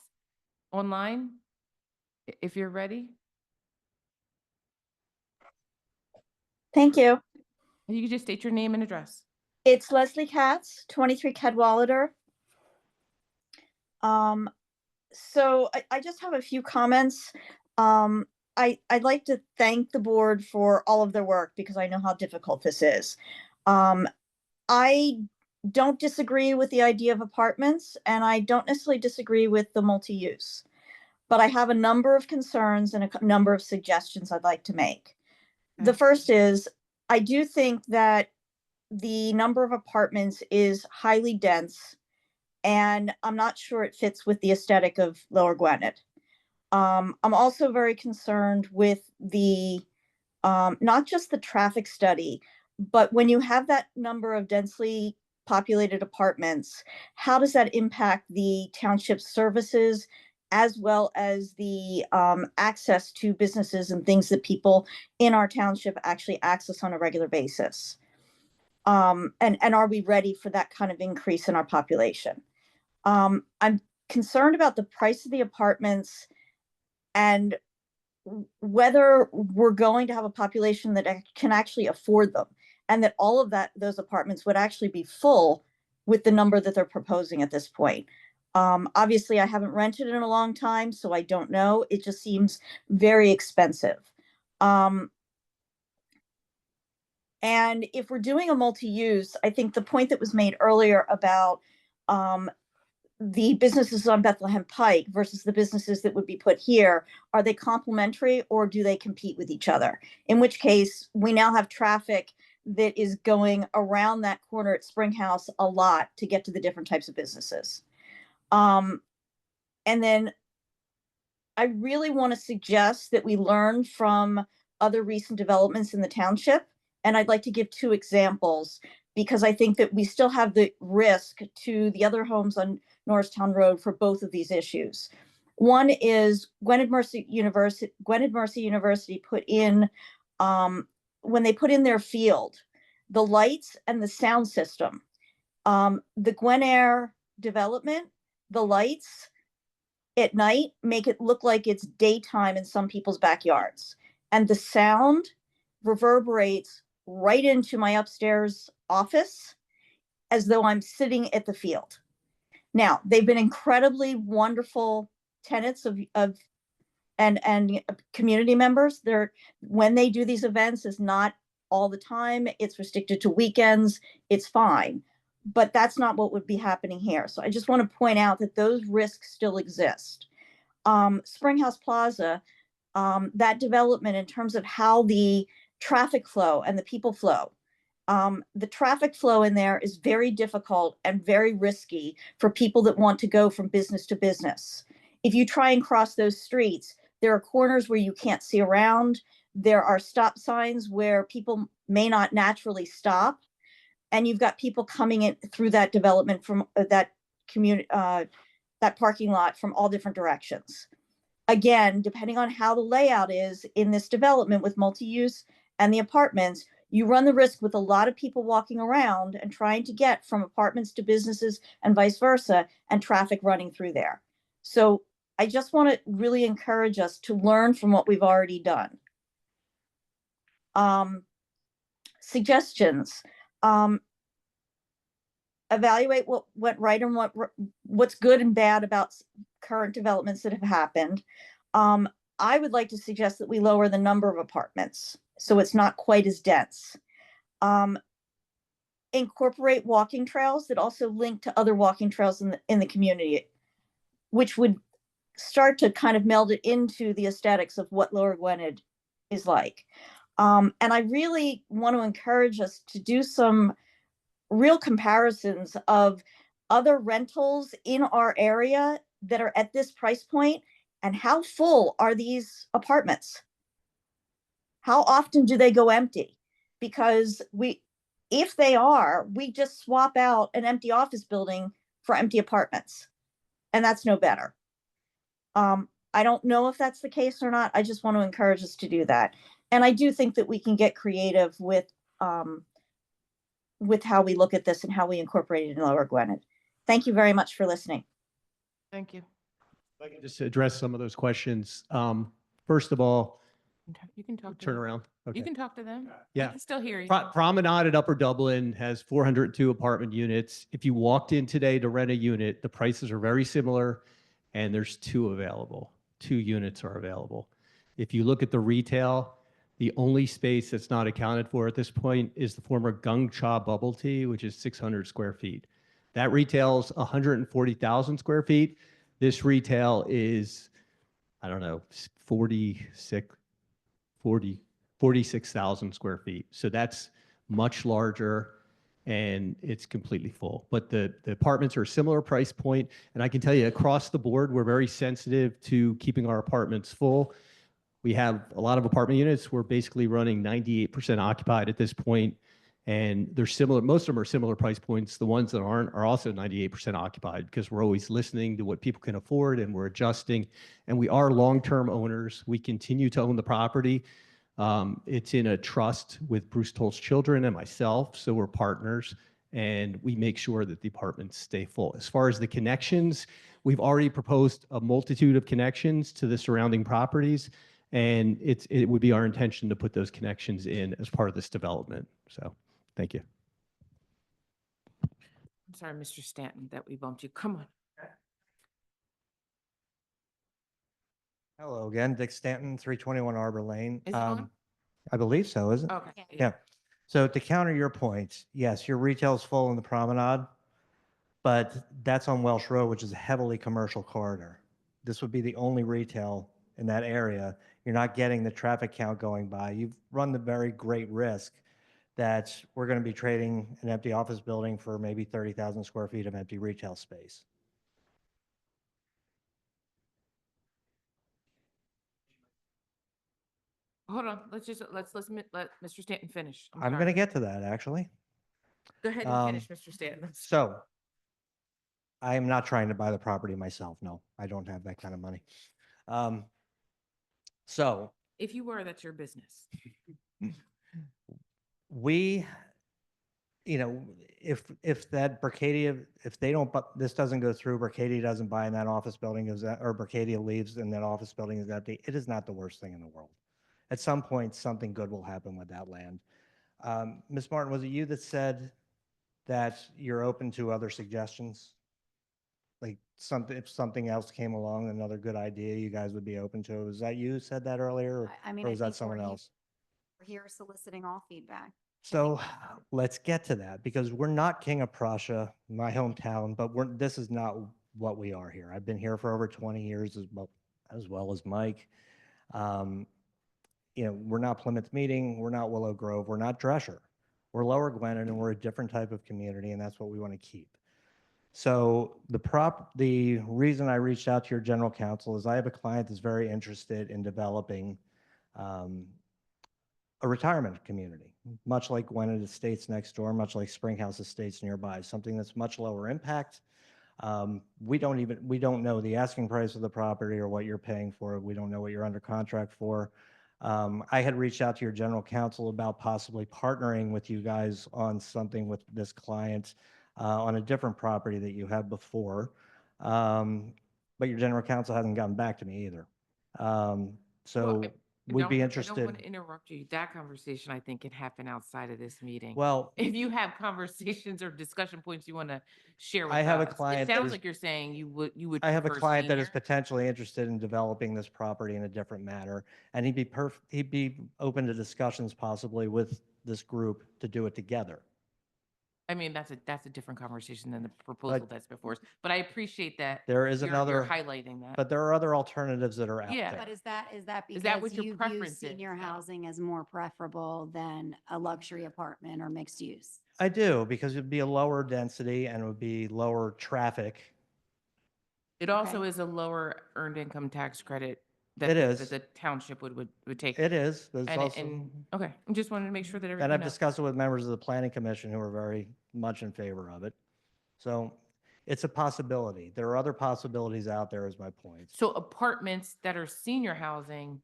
online? If you're ready, Thank you. you can just state your name and address. It's Leslie Katz, 23 Cadwallader. So I just have a few comments. I'd like to thank the board for all of their work, because I know how difficult this is. I don't disagree with the idea of apartments, and I don't necessarily disagree with the multi-use, but I have a number of concerns and a number of suggestions I'd like to make. The first is, I do think that the number of apartments is highly dense, and I'm not sure it fits with the aesthetic of Lower Gwinnett. I'm also very concerned with the, not just the traffic study, but when you have that number of densely populated apartments, how does that impact the township services, as well as the access to businesses and things that people in our township actually access on a regular basis? And are we ready for that kind of increase in our population? I'm concerned about the price of the apartments and whether we're going to have a population that can actually afford them, and that all of those apartments would actually be full with the number that they're proposing at this point. Obviously, I haven't rented in a long time, so I don't know. It just seems very expensive. And if we're doing a multi-use, I think the point that was made earlier about the businesses on Bethlehem Pike versus the businesses that would be put here, are they complementary or do they compete with each other? In which case, we now have traffic that is going around that corner at Springhouse a lot to get to the different types of businesses. And then I really want to suggest that we learn from other recent developments in the township. And I'd like to give two examples, because I think that we still have the risk to the other homes on Norristown Road for both of these issues. One is Gwynedd Mercy University put in, when they put in their field, the lights and the sound system. The Gwen Air development, the lights at night make it look like it's daytime in some people's backyards. And the sound reverberates right into my upstairs office as though I'm sitting at the field. Now, they've been incredibly wonderful tenants and community members. When they do these events, is not all the time. It's restricted to weekends. It's fine. But that's not what would be happening here. So I just want to point out that those risks still exist. Springhouse Plaza, that development in terms of how the traffic flow and the people flow, The traffic flow in there is very difficult and very risky for people that want to go from business to business. If you try and cross those streets, there are corners where you can't see around. There are stop signs where people may not naturally stop. And you've got people coming in through that development from that parking lot from all different directions. Again, depending on how the layout is in this development with multi-use and the apartments, you run the risk with a lot of people walking around and trying to get from apartments to businesses and vice versa, and traffic running through there. So I just want to really encourage us to learn from what we've already done. Suggestions. Evaluate what went right and what's good and bad about current developments that have happened. I would like to suggest that we lower the number of apartments so it's not quite as dense. Incorporate walking trails that also link to other walking trails in the community, which would start to kind of meld it into the aesthetics of what Lower Gwinnett is like. And I really want to encourage us to do some real comparisons of other rentals in our area that are at this price point, and how full are these apartments? How often do they go empty? Because if they are, we just swap out an empty office building for empty apartments, and that's no better. I don't know if that's the case or not. I just want to encourage us to do that. And I do think that we can get creative with how we look at this and how we incorporate it in Lower Gwinnett. Thank you very much for listening. Thank you. If I can just address some of those questions. First of all, You can talk to turn them. around. Okay. You can talk to them. I Yeah. can still hear you. Promenade at Upper Dublin has 402 apartment units. If you walked in today to rent a unit, the prices are very similar, and there's 2 available. 2 units are available. If you look at the retail, the only space that's not accounted for at this point is the former Gung Cha Bubble Tea, which is 600 square feet. That retails 140,000 square feet. This retail is, I don't know, 46,000 square feet. So that's much larger, and it's completely full. But the apartments are a similar price point. And I can tell you across the board, we're very sensitive to keeping our apartments full. We have a lot of apartment units. We're basically running 98% occupied at this point, and they're similar. Most of them are similar price points. The ones that aren't are also 98% occupied, because we're always listening to what people can afford, and we're adjusting. And we are long-term owners. We continue to own the property. It's in a trust with Bruce Toll's children and myself, so we're partners, and we make sure that the apartments stay full. As far as the connections, we've already proposed a multitude of connections to the surrounding properties, and it would be our intention to put those connections in as part of this development. So, thank you. I'm sorry, Mr. Stanton, that we bumped you. Come on. Hello again, Dick Stanton, 321 Arbor Lane. Is it on? I believe so, is it? Okay. Yeah. So to counter your point, yes, your retail's full in the promenade, but that's on Welsh Road, which is a heavily commercial corridor. This would be the only retail in that area. You're not getting the traffic count going by. You've run the very great risk that we're going to be trading an empty office building for maybe 30,000 square feet of empty retail space. Hold on. Let's let Mr. Stanton finish. I'm going to get to that, actually. Go ahead and finish, Mr. Stanton. So I am not trying to buy the property myself. No, I don't have that kind of money. So If you were, that's your business. we, if that Berkadia, if they don't, but this doesn't go through, Berkadia doesn't buy in that office building, or Berkadia leaves and that office building is empty, it is not the worst thing in the world. At some point, something good will happen with that land. Ms. Martin, was it you that said that you're open to other suggestions? Like if something else came along, another good idea you guys would be open to? Was that you who said that earlier? I mean, or I was that think someone else? We're here soliciting all feedback. So let's get to that, because we're not King of Prussia, my hometown, but this is not what we are here. I've been here for over 20 years as well as Mike. We're not Plymouth Meeting, we're not Willow Grove, we're not Drescher. We're Lower Gwinnett and we're a different type of community, and that's what we want to keep. So the reason I reached out to your general counsel is I have a client that's very interested in developing a retirement community, much like Gwinnett Estates next door, much like Springhouse Estates nearby, something that's much lower impact. We don't know the asking price of the property or what you're paying for it. We don't know what you're under contract for. I had reached out to your general counsel about possibly partnering with you guys on something with this client on a different property that you had before. But your general counsel hasn't gotten back to me either. So we'd be I don't interested. want to interrupt you. That conversation, I think, can happen outside of this meeting. Well, if you have conversations or discussion points you want to share with us. I have a It client that sounds is- like you're saying you would. I have a prefer client that is senior. potentially interested in developing this property in a different manner, and he'd be open to discussions possibly with this group to do it together. I mean, that's a different conversation than the proposal that's before us. But I appreciate that. There is you're another highlighting that. but there are other alternatives that are out Yeah. there. But is that Is that because what your you view preference is? senior housing as more preferable than a luxury apartment or mixed use? I do, because it'd be a lower density and it would be lower traffic. It also is a lower earned income tax credit. It is. That the township would take. It is, but it's And, also. okay, I just wanted to make sure that everything. And I've discussed it with members of the planning commission who are very much in favor of it. So it's a possibility. There are other possibilities out there is my point. So apartments that are senior housing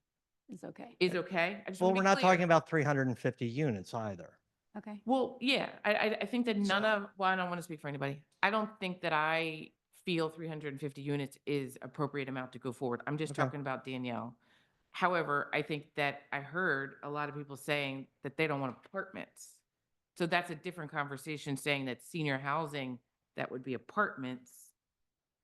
Is okay. is okay? I just Well, wanna we're be not clear. talking about 350 units either. Okay. Well, yeah, I think that well, I don't want to speak for anybody. I don't think that I feel 350 units is appropriate amount to go forward. I'm just Okay. talking about Danielle. However, I think that I heard a lot of people saying that they don't want apartments. So that's a different conversation, saying that senior housing, that would be apartments,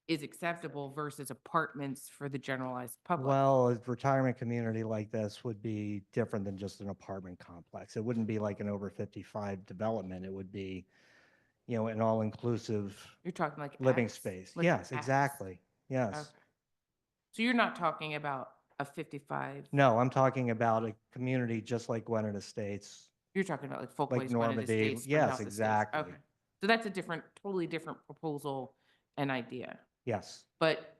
is acceptable versus apartments for the generalized public. Well, a retirement community like this would be different than just an apartment complex. It wouldn't be like an over 55 development. It would be, an all-inclusive You're talking like living X? space. Like Yes, X? exactly. Yes. Okay. So you're not talking about a 55? No, I'm talking about a community just like Gwinnett Estates. You're talking about like Folk Like Place, Gwinnett Normandy. Estates, Yes, Springhouse Estates. exactly. Okay. So that's a totally different proposal and idea. Yes. But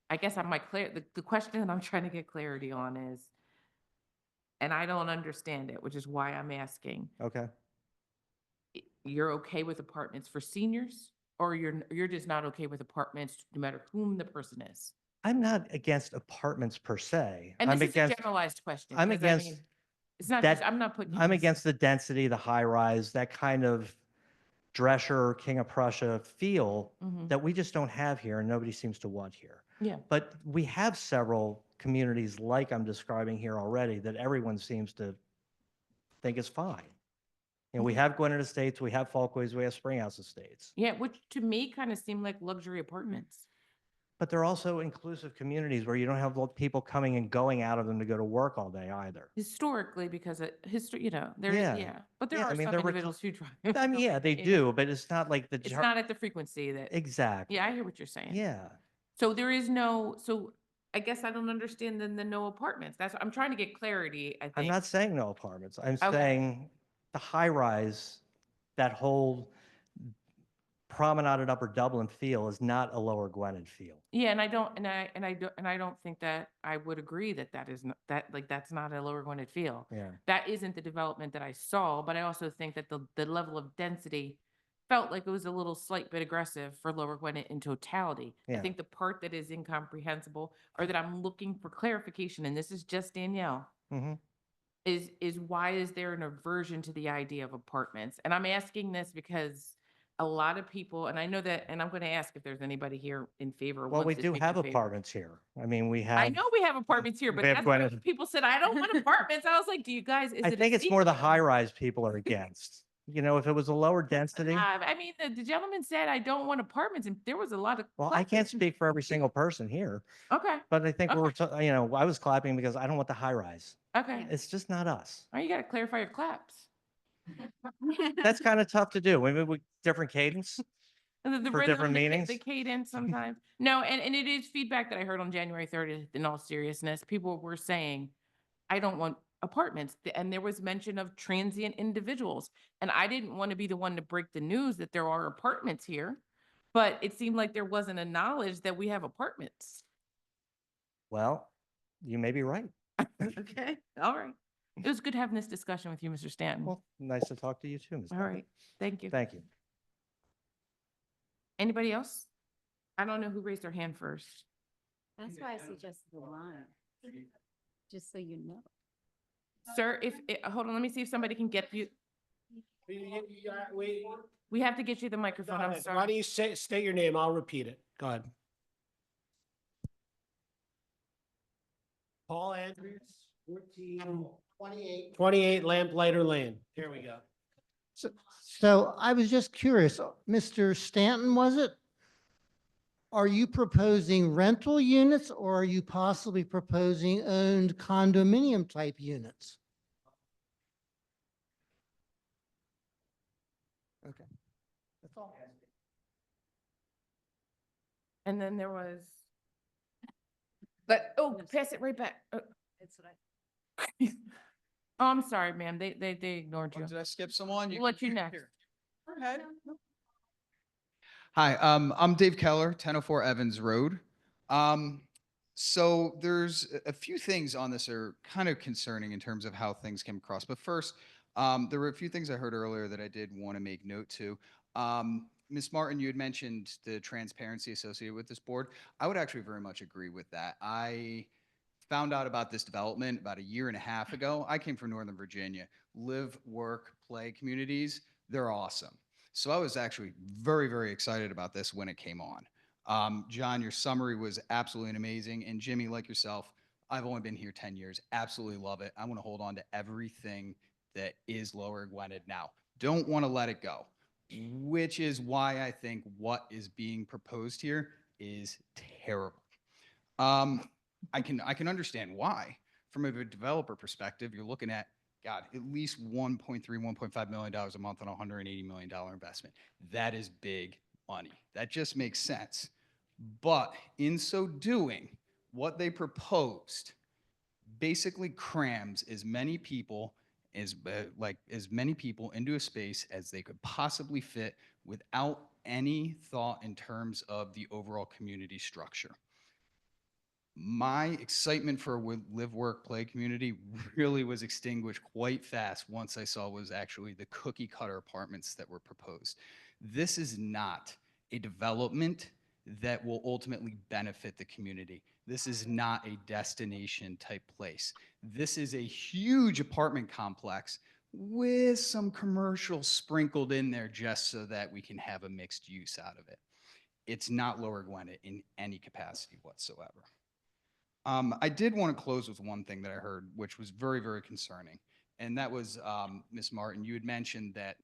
I guess the question that I'm trying to get clarity on is, and I don't understand it, which is why I'm asking, Okay. you're okay with apartments for seniors? Or you're just not okay with apartments no matter whom the person is? I'm not against apartments per se. And I'm this is a against, generalized question. I'm 'cause I against mean, it's not that- just, I'm not putting. you I'm in this- against the density, the high rise, that kind of Drescher, King of Prussia feel Mhm. that we just don't have here and nobody seems to want here. Yeah. But we have several communities like I'm describing here already that everyone seems to think is fine. We have Gwinnett Estates, we have Folkways, we have Springhouse Estates. Yeah, which to me kind of seem like luxury apartments. But they're also inclusive communities where you don't have people coming and going out of them to go to work all day either. Historically, because of history, there, Yeah. yeah. But there Yeah, are I mean, some they're individuals who drive. I mean, yeah, they do, but it's not like the. It's not at the frequency that. Exactly. Yeah, I hear what you're saying. Yeah. So so I guess I don't understand then the no apartments. I'm trying to get clarity, I think. I'm not saying no apartments. I'm Okay. saying the high rise, that whole promenade at Upper Dublin feel is not a Lower Gwinnett feel. Yeah, and I don't think that I would agree that is not, that's not a Lower Gwinnett feel. Yeah. That isn't the development that I saw, but I also think that the level of density felt like it was a little slight bit aggressive for Lower Gwinnett in totality. I Yeah. think the part that is incomprehensible or that I'm looking for clarification, and this is just Danielle, Mm-hmm. is why is there an aversion to the idea of apartments? And I'm asking this because a lot of people, and I know that, and I'm going to ask if there's anybody here in favor. Well, we wants to do speak have in favor. apartments here. I mean, we have. I know we have apartments here, but we have that's what Gwinnett. people said, I don't want apartments. I was like, do you guys, I think it's more the high rise people are against. If it was a lower density. I mean, the gentleman said, I don't want apartments, and there was a lot of. Well, I can't speak for every single person here, Okay, but I think I was clapping because I don't want the high rise. okay. It's just not us. Oh, you got to clarify your claps. That's kind of tough to do. Maybe with different cadence. The For rhythm, different meetings? the cadence sometimes. No, and it is feedback that I heard on January 30th. In all seriousness, people were saying, I don't want apartments. And there was mention of transient individuals. And I didn't want to be the one to break the news that there are apartments here, but it seemed like there wasn't a knowledge that we have apartments. Well, you may be right. Okay, all right. It was good having this discussion with you, Mr. Stanton. Well, nice to talk to you too, Ms. All Beckett. right, thank you. Thank you. Anybody else? I don't know who raised their hand first. That's why I suggested the line, just so you know. Sir, hold on, let me see if somebody can get you. We have to get you the microphone, I'm Why sorry. don't you state your name? I'll repeat it. Go ahead. Paul Andrews, 28 Lamplighter Lane. Here we go. So I was just curious, Mr. Stanton, was it? Are you proposing rental units or are you possibly proposing owned condominium type units? Okay. That's all. And then there was. But, pass it right back. That's what I. Oh, I'm sorry, ma'am. They ignored you. Did I skip someone? We'll let you next. Go ahead. Hi, I'm Dave Keller, 1004 Evans Road. So there's a few things on this are kind of concerning in terms of how things came across. But first, there were a few things I heard earlier that I did want to make note to. Ms. Martin, you had mentioned the transparency associated with this board. I would actually very much agree with that. I found out about this development about 1.5 years ago. I came from Northern Virginia. Live, work, play communities, they're awesome. So I was actually very, very excited about this when it came on. John, your summary was absolutely amazing. And Jimmy, like yourself, I've only been here 10 years. Absolutely love it. I want to hold on to everything that is Lower Gwinnett now. Don't want to let it go, which is why I think what is being proposed here is terrible. I can understand why. From a developer perspective, you're looking at, God, at least $1.5 million a month on a $180 million investment. That is big money. That just makes sense. But in so doing, what they proposed basically crams as many people into a space as they could possibly fit without any thought in terms of the overall community structure. My excitement for a live, work, play community really was extinguished quite fast once I saw was actually the cookie cutter apartments that were proposed. This is not a development that will ultimately benefit the community. This is not a destination type place. This is a huge apartment complex with some commercial sprinkled in there just so that we can have a mixed use out of it. It's not Lower Gwinnett in any capacity whatsoever. I did want to close with one thing that I heard, which was very, very concerning. And that was, Ms. Martin, you had mentioned that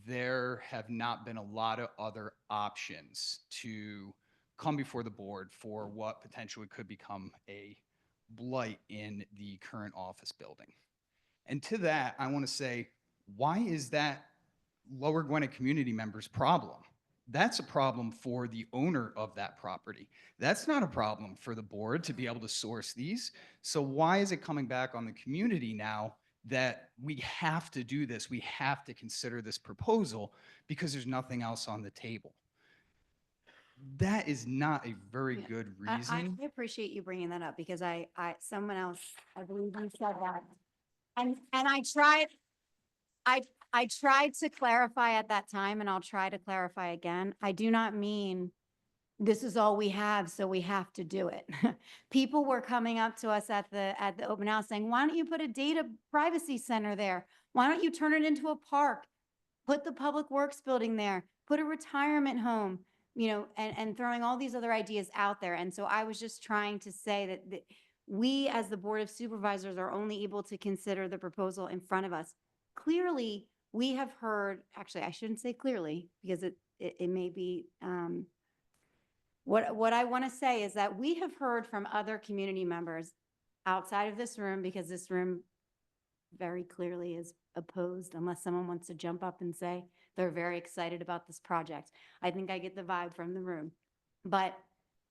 there have not been a lot of other options to come before the board for what potentially could become a blight in the current office building. And to that, I want to say, why is that Lower Gwinnett community members' problem? That's a problem for the owner of that property. That's not a problem for the board to be able to source these. So why is it coming back on the community now that we have to do this? We have to consider this proposal because there's nothing else on the table. That is not a very good reason. I appreciate you bringing that up because someone else, I believe you said that. And I tried to clarify at that time, and I'll try to clarify again. I do not mean this is all we have, so we have to do it. People were coming up to us at the open house saying, why don't you put a data privacy center there? Why don't you turn it into a park? Put the public works building there, put a retirement home, and throwing all these other ideas out there. And so I was just trying to say that we as the Board of Supervisors are only able to consider the proposal in front of us. Clearly, we have heard, actually, I shouldn't say clearly because it may be, what I want to say is that we have heard from other community members outside of this room, because this room very clearly is opposed unless someone wants to jump up and say they're very excited about this project. I think I get the vibe from the room. But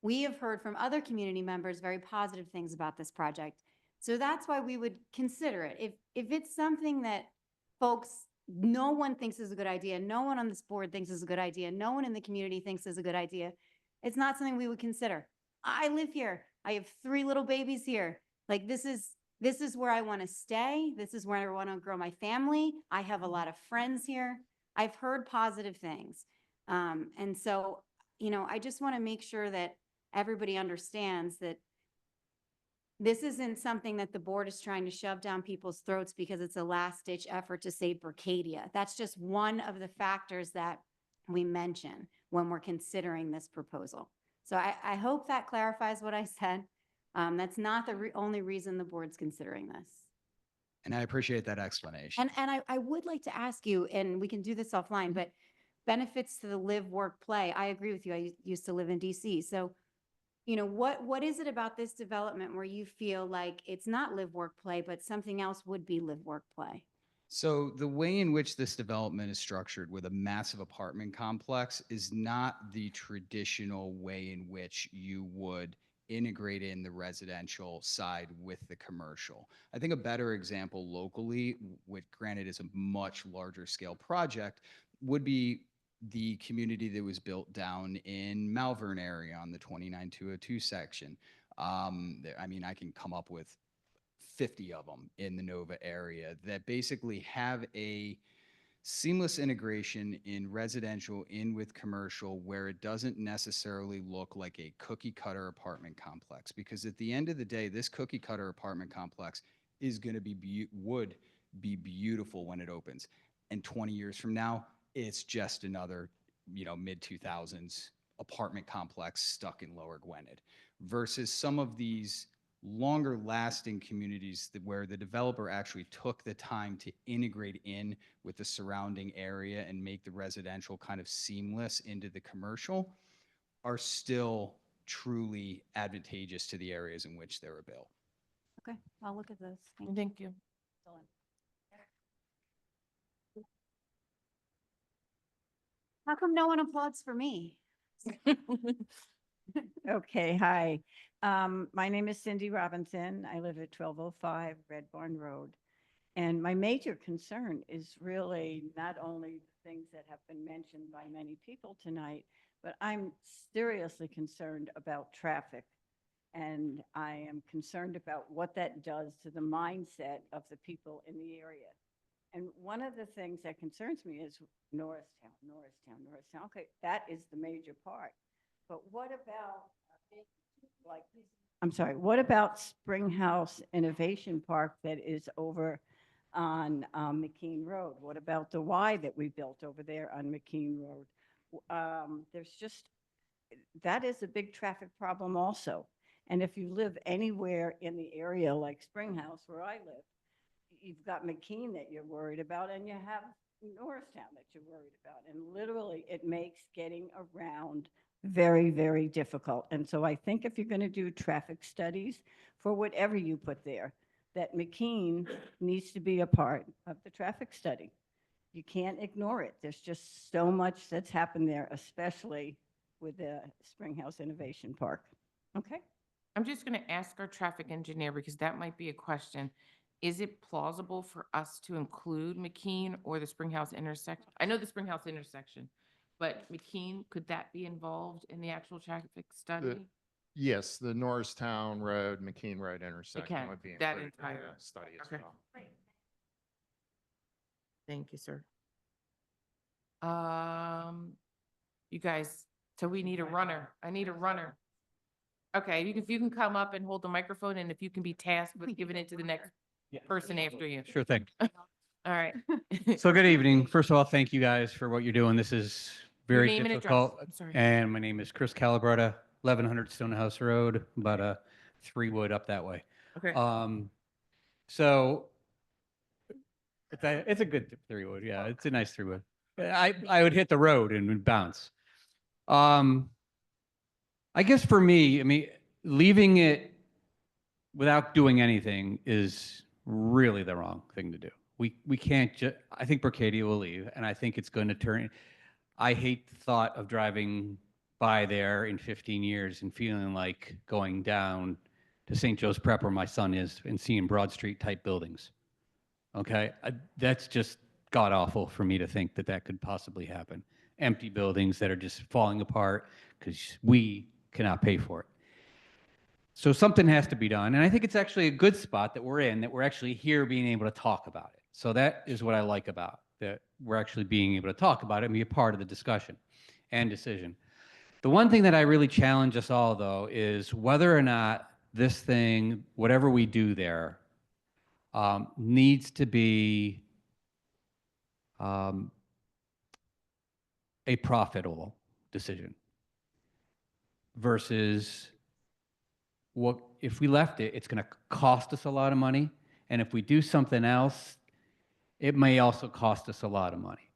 we have heard from other community members very positive things about this project. So that's why we would consider it. If it's something that folks, no one thinks is a good idea, no one on this board thinks is a good idea, no one in the community thinks is a good idea, it's not something we would consider. I live here. I have 3 little babies here. Like this is where I want to stay. This is where I want to grow my family. I have a lot of friends here. I've heard positive things. And so, you know, I just want to make sure that everybody understands that this isn't something that the board is trying to shove down people's throats because it's a last ditch effort to save Bercadia. That's just one of the factors that we mention when we're considering this proposal. So I hope that clarifies what I said. That's not the only reason the board's considering this. And I appreciate that explanation. And I would like to ask you, and we can do this offline, but benefits to the live, work, play. I agree with you. I used to live in DC. So, you know, what is it about this development where you feel like it's not live, work, play, but something else would be live, work, play? So the way in which this development is structured with a massive apartment complex is not the traditional way in which you would integrate in the residential side with the commercial. I think a better example locally, with granted is a much larger scale project, would be the community that was built down in Malvern area on the 29202 section. I mean, I can come up with 50 of them in the Nova area that basically have a seamless integration in residential in with commercial where it doesn't necessarily look like a cookie cutter apartment complex. Because at the end of the day, this cookie cutter apartment complex is going to would be beautiful when it opens. And 20 years from now, it's just another, you know, mid 2000s apartment complex stuck in Lower Gwinnett versus some of these longer lasting communities where the developer actually took the time to integrate in with the surrounding area and make the residential kind of seamless into the commercial are still truly advantageous to the areas in which they were built. Okay, I'll look at this. Thank you. How come no one applauds for me? Okay, hi. My name is Cindy Robinson. I live at 1205 Red Barn Road. And my major concern is really not only things that have been mentioned by many people tonight, but I'm seriously concerned about traffic. And I am concerned about what that does to the mindset of the people in the area. And one of the things that concerns me is Norristown. Okay, that is the major part. But what about, I'm sorry, what about Springhouse Innovation Park that is over on McKean Road? What about the Y that we built over there on McKean Road? There's just, that is a big traffic problem also. And if you live anywhere in the area like Springhouse where I live, you've got McKean that you're worried about and you have Norristown that you're worried about. And literally it makes getting around very, very difficult. And so I think if you're going to do traffic studies for whatever you put there, that McKean needs to be a part of the traffic study. You can't ignore it. There's just so much that's happened there, especially with the Springhouse Innovation Park. Okay. I'm just going to ask our traffic engineer because that might be a question. Is it plausible for us to include McKean or the Springhouse intersection? I know the Springhouse intersection, but McKean, could that be involved in the actual traffic study? Yes, the Norristown Road, McKean Road intersection can, would be that included in entire- the study as okay. well. Thank you, sir. You guys, so we need a runner. I need a runner. Okay, if you can come up and hold the microphone and if you can be tasked with giving it to the next person after you. Sure thing. All right. So good evening. First of all, thank you guys for what you're doing. This is Your very name and address. difficult. I'm sorry. And my name is Chris Calabretta, 1100 Stonehouse Road, about 3 wood up that way. Okay. So it's a good 3 wood. Yeah, it's a nice 3 wood. I would hit the road and would bounce. I guess for me, I mean, leaving it without doing anything is really the wrong thing to do. We can't just, I think Bercadia will leave and I think it's going to turn, I hate the thought of driving by there in 15 years and feeling like going down to St. Joe's Prep where my son is and seeing Broad Street type buildings. Okay, that's just god awful for me to think that that could possibly happen. Empty buildings that are just falling apart because we cannot pay for it. So something has to be done. And I think it's actually a good spot that we're in, that we're actually here being able to talk about it. So that is what I like about that we're actually being able to talk about it and be a part of the discussion and decision. The one thing that I really challenge us all, though, is whether or not this thing, whatever we do there, needs to be a profitable decision versus what if we left it, it's going to cost us a lot of money. And if we do something else, it may also cost us a lot of money.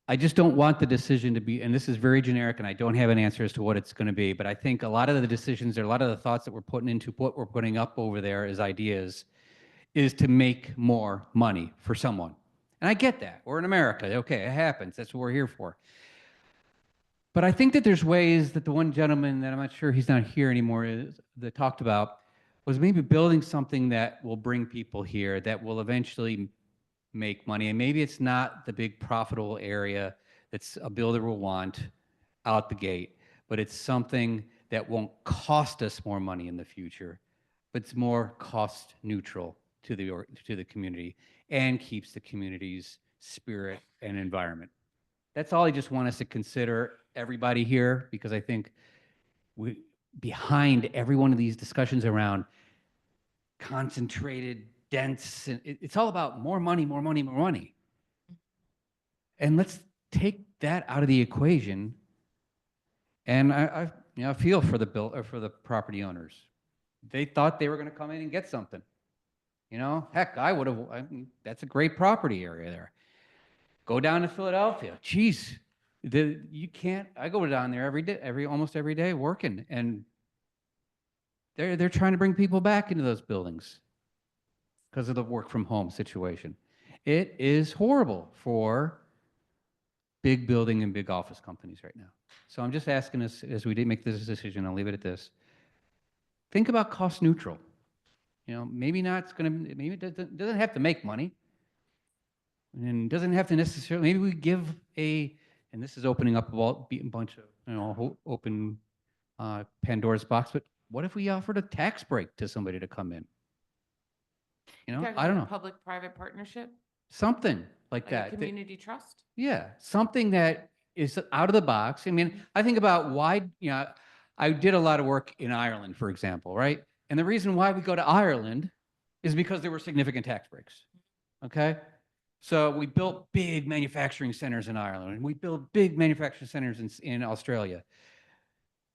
I just don't want the decision to be, and this is very generic, and I don't have an answer as to what it's going to be, but I think a lot of the decisions or a lot of the thoughts that we're putting into what we're putting up over there as ideas is to make more money for someone. And I get that. We're in America. Okay, it happens. That's what we're here for. But I think that there's ways that the one gentleman that I'm not sure he's not here anymore that talked about was maybe building something that will bring people here that will eventually make money. And maybe it's not the big profitable area that's a builder will want out the gate, but it's something that won't cost us more money in the future, but it's more cost neutral to the community and keeps the community's spirit and environment. That's all I just want us to consider, everybody here, because I think behind every one of these discussions around concentrated, dense, and it's all about more money, more money, more money. And let's take that out of the equation. And I feel for the property owners. They thought they were going to come in and get something. Heck, that's a great property area there. Go down to Philadelphia. Geez, you can't. I go down there almost every day working, and they're trying to bring people back into those buildings because of the work from home situation. It is horrible for big building and big office companies right now. So I'm just asking us, as we did make this decision, I'll leave it at this. Think about cost neutral. Maybe it doesn't have to make money. And doesn't have to necessarily, maybe we give and this is opening up a bunch of, open Pandora's box, but what if we offered a tax break to somebody to come in? I don't know. Public-private partnership, Something like like that. a community trust. Yeah, something that is out of the box. I mean, I think about why, I did a lot of work in Ireland, for example, right? And the reason why we go to Ireland is because there were significant tax breaks, okay? So we built big manufacturing centers in Ireland, and we built big manufacturing centers in Australia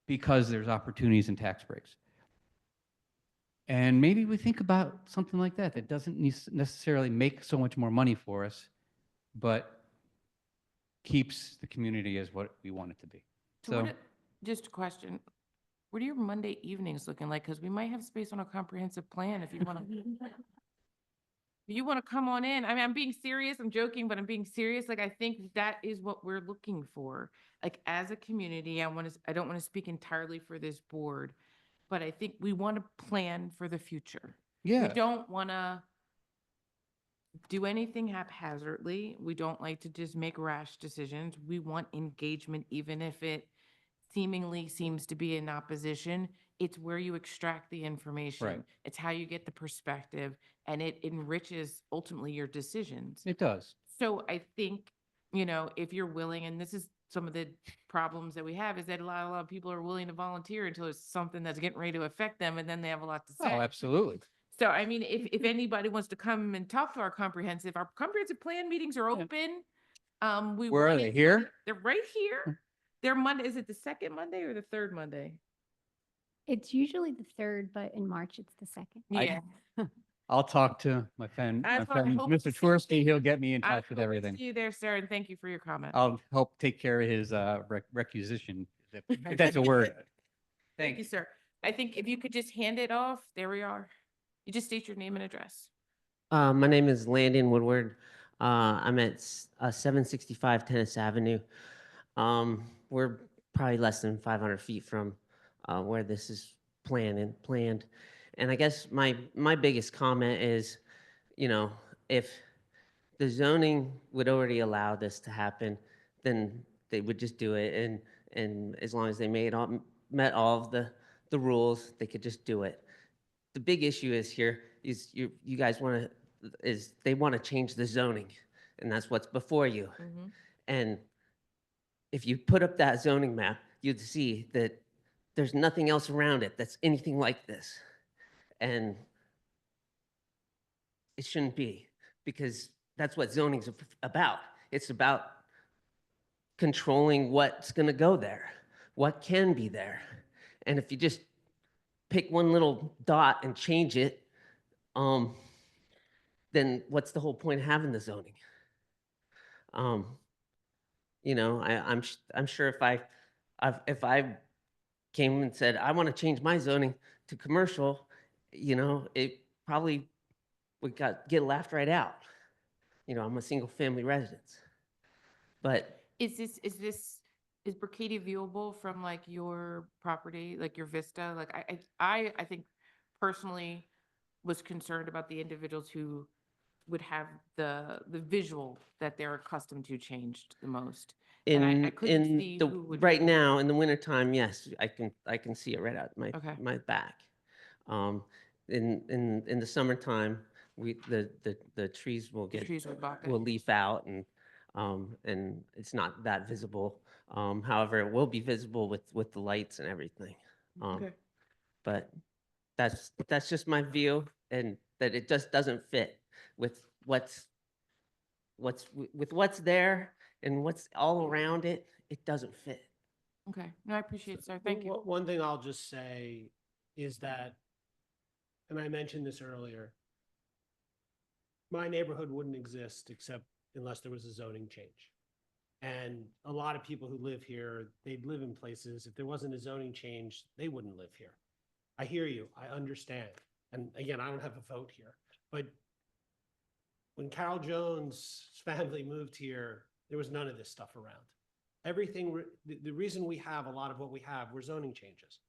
because there's opportunities in tax breaks. And maybe we think about something like that that doesn't necessarily make so much more money for us, but keeps the community as what we want it to be. So Just a question. What are your Monday evenings looking like? Because we might have space on a comprehensive plan if you want to. You want to come on in. I mean, I'm being serious. I'm joking, but I'm being serious. Like, I think that is what we're looking for. Like, as a community, I don't want to speak entirely for this board, but I think we want to plan for the future. Yeah. We don't want to do anything haphazardly. We don't like to just make rash decisions. We want engagement, even if it seemingly seems to be in opposition. It's where you extract the information. Right. It's how you get the perspective, and it enriches ultimately your decisions. It does. So I think, if you're willing, and this is some of the problems that we have, is that a lot of people are willing to volunteer until it's something that's getting ready to affect them, and then they have a lot to say. Oh, absolutely. So, I mean, if anybody wants to come and talk to our comprehensive plan meetings are open. Where are they? Here? They're right here. They're Monday. Is it the second Monday or the third Monday? It's usually the third, but in March it's the second. Yeah. I'll talk to my friend, Mr. Tversky. He'll get me in touch with everything. See you there, sir, and thank you for your comment. I'll help take care of his requisition, if that's a word. Thank you, sir. I think if you could just hand it off, there we are. You just state your name and address. My name is Landon Woodward. I'm at 765 Tennis Avenue. We're probably less than 500 feet from where this is planned. And I guess my biggest comment is, you know, if the zoning would already allow this to happen, then they would just do it. And as long as they met all of the rules, they could just do it. The big issue is here is you guys they want to change the zoning, and that's what's before you. And if you put up that zoning map, you'd see that there's nothing else around it that's anything like this. And it shouldn't be, because that's what zoning's about. It's about controlling what's going to go there, what can be there. And if you just pick one little dot and change it, then what's the whole point of having the zoning? You know, I'm sure if I came and said I want to change my zoning to commercial, you know, it probably would get laughed right out. You know, I'm a single family residence. But Is Berkadia viewable from like your property, like your vista? Like I think personally was concerned about the individuals who would have the visual that they're accustomed to changed the most. And I couldn't see who would right be- now in the wintertime, yes, I can see it right out Okay. my back. In the summertime, the trees will trees would block it. will leaf out, and it's not that visible. However, it will be visible with the lights and everything. Okay. But that's just my view, and that it just doesn't fit with what's there and what's all around it. It doesn't fit. Okay. No, I appreciate it, sir. Thank you. One thing I'll just say is that, and I mentioned this earlier, my neighborhood wouldn't exist unless there was a zoning change. And a lot of people who live here, they'd live in places, if there wasn't a zoning change, they wouldn't live here. I hear you, I understand. And again, I don't have a vote here, but when Carol Jones' family moved here, there was none of this stuff around. Everything, the reason we have a lot of what we have were zoning changes.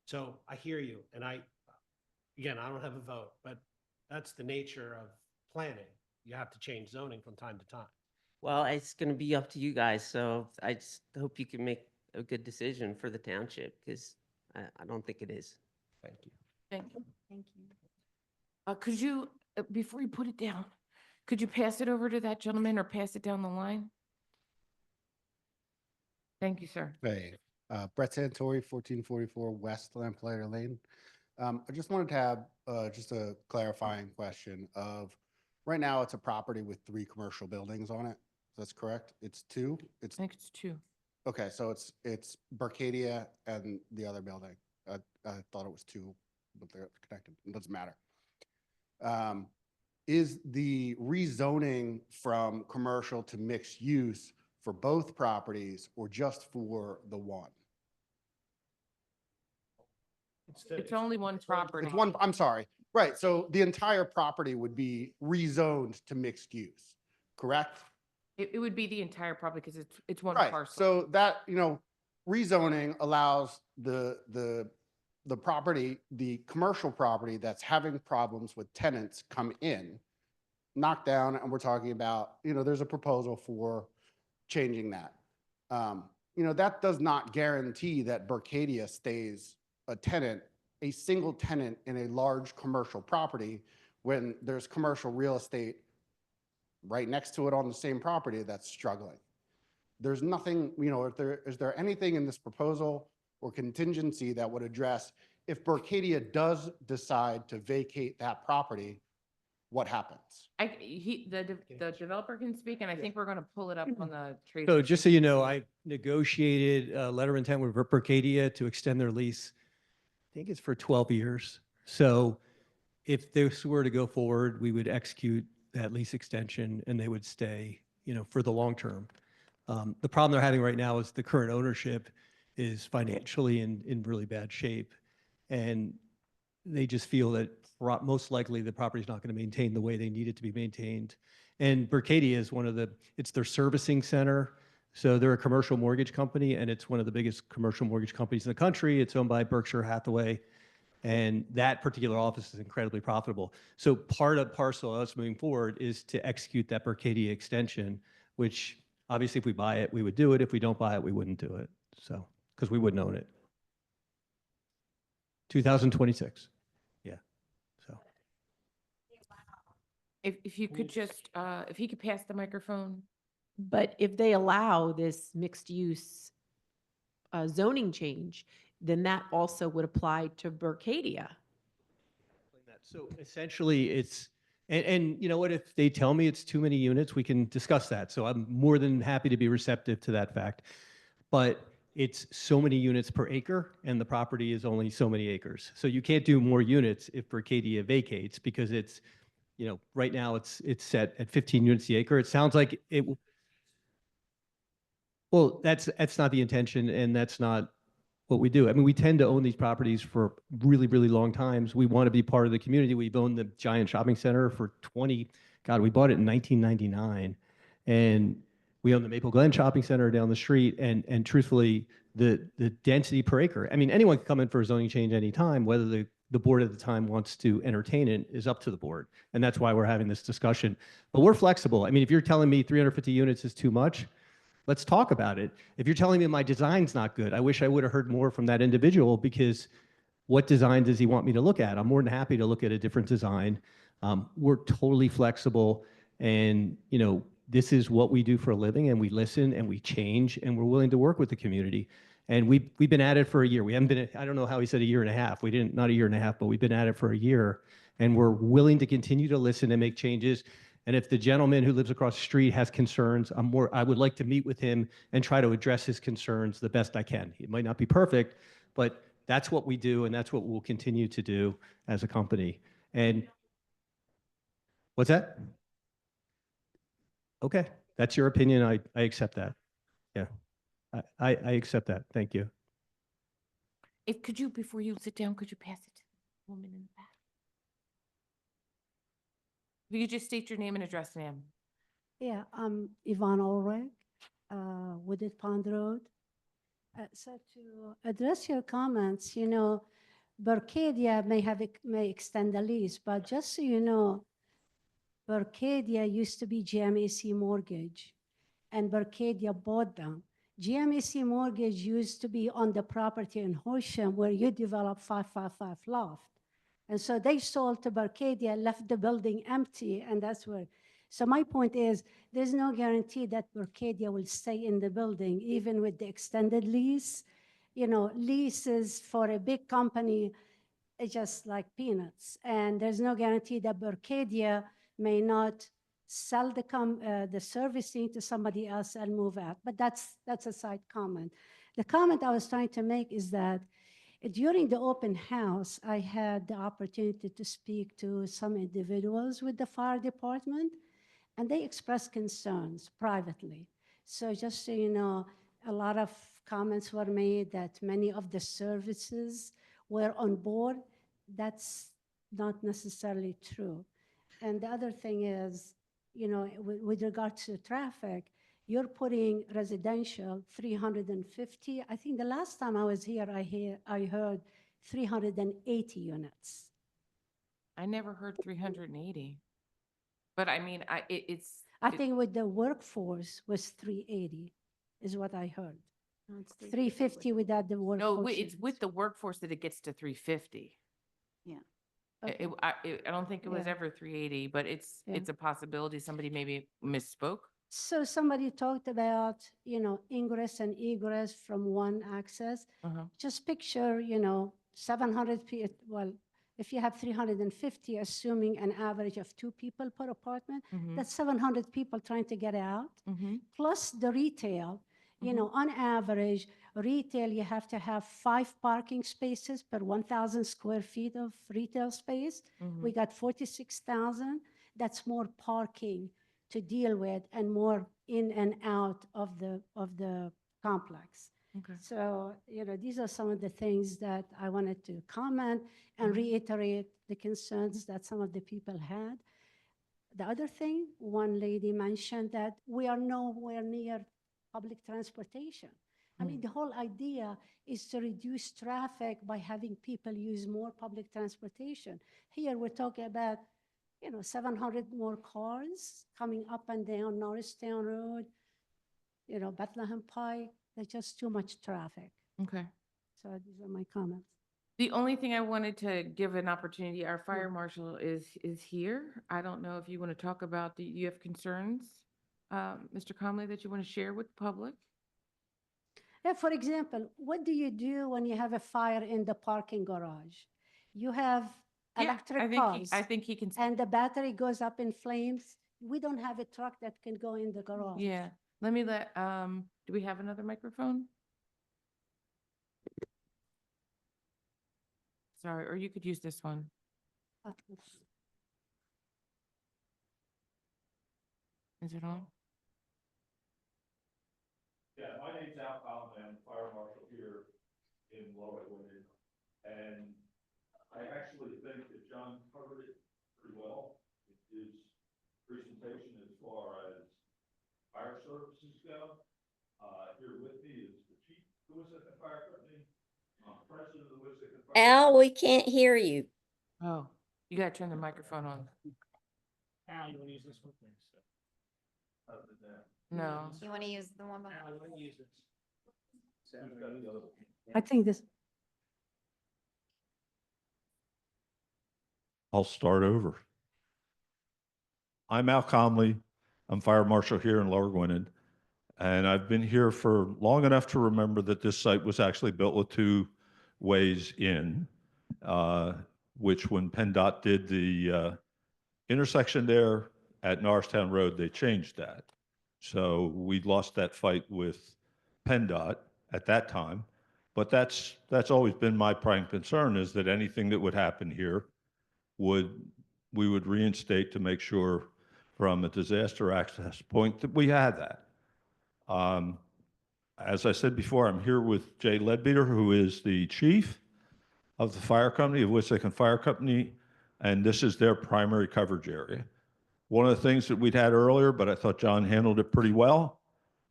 So I hear you, and again, I don't have a vote, but that's the nature of planning. You have to change zoning from time to time. Well, it's going to be up to you guys, so I just hope you can make a good decision for the township, because I don't think it is. Thank you. Thank you. Thank you. Could you, before you put it down, could you pass it over to that gentleman or pass it down the line? Thank you, sir. Hey, Brett Santori, 1444 West Lamplighter Lane. I just wanted to have just a clarifying question of, right now it's a property with 3 commercial buildings on it. That's correct? It's 2? I think it's 2. Okay, so it's Berkadia and the other building. I thought it was 2, but they're connected. It doesn't matter. Is the rezoning from commercial to mixed use for both properties or just for the one? It's only one property. It's one, I'm sorry. Right, so the entire property would be rezoned to mixed use, correct? It would be the entire property because it's one Right, parcel. so that, rezoning allows the property, the commercial property that's having problems with tenants come in, knock down, and we're talking about, there's a proposal for changing that. That does not guarantee that Berkadia stays a single tenant in a large commercial property when there's commercial real estate right next to it on the same property that's struggling. There's nothing, is there anything in this proposal or contingency that would address if Berkadia does decide to vacate that property, what happens? The developer can speak, and I think we're going to pull it up on the trade. So just so you know, I negotiated a letter of intent with Berkadia to extend their lease. I think it's for 12 years. So if this were to go forward, we would execute that lease extension and they would stay, for the long term. The problem they're having right now is the current ownership is financially in really bad shape. And they just feel that most likely the property is not going to maintain the way they need it to be maintained. And Berkadia is it's their servicing center. So they're a commercial mortgage company, and it's one of the biggest commercial mortgage companies in the country. It's owned by Berkshire Hathaway, and that particular office is incredibly profitable. So part of parcel of us moving forward is to execute that Berkadia extension, which obviously if we buy it, we would do it. If we don't buy it, we wouldn't do it. So, because we wouldn't own it. 2026. Yeah. So. If you could just, if he could pass the microphone. But if they allow this mixed use zoning change, then that also would apply to Berkadia. So essentially it's, and you know what, if they tell me it's too many units, we can discuss that. So I'm more than happy to be receptive to that fact. But it's so many units per acre and the property is only so many acres. So you can't do more units if Berkadia vacates because it's, you know, right now it's set at 15 units the acre. It sounds like it. Well, that's not the intention and that's not what we do. I mean, we tend to own these properties for really, really long times. We want to be part of the community. We've owned the giant shopping center for we bought it in 1999. And we own the Maple Glen Shopping Center down the street. And truthfully, the density per acre, I mean, anyone can come in for a zoning change anytime, whether the board at the time wants to entertain it is up to the board. And that's why we're having this discussion. But we're flexible. I mean, if you're telling me 350 units is too much, let's talk about it. If you're telling me my design's not good, I wish I would have heard more from that individual because what design does he want me to look at? I'm more than happy to look at a different design. We're totally flexible and, you know, this is what we do for a living and we listen and we change and we're willing to work with the community. And we've been at it for a year. We haven't been, I don't know how he said a year and a half. We didn't, not a year and a half, but we've been at it for a year and we're willing to continue to listen and make changes. And if the gentleman who lives across the street has concerns, I would like to meet with him and try to address his concerns the best I can. It might not be perfect, but that's what we do and that's what we'll continue to do as a company. And what's that? Okay, that's your opinion. I accept that. Yeah, I accept that. Thank you. Could you, before you sit down, could you pass it to the woman in the back? If you could just state your name and address, ma'am. Yeah, I'm Yvonne Ulrich, Wooded Pond Road. So to address your comments, you know, Berkadia may extend the lease, but just so you know, Berkadia used to be GMAC Mortgage, and Berkadia bought them. GMAC Mortgage used to be on the property in Horsham where you developed 555 Loft. And so they sold to Berkadia, left the building empty, and that's where. So my point is, there's no guarantee that Berkadia will stay in the building, even with the extended lease. You know, leases for a big company is just like peanuts. And there's no guarantee that Berkadia may not sell the servicing to somebody else and move out. But that's a side comment. The comment I was trying to make is that during the open house, I had the opportunity to speak to some individuals with the fire department, and they expressed concerns privately. So just so you know, a lot of comments were made that many of the services were on board. That's not necessarily true. And the other thing is, you know, with regard to traffic, you're putting residential 350. I think the last time I was here, I heard 380 units. I never heard 380. But I mean, I think with the workforce was 380 is what I heard. 350 without the workforce. No, it's with the workforce that it gets to 350. Yeah. I don't think it was Yeah. ever 380, but it's Yeah. a possibility somebody maybe misspoke. So somebody talked about, you know, ingress and egress from one access. Just picture, you know, 700 people. Well, if you have 350, assuming an average of 2 people per apartment, that's 700 people trying to get out. Plus the retail. You know, on average, retail, you have to have 5 parking spaces per 1,000 square feet of retail space. We got 46,000. That's more parking to deal with and more in and out of the complex. Okay. So, you know, these are some of the things that I wanted to comment and reiterate the concerns that some of the people had. The other thing, one lady mentioned that we are nowhere near public transportation. I mean, the whole idea is to reduce traffic by having people use more public transportation. Here, we're talking about, 700 more cars coming up and down Norristown Road, Bethlehem Pike. There's just too much traffic. Okay. So these are my comments. The only thing I wanted to give an opportunity, our fire marshal is here. I don't know if you want to talk about, do you have concerns, Mr. Comley, that you want to share with the public? Yeah, for example, what do you do when you have a fire in the parking garage? You have electric cars. I think he can. And the battery goes up in flames. We don't have a truck that can go in the garage. Yeah, do we have another microphone? Sorry, or you could use this one. Is it on? Yeah, my name's Al Conley. I'm fire marshal here in Lower Wooded. And I actually think that John covered it pretty well in his presentation as far as fire services go. Here with me is the chief of the Wissahickon Fire Company, president of the Wissahickon Fire. Al, we can't hear you. Oh, you gotta turn the microphone on. Al, you want to use this one? Thanks. No. You want to use the one behind? Al, you want to use this? I think this. I'll start over. I'm Al Comley. I'm fire marshal here in Lower Gwinnett. And I've been here for long enough to remember that this site was actually built with two ways in, which when PennDOT did the intersection there at Norristown Road, they changed that. So we lost that fight with PennDOT at that time. But that's always been my prime concern, is that anything that would happen here we would reinstate to make sure from a disaster access point that we had that. As I said before, I'm here with Jay Ledbeater, who is the chief of the fire company, of Wissahickon Fire Company, and this is their primary coverage area. One of the things that we'd had earlier, but I thought John handled it pretty well,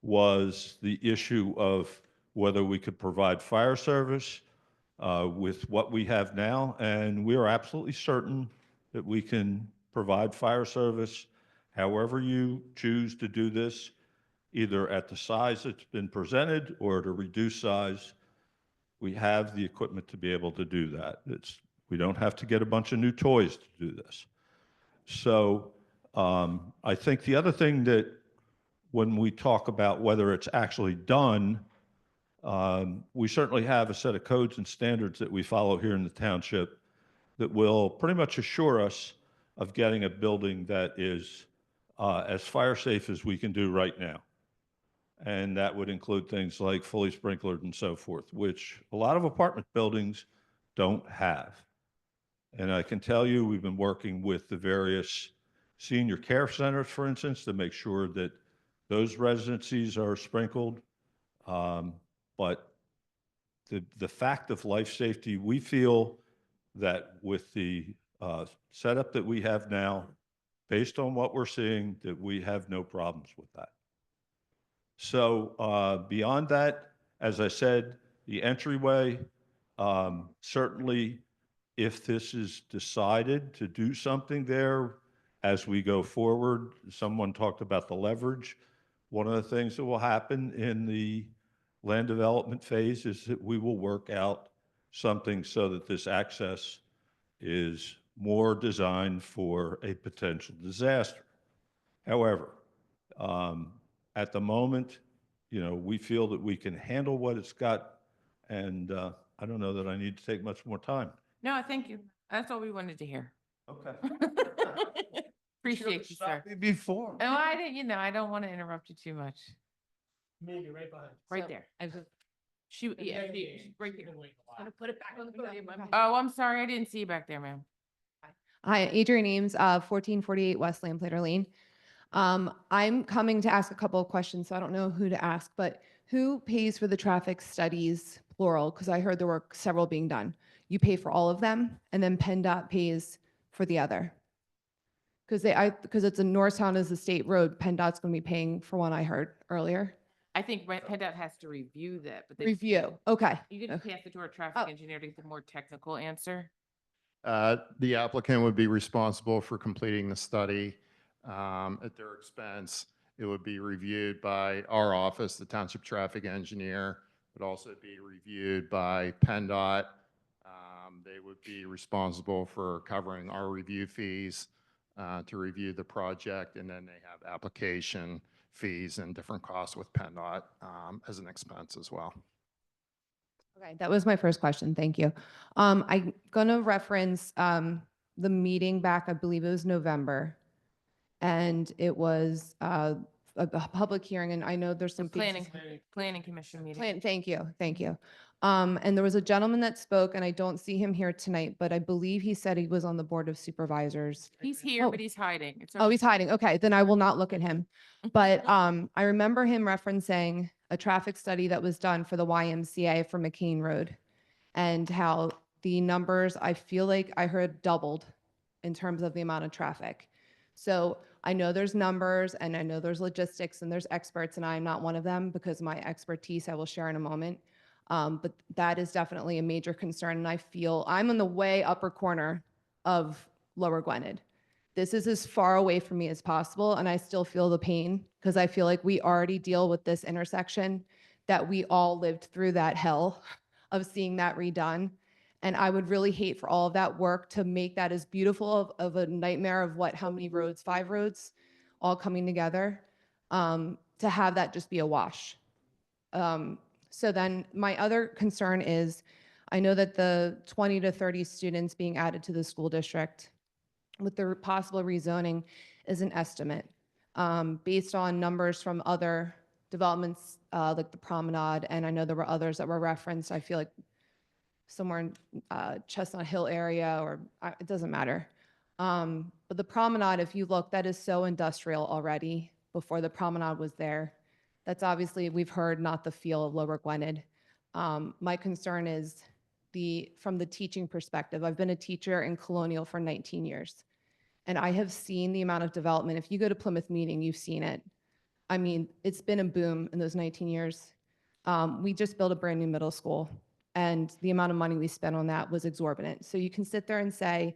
was the issue of whether we could provide fire service with what we have now, and we are absolutely certain that we can provide fire service however you choose to do this, either at the size that's been presented or at a reduced size. We have the equipment to be able to do that. We don't have to get a bunch of new toys to do this. So I think the other thing that when we talk about whether it's actually done, we certainly have a set of codes and standards that we follow here in the township that will pretty much assure us of getting a building that is as fire safe as we can do right now. And that would include things like fully sprinklered and so forth, which a lot of apartment buildings don't have. And I can tell you, we've been working with the various senior care centers, for instance, to make sure that those residencies are sprinkled. But the fact of life safety, we feel that with the setup that we have now, based on what we're seeing, that we have no problems with that. So beyond that, as I said, the entryway, certainly if this is decided to do something there as we go forward, someone talked about the leverage. One of the things that will happen in the land development phase is that we will work out something so that this access is more designed for a potential disaster. However, at the moment, we feel that we can handle what it's got, and I don't know that I need to take much more time. No, thank you. That's all we wanted to hear. Okay. Appreciate you, sir. Before. Oh, I didn't, I don't want to interrupt you too much. Maybe right behind. Right there. Shoot, yeah, right there. Gonna put it back on the podium. Oh, I'm sorry. I didn't see you back there, ma'am. Hi, Adrienne Eames, 1448 West Lamplighter Lane. I'm coming to ask a couple of questions, so I don't know who to ask, but who pays for the traffic studies, plural? Because I heard there were several being done. You pay for all of them, and then PennDOT pays for the other. Because it's a Norristown is a state road, PennDOT's going to be paying for one I heard earlier. I think PennDOT has to review that, but they. Review, okay. You can pass it to our traffic Oh. engineer to get the more technical answer. The applicant would be responsible for completing the study at their expense. It would be reviewed by our office, the Township Traffic Engineer, would also be reviewed by PennDOT. They would be responsible for covering our review fees to review the project, and then they have application fees and different costs with PennDOT as an expense as well. Okay, that was my first question. Thank you. I'm gonna reference the meeting back, I believe it was November. And it was a public hearing, and I know there's some things. Planning commission meeting. Thank you, thank you. And there was a gentleman that spoke, and I don't see him here tonight, but I believe he said he was on the Board of Supervisors. He's here, Oh. but he's hiding. It's Oh, he's hiding. Okay, then I will not look at him. But I remember him referencing a traffic study that was done for the YMCA for McCain Road, and how the numbers, I feel like I heard doubled in terms of the amount of traffic. So I know there's numbers and I know there's logistics and there's experts, and I'm not one of them because my expertise I will share in a moment. But that is definitely a major concern. And I feel I'm in the way upper corner of Lower Gwinnett. This is as far away from me as possible, and I still feel the pain because I feel like we already deal with this intersection, that we all lived through that hell of seeing that redone. And I would really hate for all of that work to make that as beautiful of a nightmare of how many roads, 5 roads, all coming together, to have that just be a wash. So then my other concern is, I know that the 20 to 30 students being added to the school district with the possible rezoning is an estimate based on numbers from other developments like the Promenade, and I know there were others that were referenced. I feel like somewhere in Chestnut Hill area, or it doesn't matter. But the Promenade, if you look, that is so industrial already before the Promenade was there. That's obviously, we've heard, not the feel of Lower Gwinnett. My concern is from the teaching perspective. I've been a teacher in Colonial for 19 years, and I have seen the amount of development. If you go to Plymouth Meeting, you've seen it. I mean, it's been a boom in those 19 years. We just built a brand new middle school, and the amount of money we spent on that was exorbitant. So you can sit there and say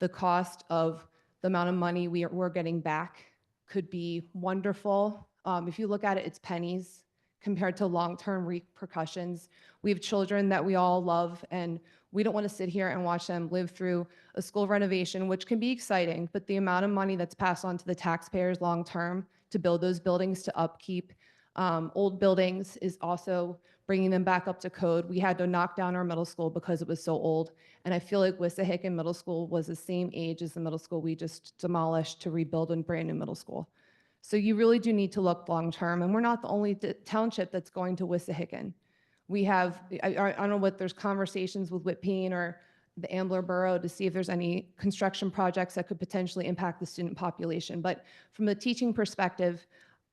the cost of the amount of money we're getting back could be wonderful. If you look at it, it's pennies compared to long-term repercussions. We have children that we all love, and we don't want to sit here and watch them live through a school renovation, which can be exciting, but the amount of money that's passed on to the taxpayers long-term to build those buildings, to upkeep old buildings, is also bringing them back up to code. We had to knock down our middle school because it was so old. And I feel like Wissahickon Middle School was the same age as the middle school we just demolished to rebuild a brand new middle school. So you really do need to look long-term, and we're not the only township that's going to Wissahickon. We have, I don't know what, there's conversations with Whitpain or the Ambler Borough to see if there's any construction projects that could potentially impact the student population. But from the teaching perspective,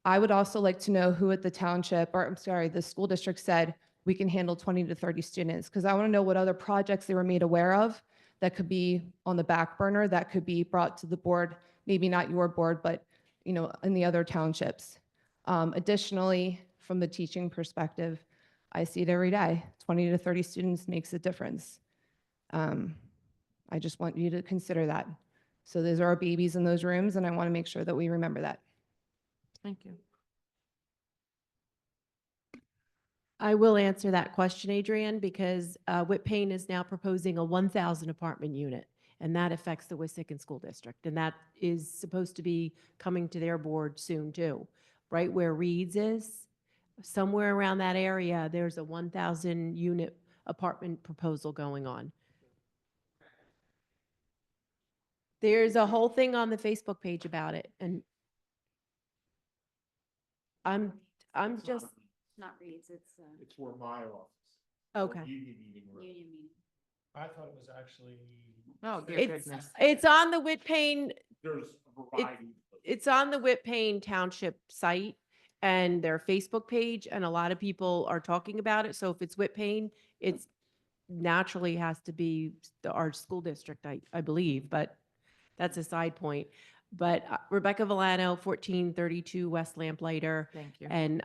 I would also like to know who at the township, or I'm sorry, the school district said we can handle 20 to 30 students, because I want to know what other projects they were made aware of that could be on the back burner, that could be brought to the board, maybe not your board, but in the other townships. Additionally, from the teaching perspective, I see it every day. 20 to 30 students makes a difference. I just want you to consider that. So those are our babies in those rooms, and I want to make sure that we remember that. Thank you. I will answer that question, Adrienne, because Whitpain is now proposing a 1,000 apartment unit, and that affects the Wissahickon School District, and that is supposed to be coming to their board soon too. Right where Reed's is, somewhere around that area, there's a 1,000 unit apartment proposal going on. There's a whole thing on the Facebook page about it, and I'm just, Not Reed's, it's It's where my office. okay. union meeting. I thought it was actually. Oh, dear goodness. It's on the Whitpain, There's a variety. it's on the Whitpain Township site and their Facebook page, and a lot of people are talking about it. So if it's Whitpain, it's naturally has to be our school district, I believe, but that's a side point. But Rebecca Villano, 1432 West Lamplighter. Thank you. And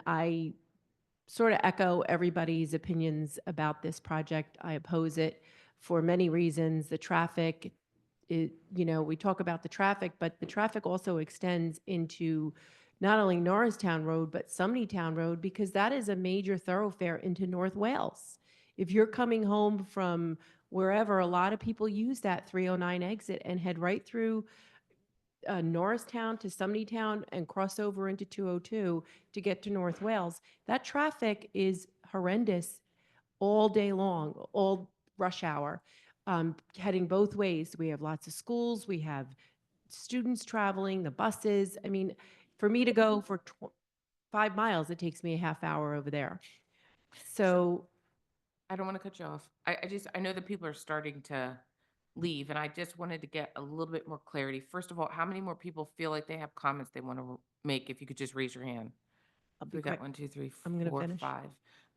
sort of echo everybody's opinions about this project. I oppose it for many reasons. The traffic, we talk about the traffic, but the traffic also extends into not only Norristown Road, but Sumneytown Road, because that is a major thoroughfare into North Wales. If you're coming home from wherever, a lot of people use that 309 exit and head right through Norristown to Sumneytown and cross over into 202 to get to North Wales. That traffic is horrendous all day long, all rush hour, heading both ways. We have lots of schools, we have students traveling, the buses. I mean, for me to go for 5 miles, it takes me a half hour over there. So I don't want to cut you off. I know that people are starting to leave, and I just wanted to get a little bit more clarity. First of all, how many more people feel like they have comments they want to make? If you could just raise your hand. I'll be We got quick. 1, 2, 3, I'm gonna 4, finish. 5.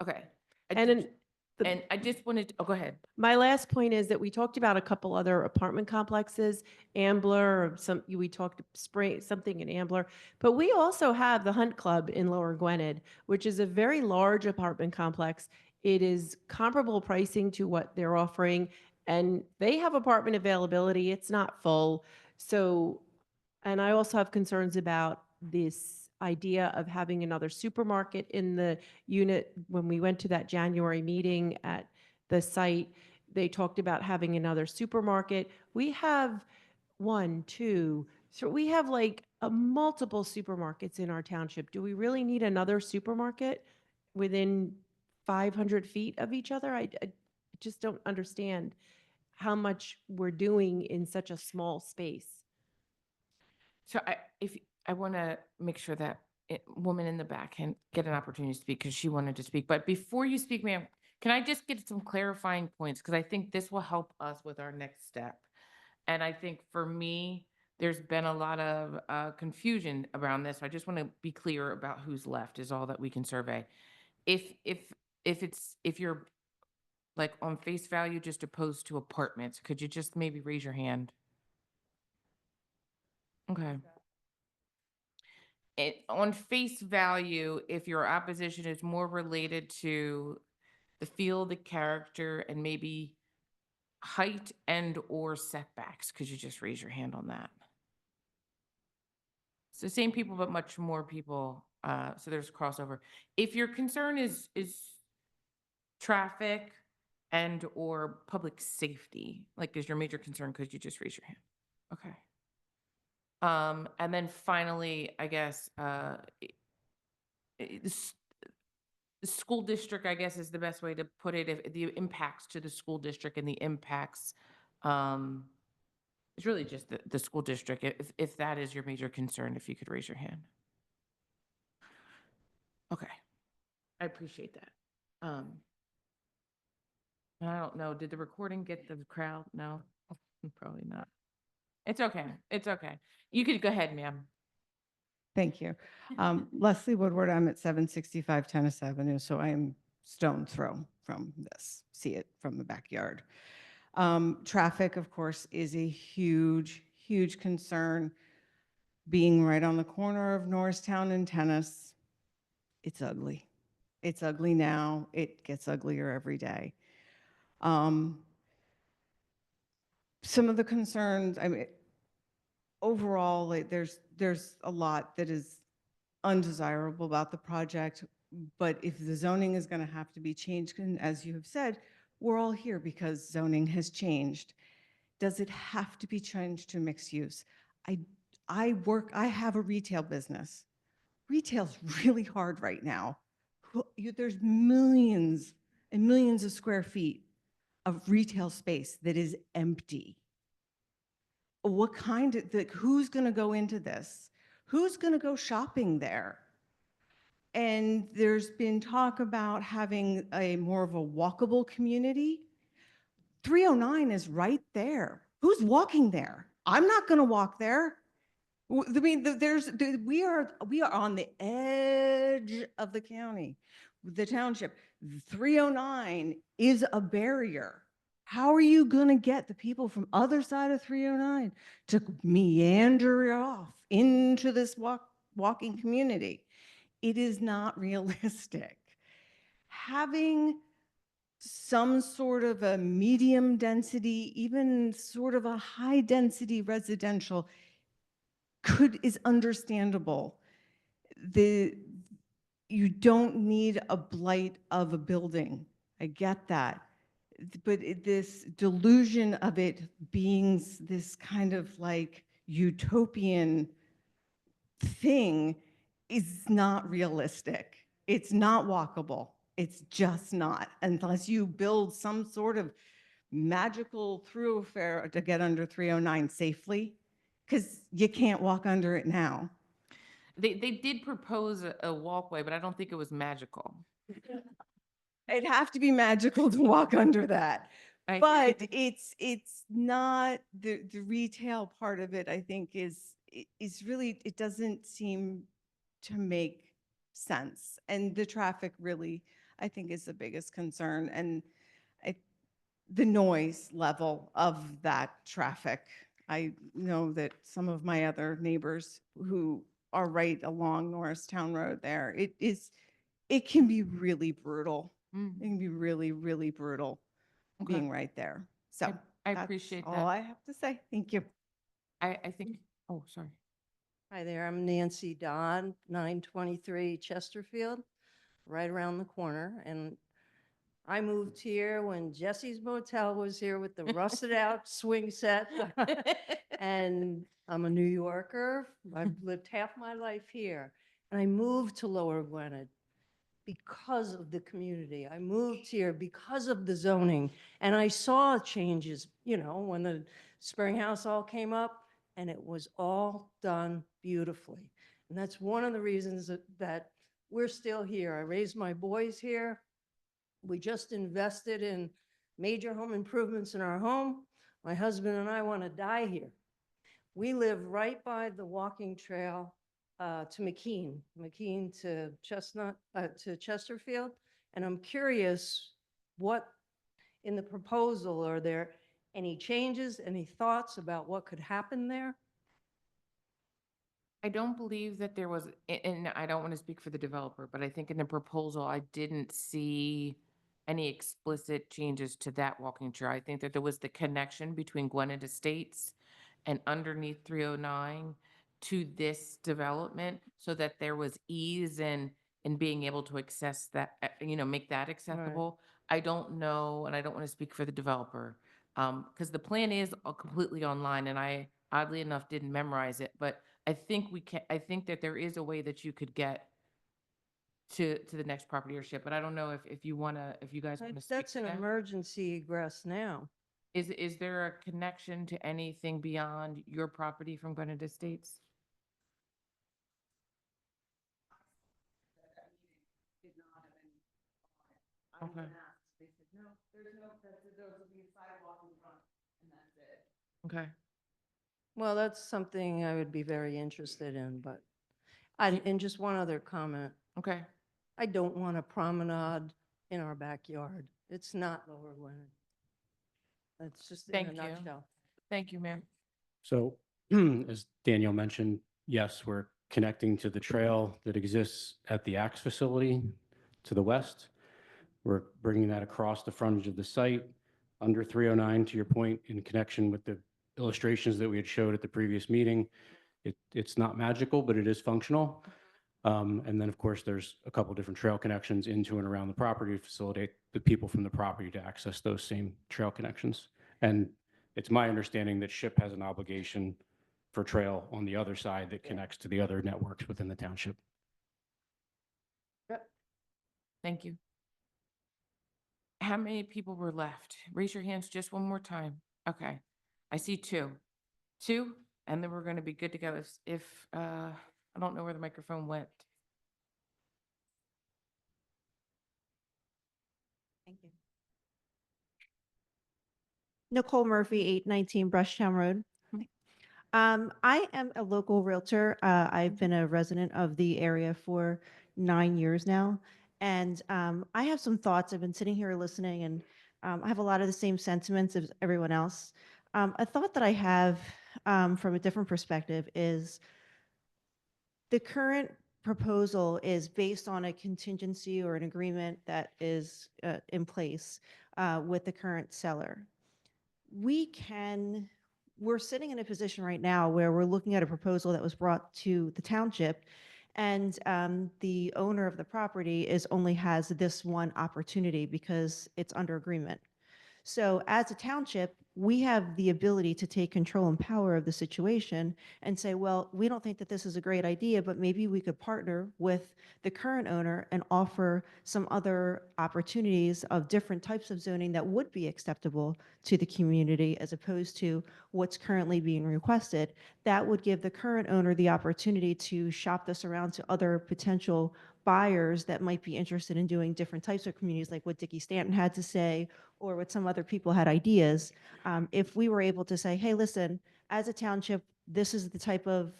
Okay. And then the- And I just wanted to, oh, go ahead. My last point is that we talked about a couple other apartment complexes, Ambler, or we talked something in Ambler, but we also have the Hunt Club in Lower Gwynedd, which is a very large apartment complex. It is comparable pricing to what they're offering, and they have apartment availability. It's not full. So, and I also have concerns about this idea of having another supermarket in the unit. When we went to that January meeting at the site, they talked about having another supermarket. We have we have like multiple supermarkets in our township. Do we really need another supermarket within 500 feet of each other? I just don't understand how much we're doing in such a small space. So I want to make sure that woman in the back can get an opportunity to speak because she wanted to speak. But before you speak, ma'am, can I just get some clarifying points? Because I think this will help us with our next step. And I think for me, there's been a lot of confusion around this. I just want to be clear about who's left is all that we can survey. If you're like on face value just opposed to apartments, could you just maybe raise your hand? Okay. On face value, if your opposition is more related to the feel, the character, and maybe height and or setbacks, could you just raise your hand on that? So same people, but much more people. So there's crossover. If your concern is traffic and or public safety, like is your major concern, could you just raise your hand? Okay. And then finally, I guess, the school district, I guess, is the best way to put it. If the impacts to the school district and the impacts, it's really just the school district. If that is your major concern, if you could raise your hand. Okay, I appreciate that. I don't know. Did the recording get the crowd? No, probably not. It's okay. It's okay. You could go ahead, ma'am. Thank you. Leslie Woodward, I'm at 765 Tennis Avenue, so I am stone throw from this, see it from the backyard. Traffic, of course, is a huge, huge concern. Being right on the corner of Norristown and Tennis, it's ugly. It's ugly now. It gets uglier every day. Some of the concerns, I mean, overall, like, there's a lot that is undesirable about the project, but if the zoning is going to have to be changed, and as you have said, we're all here because zoning has changed. Does it have to be changed to mixed use? I have a retail business. Retail's really hard right now. There's millions and millions of square feet of retail space that is empty. What kind of, who's going to go into this? Who's going to go shopping there? And there's been talk about having a more of a walkable community. 309 is right there. Who's walking there? I'm not going to walk there. I mean, we are on the edge of the county, the township. 309 is a barrier. How are you going to get the people from other side of 309 to meander off into this walking community? It is not realistic. having some sort of a medium density, even sort of a high density residential is understandable. You don't need a blight of a building. I get that. But this delusion of it being this kind of like utopian thing is not realistic. It's not walkable. It's just not, unless you build some sort of magical thoroughfare to get under 309 safely, because you can't walk under it now. They did propose a walkway, but I don't think it was magical. It'd have to be magical to walk under that. I- But it's not the retail part of it, I think is really, it doesn't seem to make sense. And the traffic really, I think, is the biggest concern. And the noise level of that traffic. I know that some of my other neighbors who are right along Norristown Road there, it can be really brutal. Mm. It can be really, really brutal Okay. being right there. So I that's appreciate all that. I have to say. Thank you. I think, oh, sorry. Hi there, I'm Nancy Dodd, 923 Chesterfield, right around the corner. And I moved here when Jesse's Motel was here with the rusted out swing set. And I'm a New Yorker. I've lived half my life here. And I moved to Lower Gwinnett because of the community. I moved here because of the zoning. And I saw changes, you know, when the Spring House all came up, and it was all done beautifully. And that's one of the reasons that we're still here. I raised my boys here. We just invested in major home improvements in our home. My husband and I want to die here. We live right by the walking trail to McKean to Chestnut, to Chesterfield. And I'm curious, what in the proposal, are there any changes, any thoughts about what could happen there? I don't believe that there was, and I don't want to speak for the developer, but I think in the proposal, I didn't see any explicit changes to that walking trail. I think that there was the connection between Gwinnett Estates and underneath 309 to this development, so that there was ease in being able to access that, make that acceptable. I don't know, and I don't want to speak for the developer, because the plan is completely online, and I oddly enough didn't memorize it, but I think I think that there is a way that you could get to the next property ownership, but I don't know if you guys want to speak That's to an that. emergency egress now. Is there a connection to anything beyond your property from Gwinnett Estates? Okay. They said, no, there's will be a sidewalk in front, and that's it. Okay. Well, that's something I would be very interested in, but and just one other comment. Okay. I don't want a promenade in our backyard. It's not Lower Gwinnett. That's just in a Thank you. nutshell. Thank you, ma'am. So as Daniel mentioned, yes, we're connecting to the trail that exists at the Axe facility to the west. We're bringing that across the frontage of the site under 309, to your point, in connection with the illustrations that we had showed at the previous meeting. It's not magical, but it is functional. And then, of course, there's a couple different trail connections into and around the property to facilitate the people from the property to access those same trail connections. And it's my understanding that SHIP has an obligation for trail on the other side that connects to the other networks within the township. Thank you. How many people were left? Raise your hands just one more time. Okay. I see two. Two, and then we're going to be good to go. If I don't know where the microphone went. Thank you. Nicole Murphy, 819 Brushtown Road. I am a local realtor. I've been a resident of the area for 9 years now. And I have some thoughts. I've been sitting here listening, and I have a lot of the same sentiments as everyone else. A thought that I have from a different perspective is the current proposal is based on a contingency or an agreement that is in place with the current seller. We're sitting in a position right now where we're looking at a proposal that was brought to the township, and the owner of the property only has this one opportunity because it's under agreement. So as a township, we have the ability to take control and power of the situation and say, well, we don't think that this is a great idea, but maybe we could partner with the current owner and offer some other opportunities of different types of zoning that would be acceptable to the community as opposed to what's currently being requested. That would give the current owner the opportunity to shop this around to other potential buyers that might be interested in doing different types of communities, like what Dickie Stanton had to say, or what some other people had ideas. If we were able to say, hey, listen, as a township, this is the type of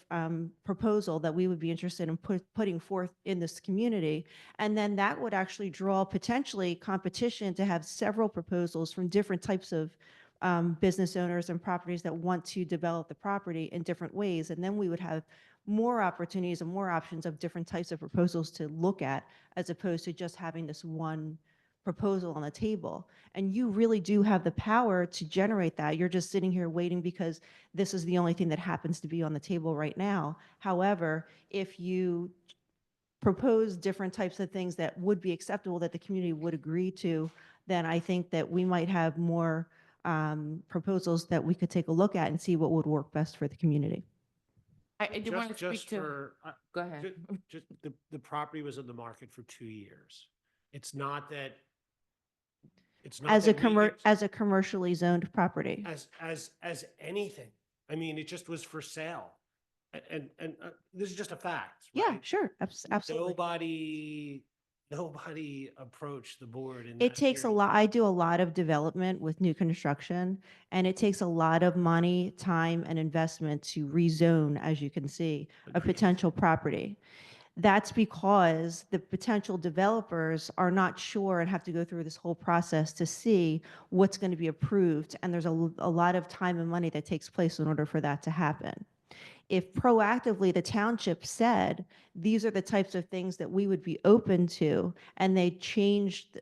proposal that we would be interested in putting forth in this community. And then that would actually draw potentially competition to have several proposals from different types of business owners and properties that want to develop the property in different ways. And then we would have more opportunities and more options of different types of proposals to look at, as opposed to just having this one proposal on the table. And you really do have the power to generate that. You're just sitting here waiting because this is the only thing that happens to be on the table right now. However, if you propose different types of things that would be acceptable, that the community would agree to, then I think that we might have more proposals that we could take a look at and see what would work best for the community. I do want to speak Just to, for, go ahead. just the property was on the market for 2 years. It's not that. It's not As that we- as a commercially zoned property. as anything. I mean, it just was for sale. And this is just a fact. Yeah, right? sure, absolutely. Nobody approached the board. In It that takes a hearing. lot. I do a lot of development with new construction, and it takes a lot of money, time, and investment to rezone, as you can see, a Agreed. potential property. That's because the potential developers are not sure and have to go through this whole process to see what's going to be approved. And there's a lot of time and money that takes place in order for that to happen. If proactively the township said, these are the types of things that we would be open to, and they changed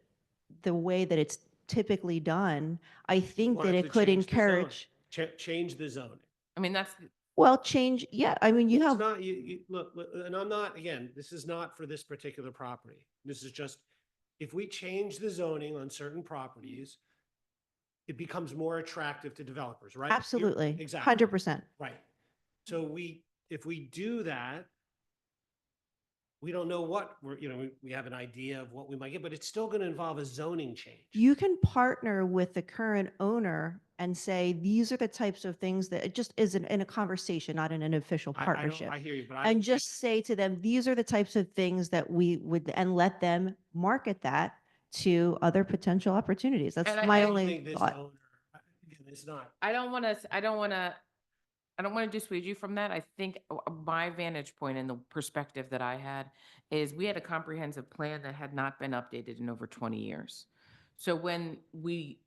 the way that it's typically done, I think that Wanted it to could change the zoning. encourage, Change the zoning. I mean, that's, well, change, yeah, I mean, you It's have, not, look, and I'm not, again, this is not for this particular property. This is just, if we change the zoning on certain properties, it becomes more attractive to developers, right? absolutely, Exactly. 100%. Right. So if we do that, we don't know what we have an idea of what we might get, but it's still going to involve a zoning change. You can partner with the current owner and say, these are the types of things that it just isn't in a conversation, not in an official partnership. I hear you, but And just say to them, these are the types of things that we would, and let them market that to other potential opportunities. That's And I my don't only think this thought. owner, again, it's not. I don't want to dissuade you from that. I think my vantage point and the perspective that I had is we had a comprehensive plan that had not been updated in over 20 years. So when we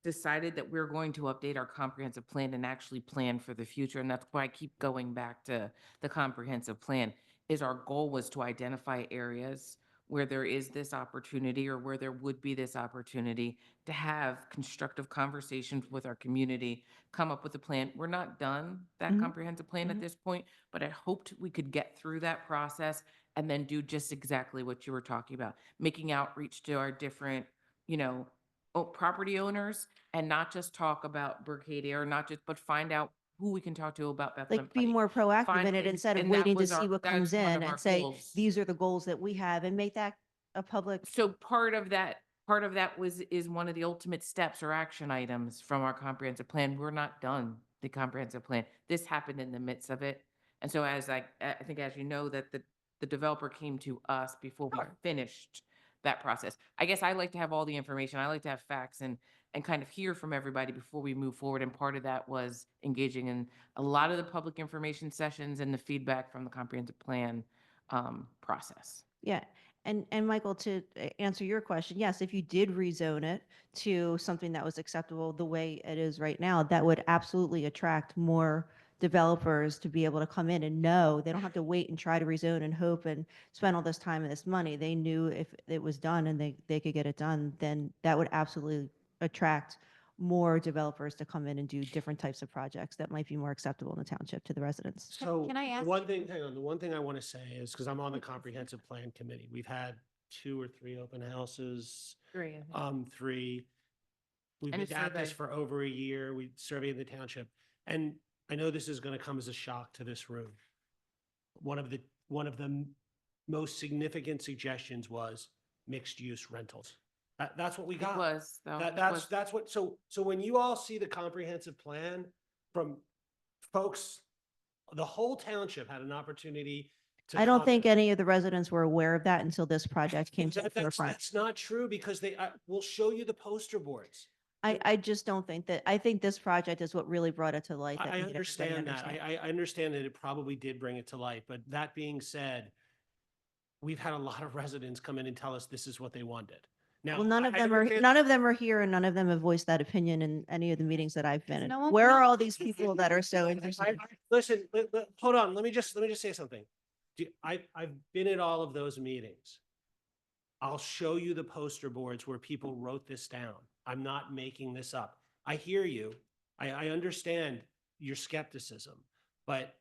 decided that we're going to update our comprehensive plan and actually plan for the future, and that's why I keep going back to the comprehensive plan, is our goal was to identify areas where there is this opportunity or where there would be this opportunity to have constructive conversations with our community, come up with a plan. We're not done that comprehensive plan at this point, but I hoped we could get through that process and then do just exactly what you were talking about, making outreach to our different, property owners, and not just talk about Berkadia, or not just, but find out who we can talk to about Bethlehem Like, be Pike. more proactive Find in it ex- instead of and that waiting to was see what that's comes one in of our and say, goals. these are the goals that we have, and make that a public. So part of that is one of the ultimate steps or action items from our comprehensive plan. We're not done the comprehensive plan. This happened in the midst of it. And so I think, as you know, that the developer came to us before we finished that process. I guess I like to have all the information. I like to have facts and kind of hear from everybody before we move forward. And part of that was engaging in a lot of the public information sessions and the feedback from the comprehensive plan process. Yeah. And Michael, to answer your question, yes, if you did rezone it to something that was acceptable the way it is right now, that would absolutely attract more developers to be able to come in and know, they don't have to wait and try to rezone and hope and spend all this time and this money. They knew if it was done and they could get it done, then that would absolutely attract more developers to come in and do different types of projects that might be more acceptable in the township to the residents. So can I the ask- one thing, hang on, the one thing I want to say is, because I'm on the comprehensive plan committee, we've had 2 or 3 open houses. 3. Three. We've And a been at this survey. for over a year. We surveyed the township. And I know this is going to come as a shock to this room. One of the most significant suggestions was mixed use rentals. That's what we It got. was, though. It was. That's what, so when you all see the comprehensive plan from folks, the whole township had an opportunity to. I don't comment. think any of the residents were aware of that until this project came to the That's forefront. not true, because we'll show you the poster boards. I just don't think that, I think this project is what really brought it to light. that I made everybody understand that. understand. I understand that it probably did bring it to light, but that being said, we've had a lot of residents come in and tell us this is what they wanted. Now, Well, none of them are here, and none of them have voiced that opinion in any of the meetings that I've been in. No one- Where are no- all these people that are so interested? Listen, hold on. Let me just say something. I've been at all of those meetings. I'll show you the poster boards where people wrote this down. I'm not making this up. I hear you. I understand your skepticism, but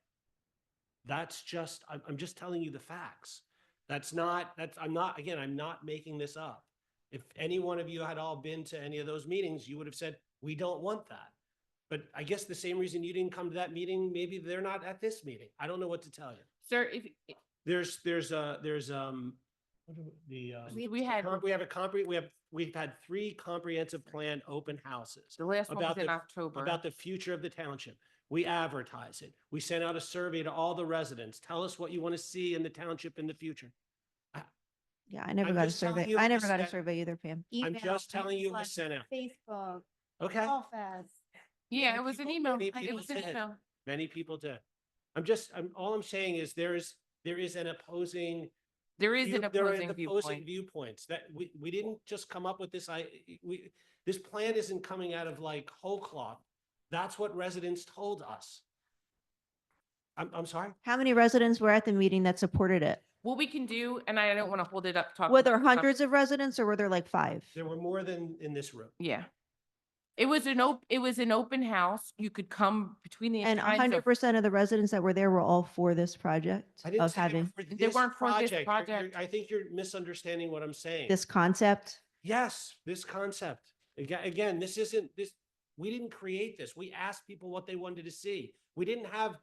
that's just, I'm just telling you the facts. I'm not making this up. If any one of you had all been to any of those meetings, you would have said, we don't want that. But I guess the same reason you didn't come to that meeting, maybe they're not at this meeting. I don't know what to tell you. Sir, if, We've had 3 comprehensive plan open houses. the last one was about in the- October. About the future of the township. We advertise it. We sent out a survey to all the residents. Tell us what you want to see in the township in the future. Yeah, I never I'm got a just telling survey. you I what never was got a said. survey either, Pam. I'm Email, just telling you what was newsletter, sent out. Facebook, Okay? Allfest. Yeah, it was an email. many It people was an did. email. Many people did. All I'm saying is there is an opposing. There is an There are opposing opposing viewpoint. viewpoints that we didn't just come up with this. This plan isn't coming out of like whole cloth. That's what residents told us. I'm sorry? How many residents were at the meeting that supported it? What we can do, and I don't want to hold it up, talking. Were there about- hundreds of residents or were there like 5? There were more than in this room. Yeah. It was an open house. You could come between the And times of. 100% of the residents that were there were all for this project I didn't of say they were having for They this weren't for this project. project. I think you're misunderstanding what I'm saying. this concept. Yes, this concept. Again, this isn't this. We didn't create this. We asked people what they wanted to see. We didn't have.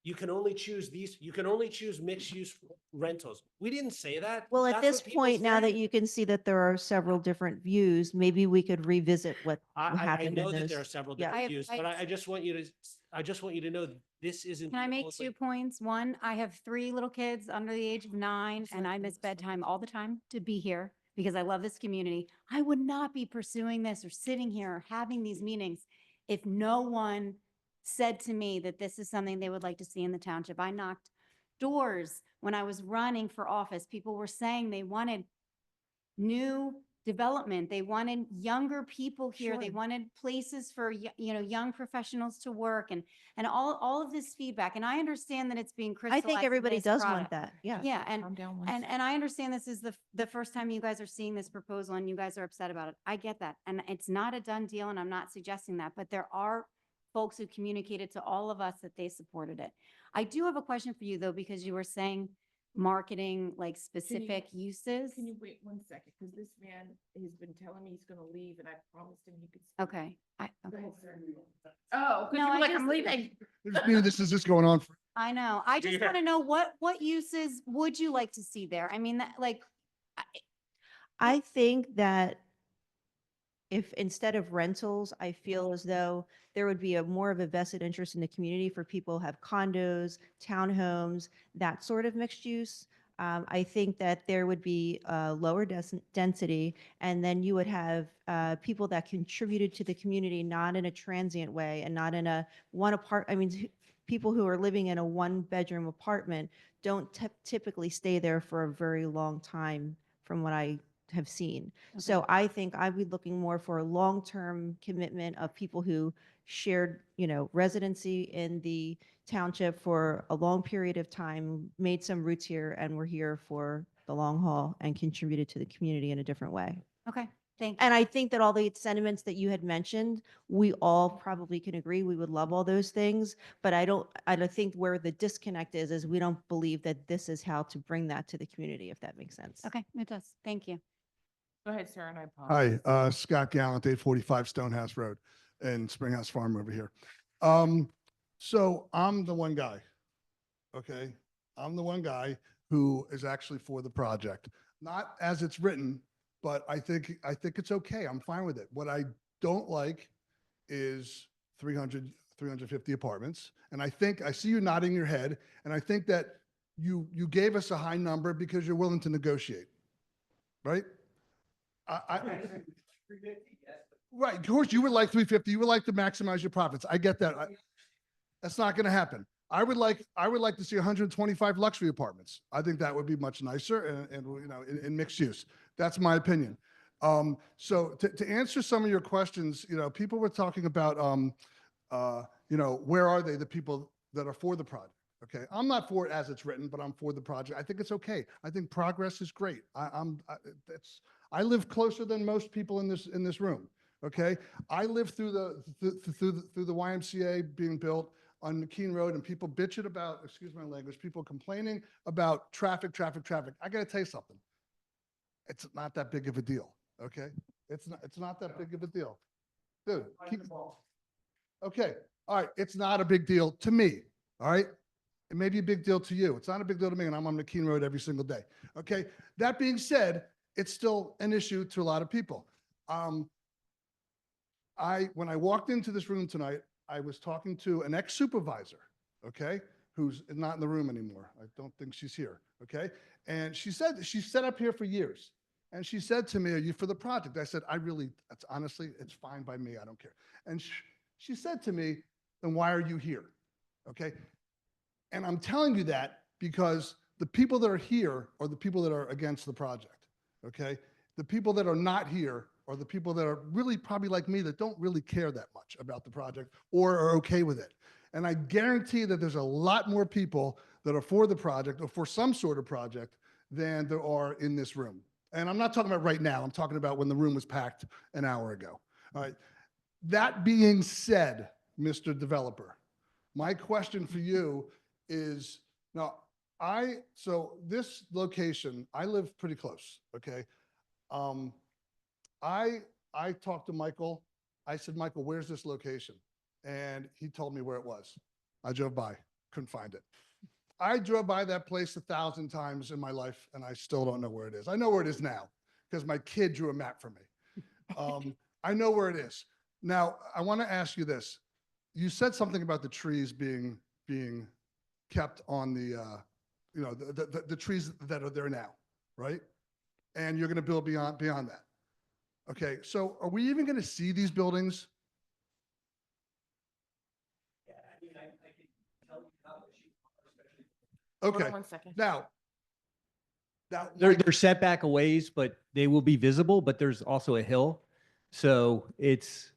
You can only choose these. You can only choose mixed use rentals. We didn't say that. Well, at That's this what people point, now that say. you can see that there are several different views, maybe we could revisit what I happened know in that those. there are several Yeah. different I- views, I- but I just want you to. I just want you to know this isn't. Can I make totally- 2 points? One, I have 3 little kids under the age of 9, and I miss bedtime all the time to be here because I love this community. I would not be pursuing this or sitting here or having these meetings if no one said to me that this is something they would like to see in the township. I knocked doors when I was running for office. People were saying they wanted new development. They wanted younger people here. They Sure. wanted places for, young professionals to work and all of this feedback. And I understand that it's being I crystallized. think in everybody this does want product. that. Yeah. Yeah, and Calm down one and I understand this is the first time you guys are seeing this proposal and you guys are upset about it. I get that. And it's not a done deal and I'm not suggesting that, but there are folks who communicated to all of us that they supported it. I do have a question for you though, because you were saying marketing, like specific uses. Can you wait 1 second? Because this man has been telling me he's gonna leave and I promised him he could. Okay. Okay. Oh, because No, you were I like, I'm just- leaving. This is just going on for. I know. I just Yeah. want to know what uses would you like to see there? I mean, that like, I think that if instead of rentals, I feel as though there would be a more of a vested interest in the community for people who have condos, townhomes, that sort of mixed use. I think that there would be lower density, and then you would have people that contributed to the community, not in a transient way and not in a people who are living in a 1-bedroom apartment don't typically stay there for a very long time from what I have seen. So I think I'd be looking more for a long-term commitment of people who shared, residency in the township for a long period of time, made some roots here, and were here for the long haul and contributed to the community in a different way. Okay, thank you. And I think that all the sentiments that you had mentioned, we all probably can agree. We would love all those things, but I don't think where the disconnect is we don't believe that this is how to bring that to the community, if that makes sense. Okay, it does. Thank you. Go ahead, Sarah, and I apologize. Hi, Scott Gallant, 845 Stonehouse Road in Springhouse Farm over here. So I'm the one guy, okay? I'm the one guy who is actually for the project. Not as it's written, but I think it's okay. I'm fine with it. What I don't like is 350 apartments. And I see you nodding your head, and I think that you gave us a high number because you're willing to negotiate, right? Right, of course, you would like 350, you would like to maximize your profits. I get that. That's not gonna happen. I would like to see 125 luxury apartments. I think that would be much nicer and in mixed use. That's my opinion. So to answer some of your questions, people were talking about, where are they, the people that are for the project? Okay, I'm not for it as it's written, but I'm for the project. I think it's okay. I think progress is great. I live closer than most people in this room. Okay, I live through the YMCA being built on McKean Road, and people bitching about, excuse my language, people complaining about traffic. I got to tell you something. It's not that big of a deal. Okay, it's not that big of a deal, dude. Okay, all right. It's not a big deal to me. All right. It may be a big deal to you. It's not a big deal to me, and I'm on McKean Road every single day. Okay. That being said, it's still an issue to a lot of people. When I walked into this room tonight, I was talking to an ex-supervisor, okay, who's not in the room anymore. I don't think she's here, okay? And she said, she's set up here for years. And she said to me, "Are you for the project?" I said, honestly, it's fine by me. I don't care. And she said to me, "Then why are you here?" Okay? And I'm telling you that because the people that are here are the people that are against the project, okay? The people that are not here are the people that are really probably like me that don't really care that much about the project or are okay with it. And I guarantee that there's a lot more people that are for the project or for some sort of project than there are in this room. And I'm not talking about right now. I'm talking about when the room was packed an hour ago. All right. That being said, Mr. Developer, my question for you is, now, so this location, I live pretty close, okay? I talked to Michael. I said, "Michael, where's this location?" And he told me where it was. I drove by, couldn't find it. I drove by that place 1,000 times in my life, and I still don't know where it is. I know where it is now because my kid drew a map for me. I know where it is. Now, I want to ask you this. You said something about the trees being kept on the trees that are there now, right? And you're going to build beyond that. Okay, so are we even going to see these buildings? Yeah, I mean, I can tell you how much you Hold on Okay, 1 second. now, They're set back a ways, but they will be visible, but there's also a hill. So it's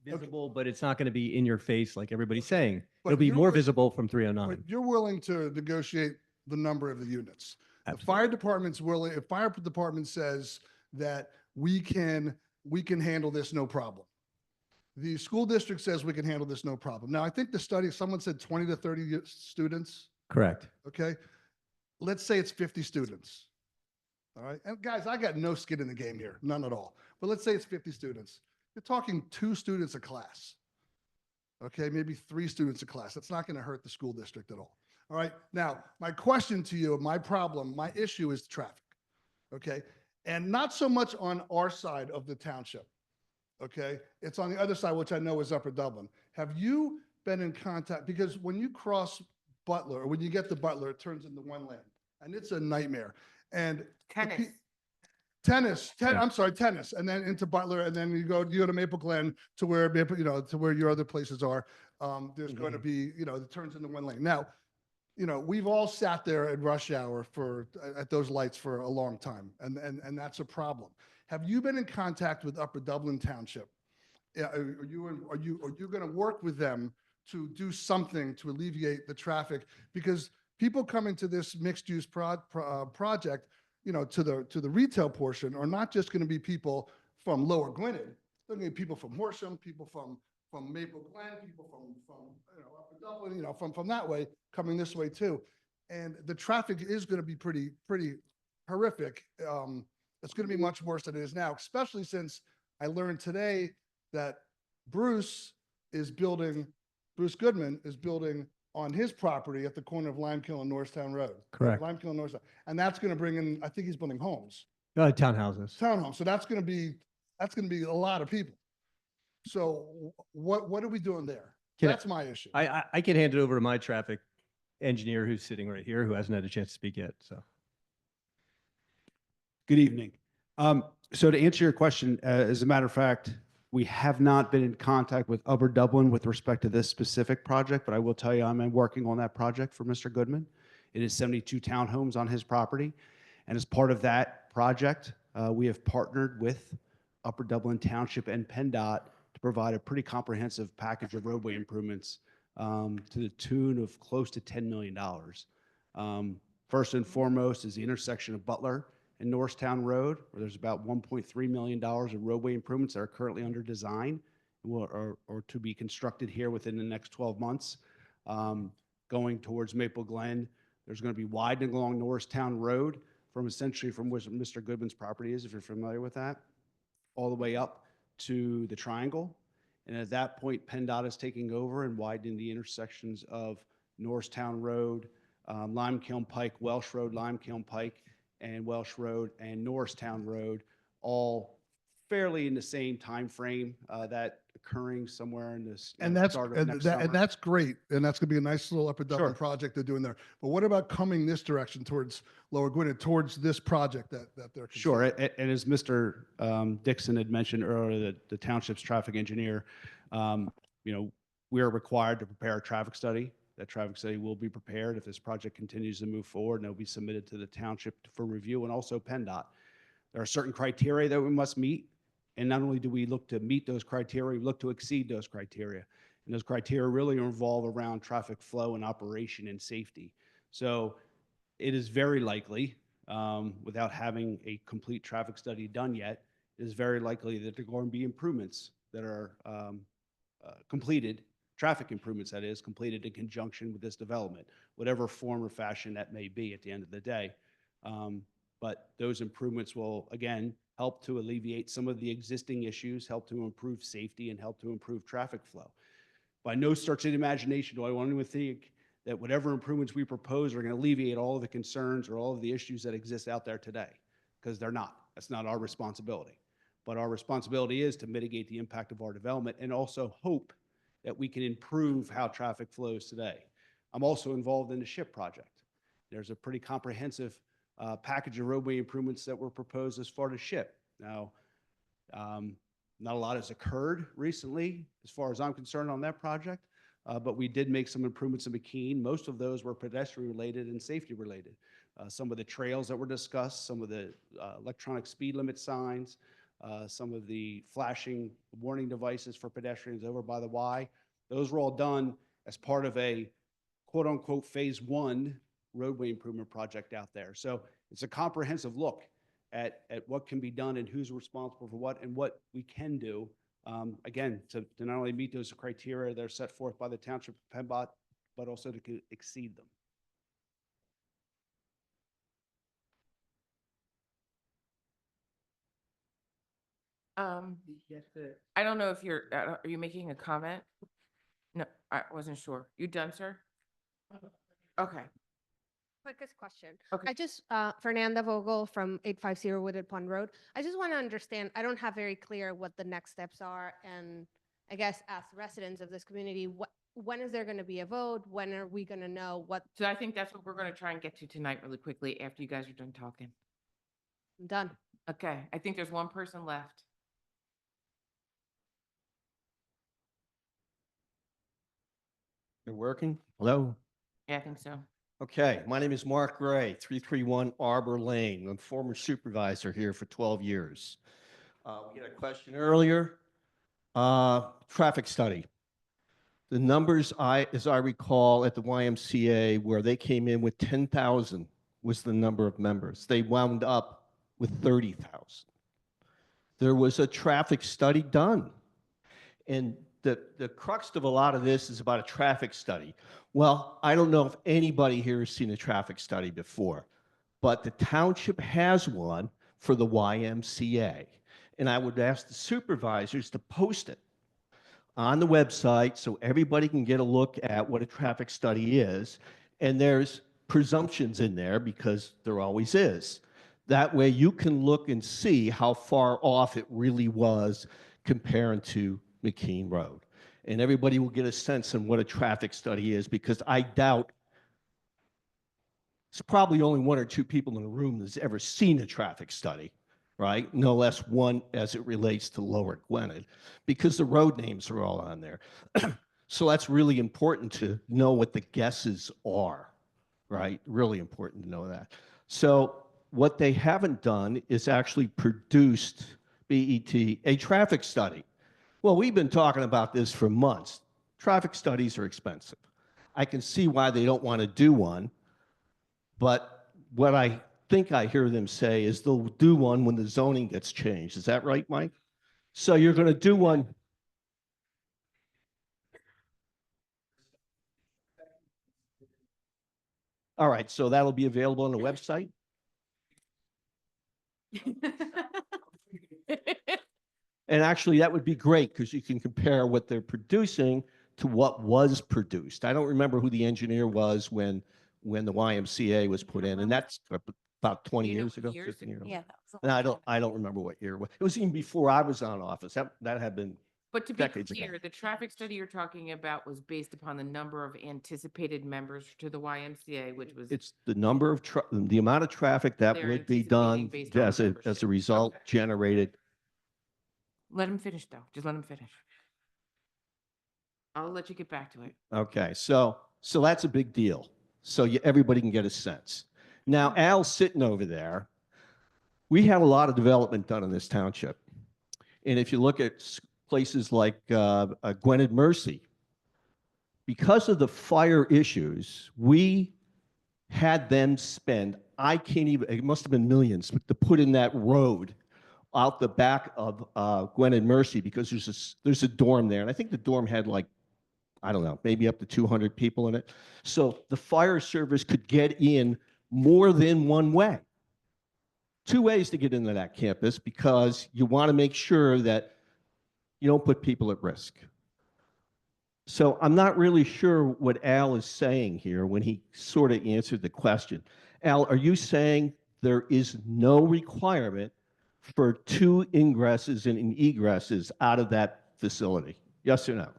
visible, but it's not going to be in your face like everybody's saying. But It'll be you're more wi- visible from but 309. you're willing to negotiate the number of the units. The Absolutely. fire department's willing, if fire department says that we can handle this, no problem. The school district says we can handle this, no problem. Now, I think the study, someone said 20 to 30 students, Correct. okay? Let's say it's 50 students, all right? And guys, I got no skin in the game here, none at all. But let's say it's 50 students. You're talking 2 students a class, okay? Maybe 3 students a class. That's not going to hurt the school district at all. All right. Now, my question to you, my issue is traffic. Okay. And not so much on our side of the township. Okay. It's on the other side, which I know is Upper Dublin. Have you been in contact? Because when you cross Butler, or when you get to Butler, it turns into one lane and it's a nightmare. And tennis. I'm sorry, tennis, and then into Butler, and then you go to Maple Glen to where to where your other places are. There's going to be, it turns into one lane. Now, you know, we've all sat there at rush hour at those lights for a long time, and that's a problem. Have you been in contact with Upper Dublin Township? Yeah, are you going to work with them to do something to alleviate the traffic? Because people coming to this mixed-use project, you know, to the retail portion are not just going to be people from Lower Gwynedd. They're going to be people from Horsham, people from Maple Glen, people from you know, Upper Dublin, you know, from that way coming this way too. And the traffic is going to be pretty horrific. It's going to be much worse than it is now, especially since I learned today that Bruce Goodman is building on his property at the corner of Limekill and Norristown Road. Correct. Limekill and Norristown. And that's going to bring in, I think he's building homes, Townhouses. townhomes. So that's going to be a lot of people. So what are we doing there? That's my issue. I can hand it over to my traffic engineer who's sitting right here, who hasn't had a chance to speak yet, so. Good evening. So to answer your question, as a matter of fact, we have not been in contact with Upper Dublin with respect to this specific project, but I will tell you I'm working on that project for Mr. Goodman. It is 72 townhomes on his property. And as part of that project, we have partnered with Upper Dublin Township and PennDOT to provide a pretty comprehensive package of roadway improvements to the tune of close to $10 million. First and foremost is the intersection of Butler and Norristown Road, where there's about $1.3 million of roadway improvements that are currently under design or to be constructed here within the next 12 months. Going towards Maple Glen, there's going to be widening along Norristown Road from essentially from where Mr. Goodman's property is, if you're familiar with that, all the way up to the Triangle. And at that point, PennDOT is taking over and widening the intersections of Norristown Road, Limekiln Pike, Welsh Road, Limekiln Pike, and Welsh Road and Norristown Road, all fairly in the same time frame, that occurring somewhere in this And that's start of and, next that, summer. and that's great, and that's going to be a nice little Upper Dublin Sure. project they're doing there. But what about coming this direction towards Lower Gwynedd, towards this project that they're Sure, and as Mr. Dixon had mentioned earlier, the township's traffic engineer, we are required to prepare a traffic study. That traffic study will be prepared if this project continues to move forward, and it'll be submitted to the township for review and also PennDOT. There are certain criteria that we must meet, and not only do we look to meet those criteria, we look to exceed those criteria. And those criteria really revolve around traffic flow and operation and safety. So it is very likely, without having a complete traffic study done yet, it is very likely that there are going to be improvements that are completed, traffic improvements that is, completed in conjunction with this development, whatever form or fashion that may be at the end of the day. But those improvements will, again, help to alleviate some of the existing issues, help to improve safety, and help to improve traffic flow. By no stretch of the imagination do I want anyone to think that whatever improvements we propose are going to alleviate all of the concerns or all of the issues that exist out there today, because they're not. That's not our responsibility. But our responsibility is to mitigate the impact of our development and also hope that we can improve how traffic flows today. I'm also involved in the SHIP project. There's a pretty comprehensive package of roadway improvements that were proposed as far as SHIP. Now, not a lot has occurred recently, as far as I'm concerned, on that project, but we did make some improvements in McKean. Most of those were pedestrian-related and safety-related. Some of the trails that were discussed, some of the electronic speed limit signs, some of the flashing warning devices for pedestrians over by the Y, those were all done as part of a quote-unquote phase 1 roadway improvement project out there. So it's a comprehensive look at what can be done and who's responsible for what and what we can do, again, to not only meet those criteria that are set forth by the Township of PennDOT, but also to exceed them. I don't know if are you making a comment? No, I wasn't sure. You done, sir? Okay. Quickest question. Okay. I just, Fernanda Vogel from 850 Wooded Pond Road. I just want to understand, I don't have very clear what the next steps are. And I guess as residents of this community, when is there going to be a vote? When are we going to know what? So I think that's what we're going to try and get to tonight really quickly after you guys are done talking. I'm done. Okay, I think there's one person left. They're working? Hello? Yeah, I think so. Okay, my name is Mark Gray, 331 Arbor Lane. I'm former supervisor here for 12 years. We had a question earlier. Traffic study. The numbers as I recall at the YMCA where they came in with 10,000 was the number of members. They wound up with 30,000. There was a traffic study done. And the crux of a lot of this is about a traffic study. Well, I don't know if anybody here has seen a traffic study before, but the township has one for the YMCA. And I would ask the supervisors to post it on the website so everybody can get a look at what a traffic study is. And there's presumptions in there because there always is. That way you can look and see how far off it really was comparing to McKean Road. And everybody will get a sense of what a traffic study is, because I doubt it's probably only one or two people in the room that's ever seen a traffic study, right? No less one as it relates to Lower Gwinnett, because the road names are all on there. So that's really important to know what the guesses are, right? Really important to know that. So what they haven't done is actually produced, BET, a traffic study. Well, we've been talking about this for months. Traffic studies are expensive. I can see why they don't want to do one, but what I think I hear them say is they'll do one when the zoning gets changed. Is that right, Mike? So you're going to do one. All right, so that'll be available on the website? And actually, that would be great because you can compare what they're producing to what was produced. I don't remember who the engineer was when the YMCA was put in, and that's about 20 years ago. 15 years ago. Yeah, that was a And long I don't remember what year it was. It was even before I was on office. That had been But to be decades ago. clear, the traffic study you're talking about was based upon the number of anticipated members to the YMCA, which was. It's the number of the amount of traffic that They're would be anticipating done based on as a membership. result Okay. generated. Let him finish, though. Just let him finish. I'll let you get back to it. Okay, so that's a big deal. So everybody can get a sense. Now, Al's sitting over there. We had a lot of development done in this township. And if you look at places like Gwinnett Mercy, because of the fire issues, we had them spend, I can't even, it must have been millions to put in that road out the back of Gwinnett Mercy, because there's a dorm there. And I think the dorm had like, I don't know, maybe up to 200 people in it. So the fire service could get in more than one way. Two ways to get into that campus, because you want to make sure that you don't put people at risk. So I'm not really sure what Al is saying here when he sort of answered the question. Al, are you saying there is no requirement for two ingresses and egresses out of that facility? Yes or no?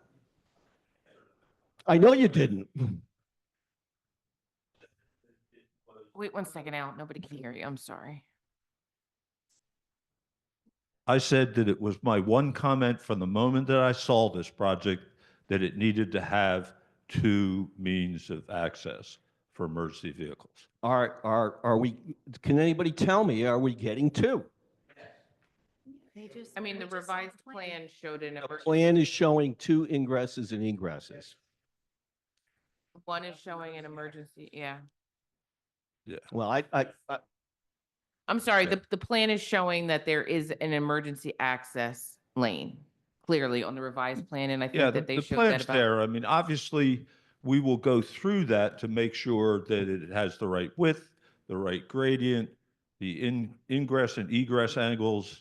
I know you didn't. Wait 1 second, Al. Nobody can hear you. I'm sorry. I said that it was my one comment from the moment that I saw this project that it needed to have two means of access for emergency vehicles. Are we, can anybody tell me, are we getting two? I mean, the revised plan showed an The emergency. plan is showing two ingresses and egresses. One is showing an emergency, yeah. Yeah. Well, I'm sorry, the plan is showing that there is an emergency access lane, clearly on the revised plan, and I Yeah, think that they the showed that plan's about. there. I mean, obviously, we will go through that to make sure that it has the right width, the right gradient, the ingress and egress angles.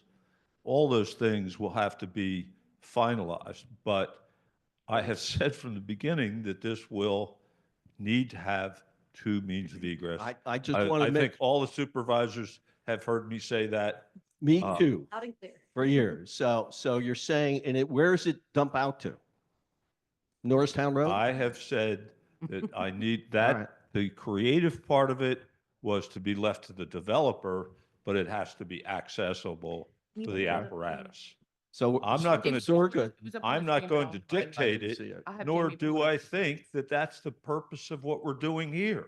All those things will have to be finalized. But I have said from the beginning that this will need to have two means of egress. I just want to I make, think all the supervisors have heard me say that. me too, Loud and clear. for years. So you're saying, and where does it dump out to? Norristown Road? I have said that I need All that, right. the creative part of it was to be left to the developer, but it has to be accessible to the apparatus. So I'm not going so we're good. It was up on I'm the not screen, going Al. to dictate see it, it. I'll have nor Jamie do pull it I up. think that that's the purpose of what we're doing here.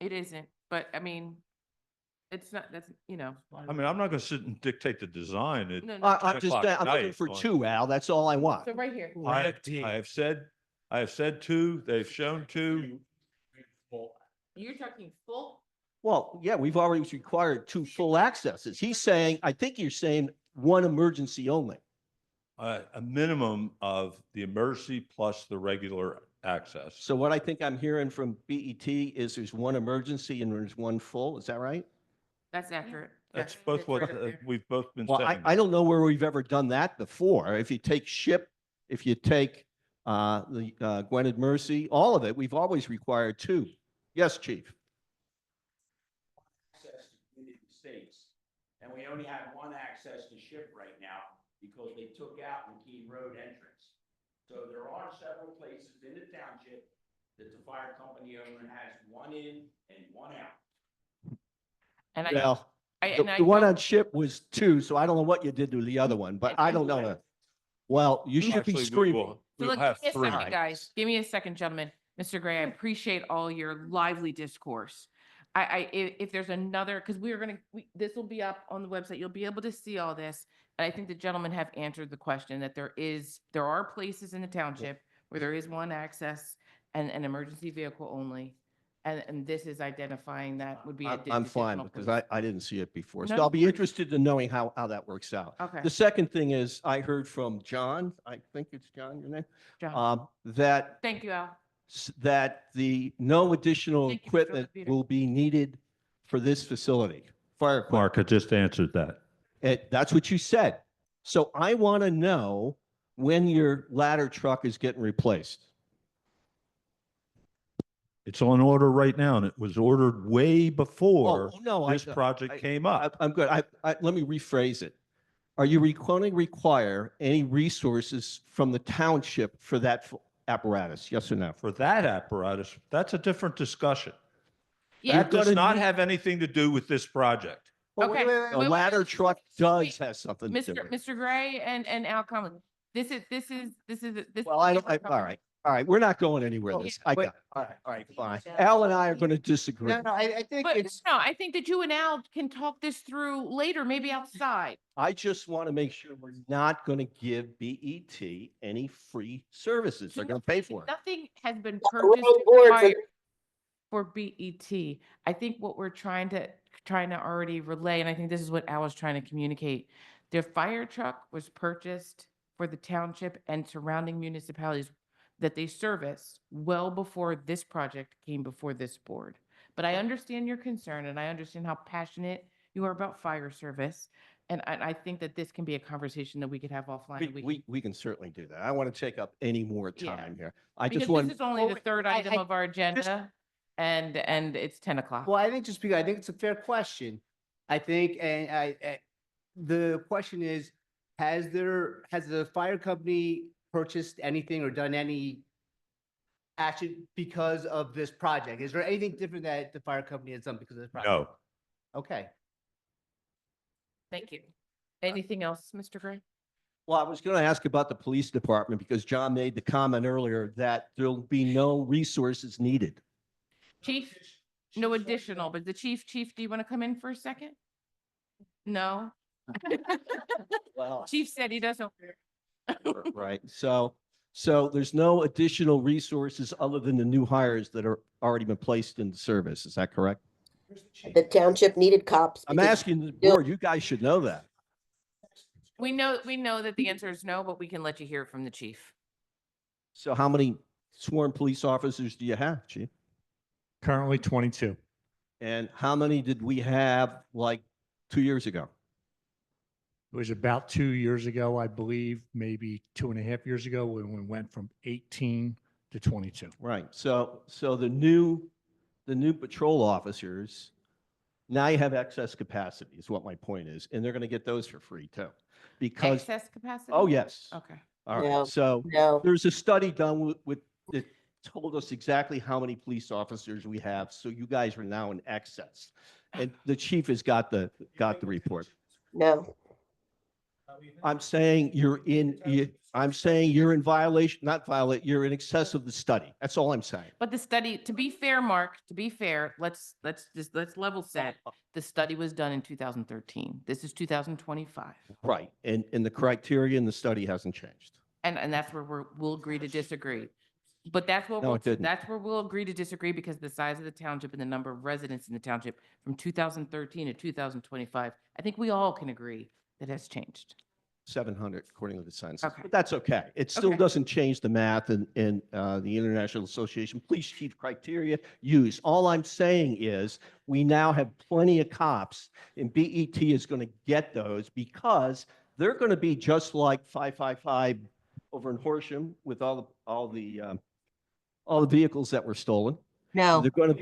It isn't, but I mean, it's not, that's, I mean, I'm not going to sit and dictate the design at No, no. 10 I'm just, o'clock at I'm looking night for on- two, Al. That's all I want. So right here. I have said two, they've shown two. You're talking full? Well, yeah, we've already required two full accesses. He's saying, I think you're saying one emergency only. A minimum of the emergency plus the regular access. So what I think I'm hearing from BET is there's one emergency and there's one full. Is that right? That's accurate. That's Yes, both it's what right up there. we've both been Well, saying. I don't know where we've ever done that before. If you take SHIP, if you take the Gwinnett Mercy, all of it, we've always required two. Yes, Chief. Access to community states, and we only have one access to SHIP right now because they took out McKean Road entrance. So there are several places in the township that the fire company owner has one in and one out. And I, Well, I, the and I the one don't- on SHIP was two, so I don't know what you did to the other one, but I don't know that. Well, you should be Actually, screaming. So we'll look, have give me a three. second, guys. Give me a second, gentlemen. Mr. Gray, I appreciate all your lively discourse. If there's another, because this will be up on the website, you'll be able to see all this. And I think the gentlemen have answered the question that there are places in the township where there is one access and an emergency vehicle only. And this is identifying that would be. I'm fine because I didn't see it before. So No, I'll be please. interested in knowing how that works out. Okay. The second thing is I heard from John, I think it's John, your name? John. That Thank you, Al. that no additional Thank you, Mr. equipment Lepeter. will be needed for this facility. Fire equipment. Mark, I just answered that. That's what you said. So I want to know when your ladder truck is getting replaced. It's on order right now, and it was ordered way before Oh, no, this project came up. I'm good. Let me rephrase it. Are you going to require any resources from the township for that apparatus? Yes or no? For that apparatus, that's a different discussion. Yeah. That does not have anything to do with this project. Okay. A ladder truck does have something to do with it. Mr. Gray and Al Conlon, this is. Well, all right. We're not going anywhere. Oh, This, yeah, all right, fine. Al and I are going to disagree. I think But no, I think that you and Al can talk this through later, maybe outside. I just want to make sure we're not going to give BET any free services. They're going to pay for it. Nothing has been We're purchased on board prior for- for BET. I think what we're trying to already relay, and I think this is what Al was trying to communicate. The fire truck was purchased for the township and surrounding municipalities that they service well before this project came before this board. But I understand your concern and I understand how passionate you are about fire service. And I think that this can be a conversation that we could have offline. and We can certainly do that. I don't want to take up any more Yeah. time here. I just Because want. this is only the third item of our agenda and it's 10 o'clock. Well, I think just because I think it's a fair question. I think, and the question is, has the fire company purchased anything or done any action because of this project? Is there anything different that the fire company has done because of this project? No. Okay. Thank you. Anything else, Mr. Gray? Well, I was going to ask about the police department because John made the comment earlier that there'll be no resources needed. Chief, no additional, but the chief, do you want to come in for a second? No? Well, Chief said he doesn't. right. So there's no additional resources other than the new hires that are already been placed into service. Is that correct? The township needed cops. I'm because- asking the board, you guys should know that. We know that the answer is no, but we can let you hear it from the chief. So how many sworn police officers do you have, Chief? Currently 22. And how many did we have like 2 years ago? It was about 2 years ago, I believe, maybe 2.5 years ago, when we went from 18 to 22. Right. So the new patrol officers, now you have excess capacity is what my point is. And they're going to get those for free too. Because, Excess capacity? oh, yes. Okay. All No, right. So no. there's a study done with that told us exactly how many police officers we have. So you guys are now in excess. And the chief has got the report. No. I'm saying I'm saying you're in violation, not violate, you're in excess of the study. That's all I'm saying. But the study, to be fair, Mark, to be fair, let's level set. The study was done in 2013. This is 2025. Right. And the criteria in the study hasn't changed. And that's where we'll agree to disagree. But No, it didn't. that's where we'll agree to disagree because the size of the township and the number of residents in the township from 2013 to 2025, I think we all can agree that has changed. 700 according to the census. Okay. But that's okay. It still Okay. doesn't change the math and the International Association Police Chief criteria used. All I'm saying is we now have plenty of cops and BET is going to get those because they're going to be just like 555 over in Horsham with all the vehicles that were stolen. No. They're going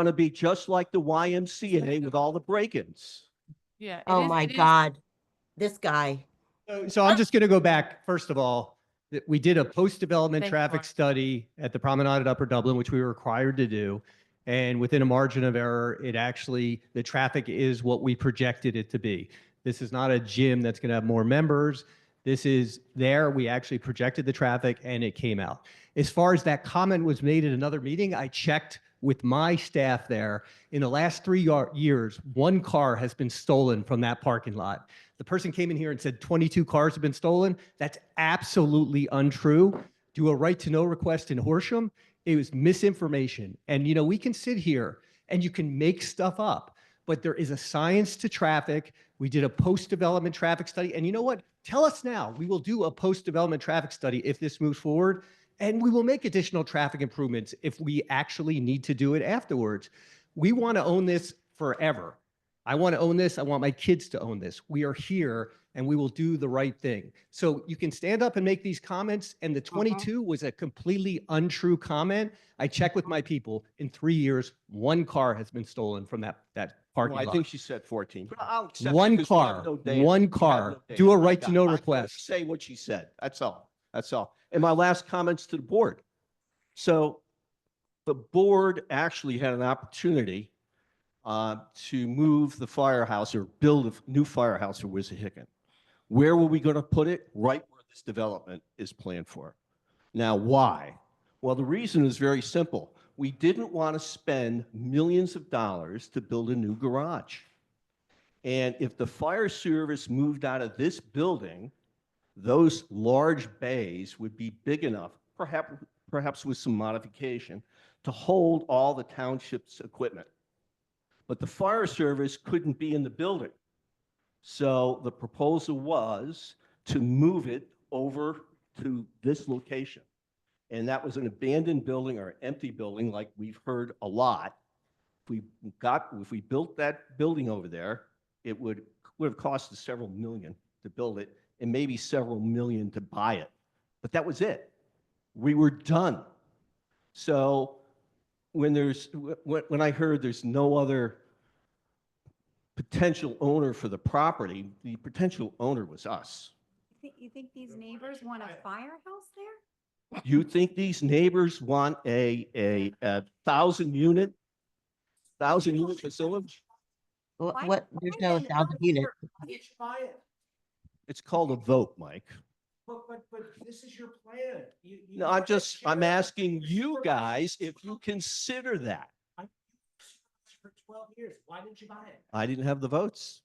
to be just like the YMCA with all the break-ins. Yeah. Oh my God. This guy. So I'm just going to go back, first of all, that we did a post-development Thank you, traffic Mark. study at the Promenade at Upper Dublin, which we were required to do. And within a margin of error, the traffic is what we projected it to be. This is not a gym that's going to have more members. We actually projected the traffic and it came out. As far as that comment was made at another meeting, I checked with my staff there. In the last 3 years, 1 car has been stolen from that parking lot. The person came in here and said 22 cars have been stolen. That's absolutely untrue. Do a right to know request in Horsham. It was misinformation. And we can sit here and you can make stuff up, but there is a science to traffic. We did a post-development traffic study. And you know what? Tell us now. We will do a post-development traffic study if this moves forward. And we will make additional traffic improvements if we actually need to do it afterwards. We want to own this forever. I want to own this. I want my kids to own this. We are here and we will do the right thing. So you can stand up and make these comments. And the 22 was a completely untrue comment. I checked with my people. In 3 years, 1 car has been stolen from that parking Well, I lot. think she said 14. But I'll accept it One because you have car, no data. one You have car. no data. Do a I right got to know it. I request. Say what she said. That's all. That's all. And my last comments to the board. So the board actually had an opportunity to move the firehouse or build a new firehouse for Wissahickon. Where were we going to put it? Right where this development is planned for. Now, why? Well, the reason is very simple. We didn't want to spend millions of dollars to build a new garage. And if the fire service moved out of this building, those large bays would be big enough, perhaps with some modification, to hold all the township's equipment. But the fire service couldn't be in the building. So the proposal was to move it over to this location. And that was an abandoned building or an empty building like we've heard a lot. If we built that building over there, it would have cost us several million to build it and maybe several million to buy it. But that was it. We were done. So when I heard there's no other potential owner for the property, the potential owner was us. You think these neighbors want a firehouse there? You think these neighbors want a 1,000-unit facility? What? There's no 1,000 units. Why did you buy it? It's called a vote, Mike. But this is your plan. No, I'm asking you guys if you consider that. For 12 years. Why didn't you buy it? I didn't have the votes.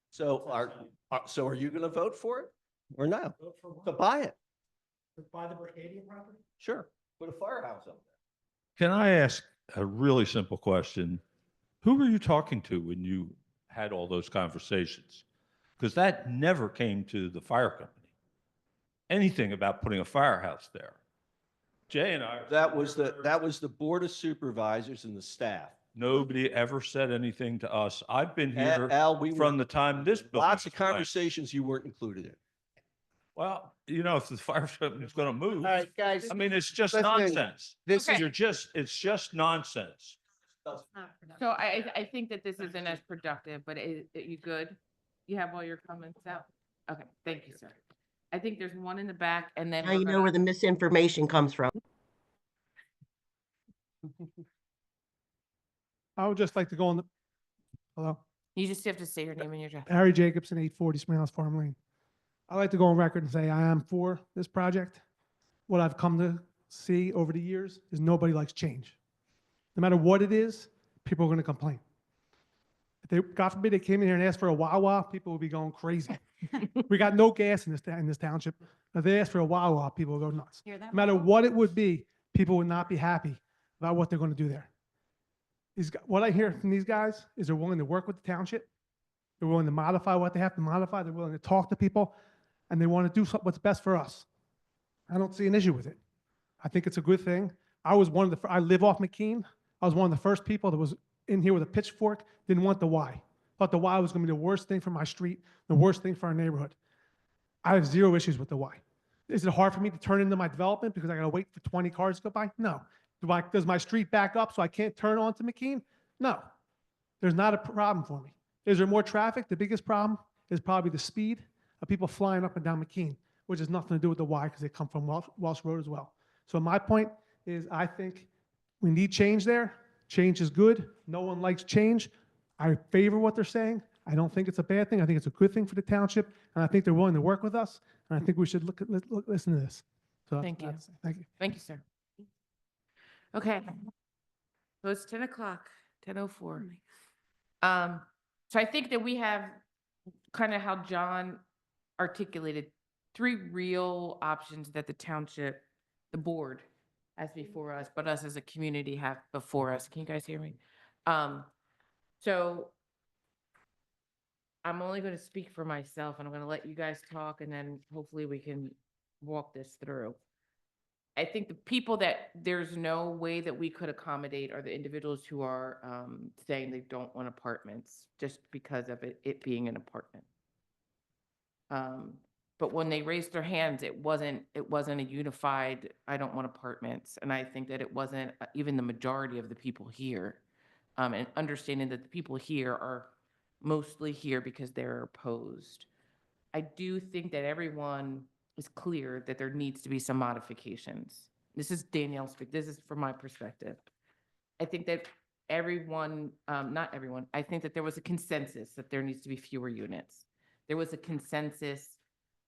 So are you going to vote for it or no? Vote for what? To buy it? To buy the Berkadia property? Sure. Put a firehouse up there. Can I ask a really simple question? Who were you talking to when you had all those conversations? Because that never came to the fire company. Anything about putting a firehouse there. Jay and I. That was the Board of Supervisors and the staff. Nobody ever said anything to us. I've been here Al, from the time this building. Lots of was planned. conversations you weren't included in. Well, if the fire company's going to move, All right, guys. I mean, it's just listen, nonsense. This Okay. is It's just nonsense. So I think that this isn't as productive, but you good? You have all your comments out? Okay, thank you, sir. I think there's one in the back and then. Now you know where the misinformation comes from. I would just like to go on the, hello, You just have to say your name and your address. Harry Jacobson, 840 Smales Farm Lane. I like to go on record and say I am for this project. What I've come to see over the years is nobody likes change. No matter what it is, people are going to complain. If they, God forbid, they came in here and asked for a Wawa, people would be going crazy. We got no gas in this township. If they ask for a Wawa, people will go nuts. Hear that, No matter Michael? what it would be, people would not be happy about what they're going to do there. What I hear from these guys is they're willing to work with the township. They're willing to modify what they have to modify. They're willing to talk to people, and they want to do what's best for us. I don't see an issue with it. I think it's a good thing. I was one of the, I live off McKean. I was one of the first people that was in here with a pitchfork, didn't want the Y. Thought the Y was going to be the worst thing for my street, the worst thing for our neighborhood. I have zero issues with the Y. Is it hard for me to turn into my development because I got to wait for 20 cars to go by? No. Does my street back up so I can't turn onto McKean? No. There's not a problem for me. Is there more traffic? The biggest problem is probably the speed of people flying up and down McKean, which has nothing to do with the Y because they come from Welsh Road as well. So my point is I think we need change there. Change is good. No one likes change. I favor what they're saying. I don't think it's a bad thing. I think it's a good thing for the township, and I think they're willing to work with us, and I think we should listen to this. So that's Thank what I you. have to say. Thank you. Thank you, sir. Okay. So it's 10 o'clock, 10:04. So I think that we have kind of how John articulated 3 real options that the township, the board has before us, but us as a community have before us. Can you guys hear me? So I'm only going to speak for myself, and I'm going to let you guys talk, and then hopefully we can walk this through. I think the people that there's no way that we could accommodate are the individuals who are saying they don't want apartments just because of it being an apartment. But when they raised their hands, it wasn't a unified, I don't want apartments. And I think that it wasn't even the majority of the people here. And understanding that the people here are mostly here because they're opposed. I do think that everyone is clear that there needs to be some modifications. This is Danielle speak. This is from my perspective. I think that everyone, not everyone, I think that there was a consensus that there needs to be fewer units. There was a consensus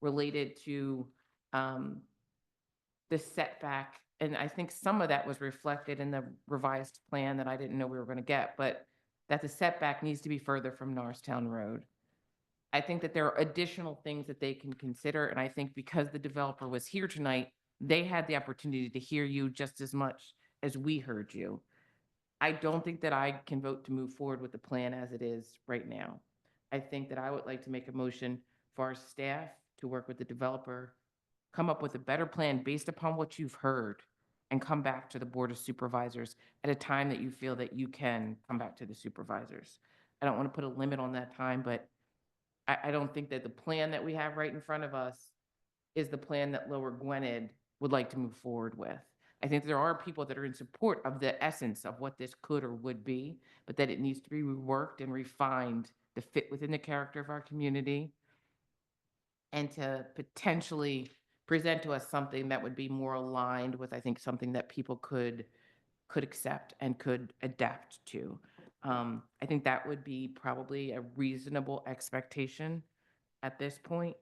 related to the setback. And I think some of that was reflected in the revised plan that I didn't know we were going to get, but that the setback needs to be further from Norristown Road. I think that there are additional things that they can consider. And I think because the developer was here tonight, they had the opportunity to hear you just as much as we heard you. I don't think that I can vote to move forward with the plan as it is right now. I think that I would like to make a motion for our staff to work with the developer, come up with a better plan based upon what you've heard, and come back to the Board of Supervisors at a time that you feel that you can come back to the supervisors. I don't want to put a limit on that time, but I don't think that the plan that we have right in front of us is the plan that Lower Gwinnett would like to move forward with. I think there are people that are in support of the essence of what this could or would be, but that it needs to be reworked and refined to fit within the character of our community and to potentially present to us something that would be more aligned with, I think, something that people could accept and could adapt to. I think that would be probably a reasonable expectation at this point.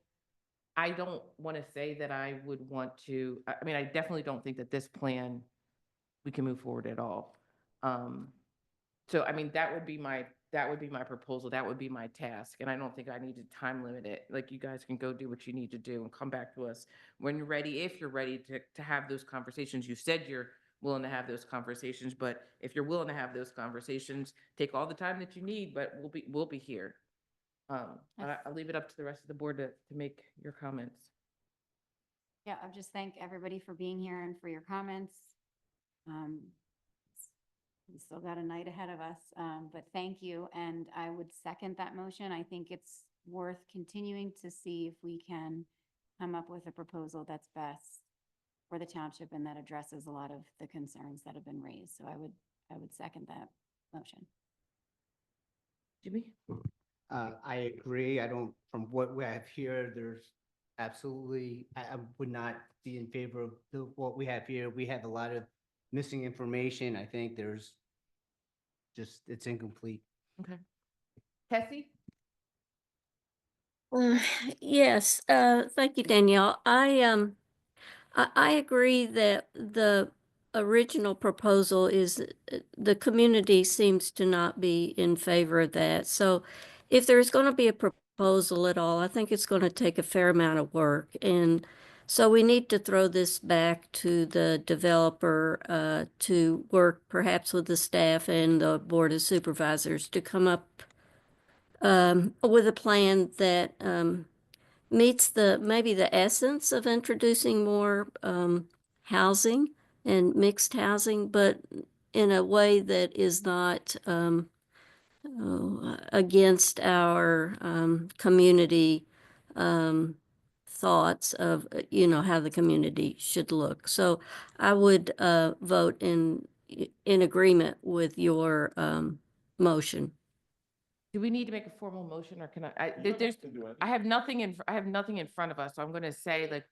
I don't want to say that I would want to, I mean, I definitely don't think that this plan, we can move forward at all. So, I mean, that would be my proposal. That would be my task. And I don't think I need to time limit it. Like, you guys can go do what you need to do and come back to us when you're ready, if you're ready to have those conversations. You said you're willing to have those conversations, but if you're willing to have those conversations, take all the time that you need, but we'll be here. I'll leave it up to the rest of the board to make your comments. Yeah, I'll just thank everybody for being here and for your comments. We still got a night ahead of us, but thank you. And I would second that motion. I think it's worth continuing to see if we can come up with a proposal that's best for the township and that addresses a lot of the concerns that have been raised. So I would second that motion. Jimmy? I agree. I don't, from what we have here, there's absolutely, I would not be in favor of what we have here. We have a lot of missing information. I think there's just, it's incomplete. Okay. Tessie? Yes, thank you, Danielle. I agree that the original proposal is, the community seems to not be in favor of that. So if there's going to be a proposal at all, I think it's going to take a fair amount of work. And so we need to throw this back to the developer to work perhaps with the staff and the Board of Supervisors to come up with a plan that meets maybe the essence of introducing more housing and mixed housing, but in a way that is not against our community thoughts of, how the community should look. So I would vote in agreement with your motion. Do we need to make a formal motion or can I have nothing in front of us, so I'm gonna say like,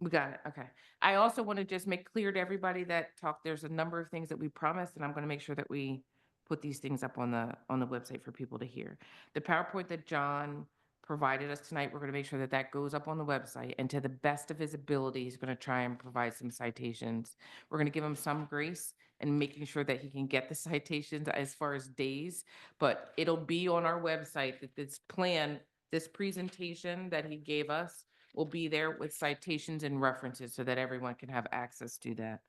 we got it, okay. I also want to just make clear to everybody that there's a number of things that we promised, and I'm gonna make sure that we put these things up on the website for people to hear. The PowerPoint that John provided us tonight, we're gonna make sure that that goes up on the website, and to the best of his ability, he's gonna try and provide some citations. We're gonna give him some grace and making sure that he can get the citations as far as days, but it'll be on our website that this plan, this presentation that he gave us will be there with citations and references so that everyone can have access to that.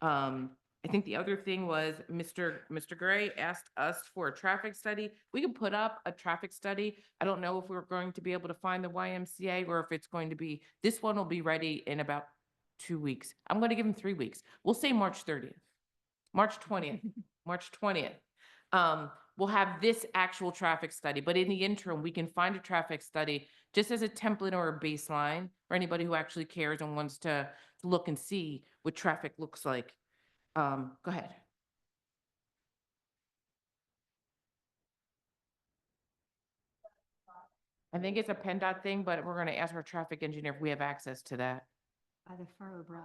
I think the other thing was Mr. Gray asked us for a traffic study. We can put up a traffic study. I don't know if we're going to be able to find the YMCA or if it's going to be, this one will be ready in about 2 weeks. I'm going to give him 3 weeks. We'll say March 30th. March 20th, March 20th. We'll have this actual traffic study, but in the interim, we can find a traffic study just as a template or a baseline for anybody who actually cares and wants to look and see what traffic looks like. Go ahead. I think it's a PennDOT thing, but we're gonna ask our traffic engineer if we have access to that. Either far or broad.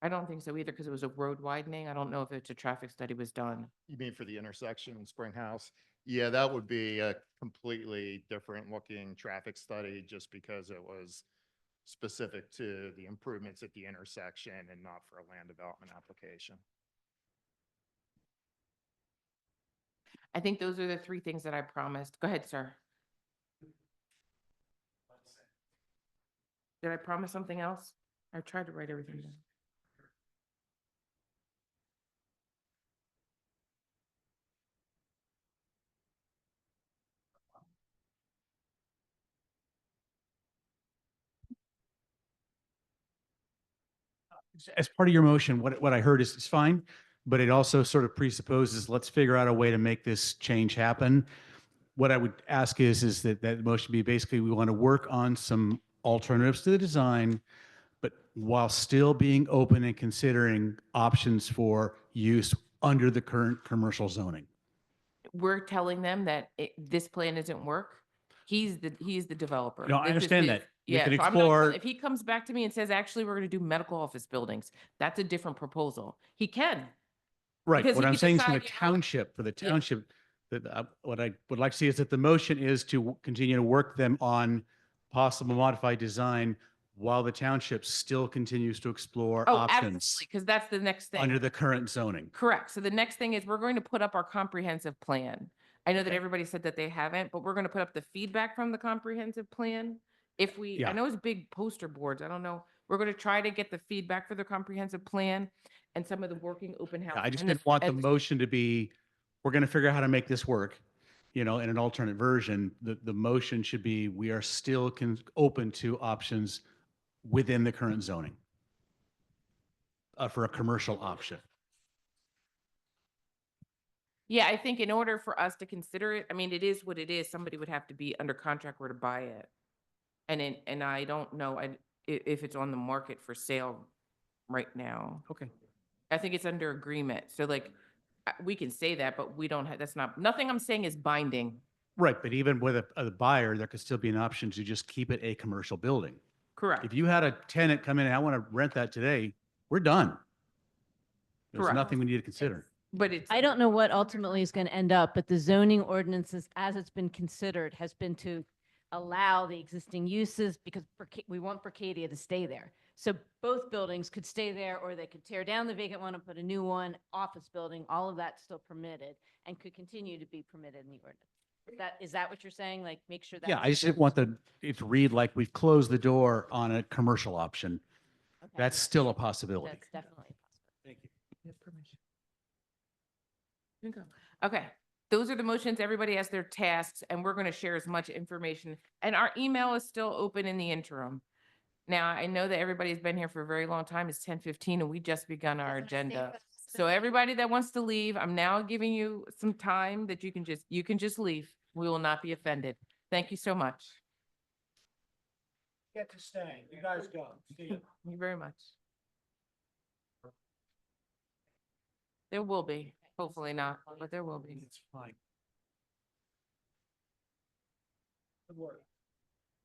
I don't think so either, because it was a road widening. I don't know if it's a traffic study was done. You mean for the intersection in Spring House? Yeah, that would be a completely different looking traffic study just because it was specific to the improvements at the intersection and not for a land development application. I think those are the 3 things that I promised. Go ahead, sir. Did I promise something else? I tried to write everything down. As part of your motion, what I heard is fine, but it also sort of presupposes, let's figure out a way to make this change happen. What I would ask is that motion be basically, we want to work on some alternatives to the design, but while still being open and considering options for use under the current commercial zoning. We're telling them that this plan doesn't work. He's the developer. No, I This is understand his- that. We Yeah, can so I'm not, explore- if he comes back to me and says, actually, we're gonna do medical office buildings, that's a different proposal. He can. Right. Because What he I'm could saying is for the decide, township, Yeah. that what I would like to see is that the motion is to continue to work them on possible modified design while the township still continues to explore Oh, options absolutely, because that's the next thing. under the current zoning. Correct. So the next thing is we're going to put up our comprehensive plan. I know that everybody said that they haven't, but we're going to put up the feedback from the comprehensive plan. If we, I Yeah. know it's big poster boards. I don't know. We're going to try to get the feedback for the comprehensive plan and some of the working open house. I just and didn't want the and- motion to be, we're going to figure out how to make this work, in an alternate version. The motion should be, we are still open to options within the current zoning for a commercial option. Yeah, I think in order for us to consider it, I mean, it is what it is. Somebody would have to be under contract or to buy it. And I don't know if it's on the market for sale right now. Okay. I think it's under agreement. So like, we can say that, but we don't have, nothing I'm saying is binding. Right, but even with a buyer, there could still be an option to just keep it a commercial building. Correct. If you had a tenant come in and I want to rent that today, we're done. There's Correct. nothing we need to consider. But it's. I don't know what ultimately is going to end up, but the zoning ordinances, as it's been considered, has been to allow the existing uses because we want Bercadia to stay there. So both buildings could stay there, or they could tear down the vacant one and put a new one, office building, all of that's still permitted and could continue to be permitted in the ordinance. Is that what you're saying? Like, make sure that. Yeah, I just didn't want it to read like we've closed the door on a commercial option. Okay. That's still a possibility. That's definitely a possibility. Thank you. You have permission. You can go. Okay, those are the motions. Everybody has their tasks, and we're going to share as much information. And our email is still open in the interim. Now, I know that everybody's been here for a very long time. It's 10:15, and we just begun our agenda. So everybody that wants to leave, I'm now giving you some time that you can just leave. We will not be offended. Thank you so much. Get to stay. You guys go. See you. Thank you very much. There will be, hopefully not, but there will be. It's fine. Good work.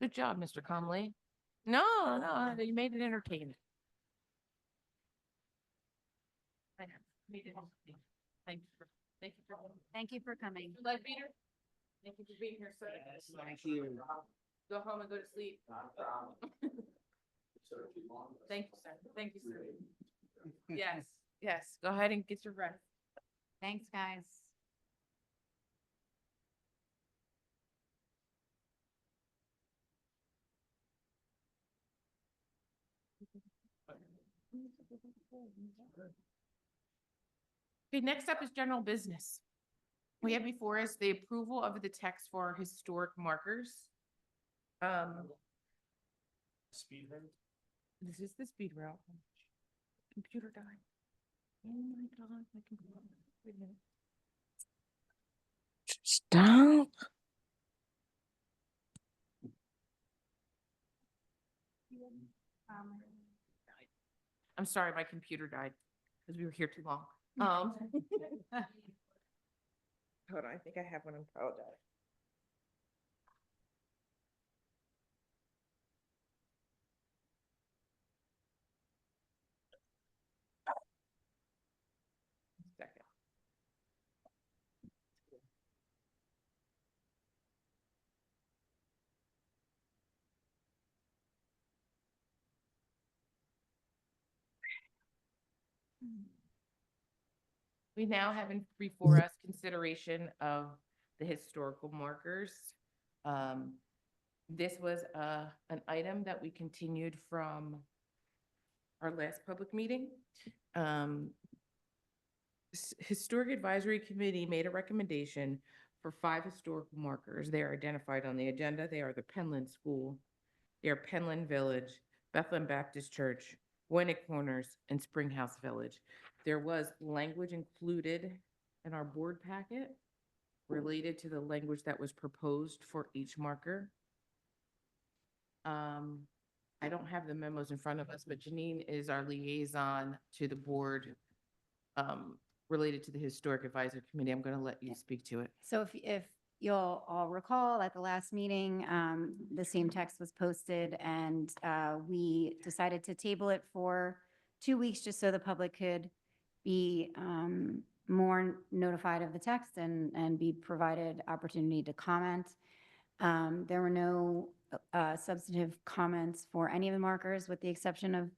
Good job, Mr. Conley. No, you made it entertaining. Thank you for. Thank you for coming. Like Peter? Thank you for being here, sir. Thank you. Go home and go to sleep. Thank you, sir. Thank you, sir. Yes, go ahead and get your rest. Thanks, guys. Okay, next up is general business. We have before us the approval of the text for historic markers. Speed room. This is the speed route. Computer died. Oh my God, my computer. Wait a minute. Stop. I'm sorry, my computer died because we were here too long. Hold on, I think I have one. I apologize. Second. We now have before us consideration of the historical markers. This was an item that we continued from our last public meeting. Historic Advisory Committee made a recommendation for 5 historical markers. They are identified on the agenda. They are the Penland School, they are Penland Village, Bethlehem Baptist Church, Gwinnett Corners, and Springhouse Village. There was language included in our board packet related to the language that was proposed for each marker. I don't have the memos in front of us, but Janine is our liaison to the board related to the Historic Advisory Committee. I'm going to let you speak to it. So if you'll all recall, at the last meeting, the same text was posted, and we decided to table it for 2 weeks just so the public could be more notified of the text and be provided opportunity to comment. There were no substantive comments for any of the markers, with the exception of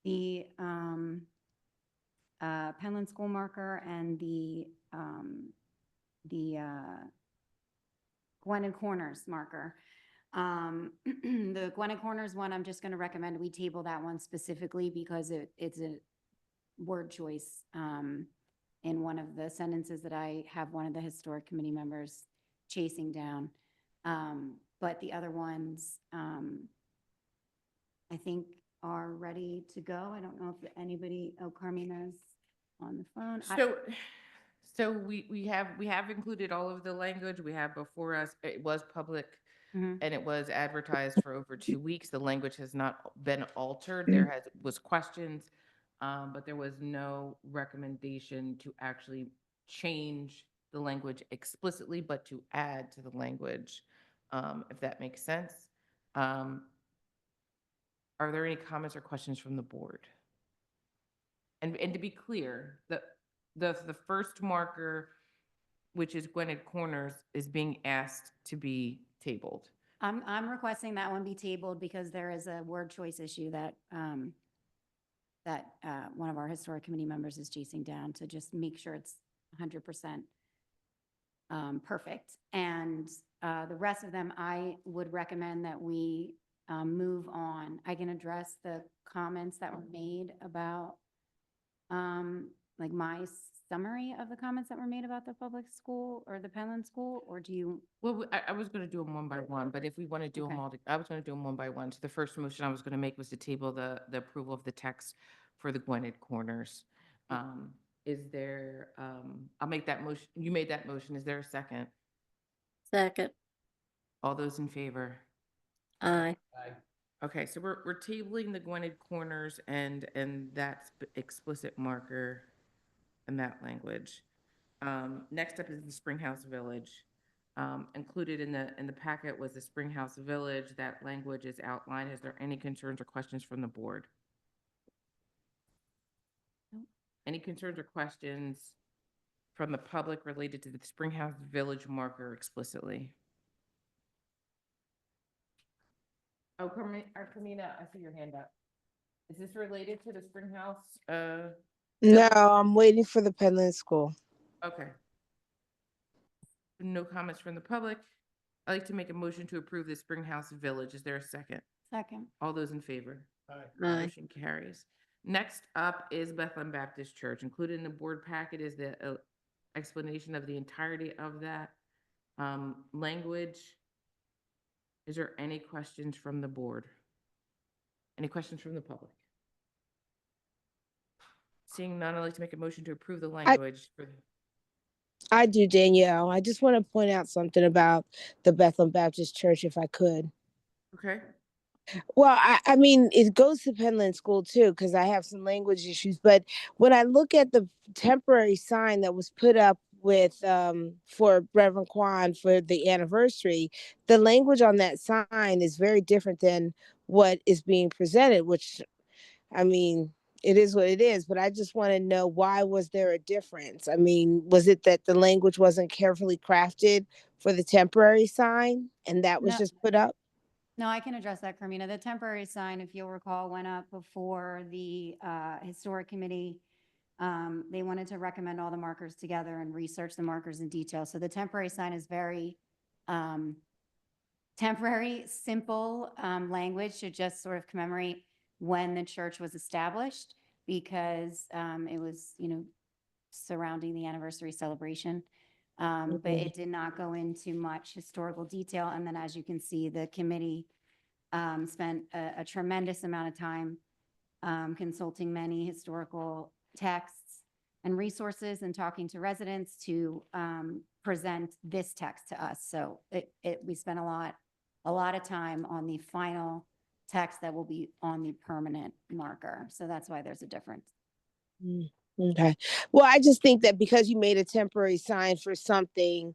the Penland School marker and the Gwinnett Corners marker. The Gwinnett Corners one, I'm just going to recommend we table that one specifically because it's a word choice in one of the sentences that I have one of the historic committee members chasing down. But the other ones, I think, are ready to go. I don't know if anybody, Carmina's on the phone. So we have included all of the language we have before us. It was public and it was advertised for over 2 weeks. The language has not been altered. There was questions, but there was no recommendation to actually change the language explicitly, but to add to the language, if that makes sense. Are there any comments or questions from the board? And to be clear, the first marker, which is Gwinnett Corners, is being asked to be tabled. I'm requesting that one be tabled because there is a word choice issue that, one of our historic committee members is chasing down to just make sure it's 100% perfect. And the rest of them, I would recommend that we move on. I can address the comments that were made about, like my summary of the comments that were made about the public school or the Penland School, or do you? Well, I was going to do them one by one, but if we want to do them Okay. all, I was going to do them one by one. So the first motion I was going to make was to table the approval of the text for the Gwinnett Corners. Is there, I'll make that motion. You made that motion. Is there a second? Second. All those in favor? Aye. Okay, so we're tabling the Gwinnett Corners and that explicit marker and that language. Next up is the Springhouse Village. Included in the packet was the Springhouse Village. That language is outlined. Is there any concerns or questions from the board? Any concerns or questions from the public related to the Springhouse Village marker explicitly? Oh, Carmina, I see your hand up. Is this related to the Springhouse? No, I'm waiting for the Penland School. Okay. No comments from the public. I'd like to make a motion to approve the Springhouse Village. Is there a second? Second. All those in favor? Aye. Motion carries. Next up is Bethlehem Baptist Church. Included in the board packet is the explanation of the entirety of that language. Is there any questions from the board? Any questions from the public? Seeing none, I'd like to make a motion to approve the language for. I do, Danielle. I just want to point out something about the Bethlehem Baptist Church, if I could. Okay. Well, I mean, it goes to Penland School too, because I have some language issues. But when I look at the temporary sign that was put up with for Reverend Kwan for the anniversary, the language on that sign is very different than what is being presented, which, I mean, it is what it is, but I just want to know, why was there a difference? I mean, was it that the language wasn't carefully crafted for the temporary sign and that was No. just put up? No, I can address that, Carmina. The temporary sign, if you'll recall, went up before the historic committee. They wanted to recommend all the markers together and research the markers in detail. So the temporary sign is very temporary, simple language to just sort of commemorate when the church was established, because it was, surrounding the anniversary celebration. But it did not go into much historical detail. And then, as you can see, the committee spent a tremendous amount of time consulting many historical texts and resources and talking to residents to present this text to us. So we spent a lot of time on the final text that will be on the permanent marker. So that's why there's a difference. Okay. Well, I just think that because you made a temporary sign for something,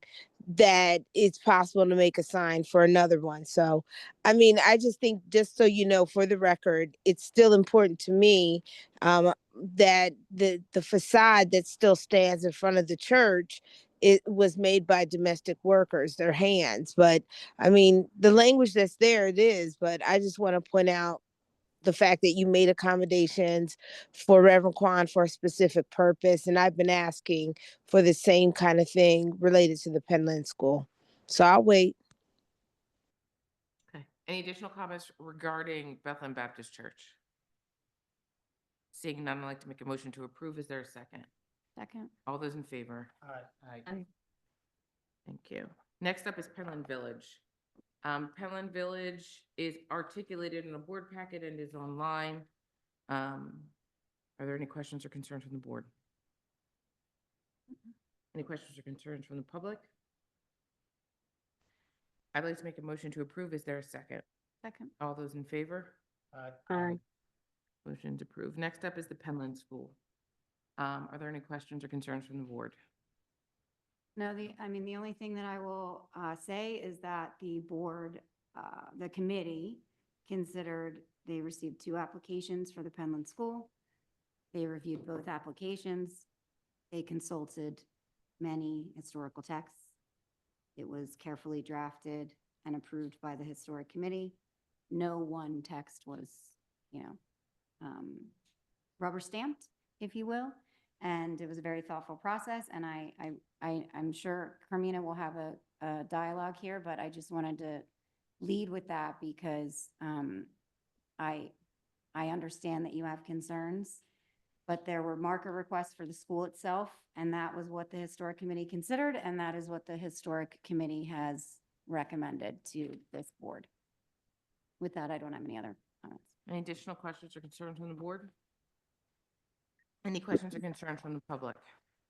that it's possible to make a sign for another one. So, I mean, I just think, just so you know, for the record, it's still important to me that the facade that still stands in front of the church, it was made by domestic workers, their hands. But I mean, the language that's there, it is. But I just want to point out the fact that you made accommodations for Reverend Kwan for a specific purpose. And I've been asking for the same kind of thing related to the Penland School. So I'll wait. Okay. Any additional comments regarding Bethlehem Baptist Church? Seeing none, I'd like to make a motion to approve. Is there a second? Second. All those in favor? Aye. Thank you. Next up is Penland Village. Penland Village is articulated in a board packet and is online. Are there any questions or concerns from the board? Any questions or concerns from the public? I'd like to make a motion to approve. Is there a second? Second. All those in favor? Aye. Motion's approved. Next up is the Penland School. Are there any questions or concerns from the board? No, the only thing that I will say is that the board, the committee considered, they received 2 applications for the Penland School. They reviewed both applications. They consulted many historical texts. It was carefully drafted and approved by the Historic Committee. No one text was, you know, rubber stamped, if you will. And it was a very thoughtful process. And I'm sure Carmina will have a dialogue here, but I just wanted to lead with that because I understand that you have concerns, but there were marker requests for the school itself, and that was what the Historic Committee considered, and that is what the Historic Committee has recommended to this board. With that, I don't have any other comments. Any additional questions or concerns from the board? Any questions or concerns from the public?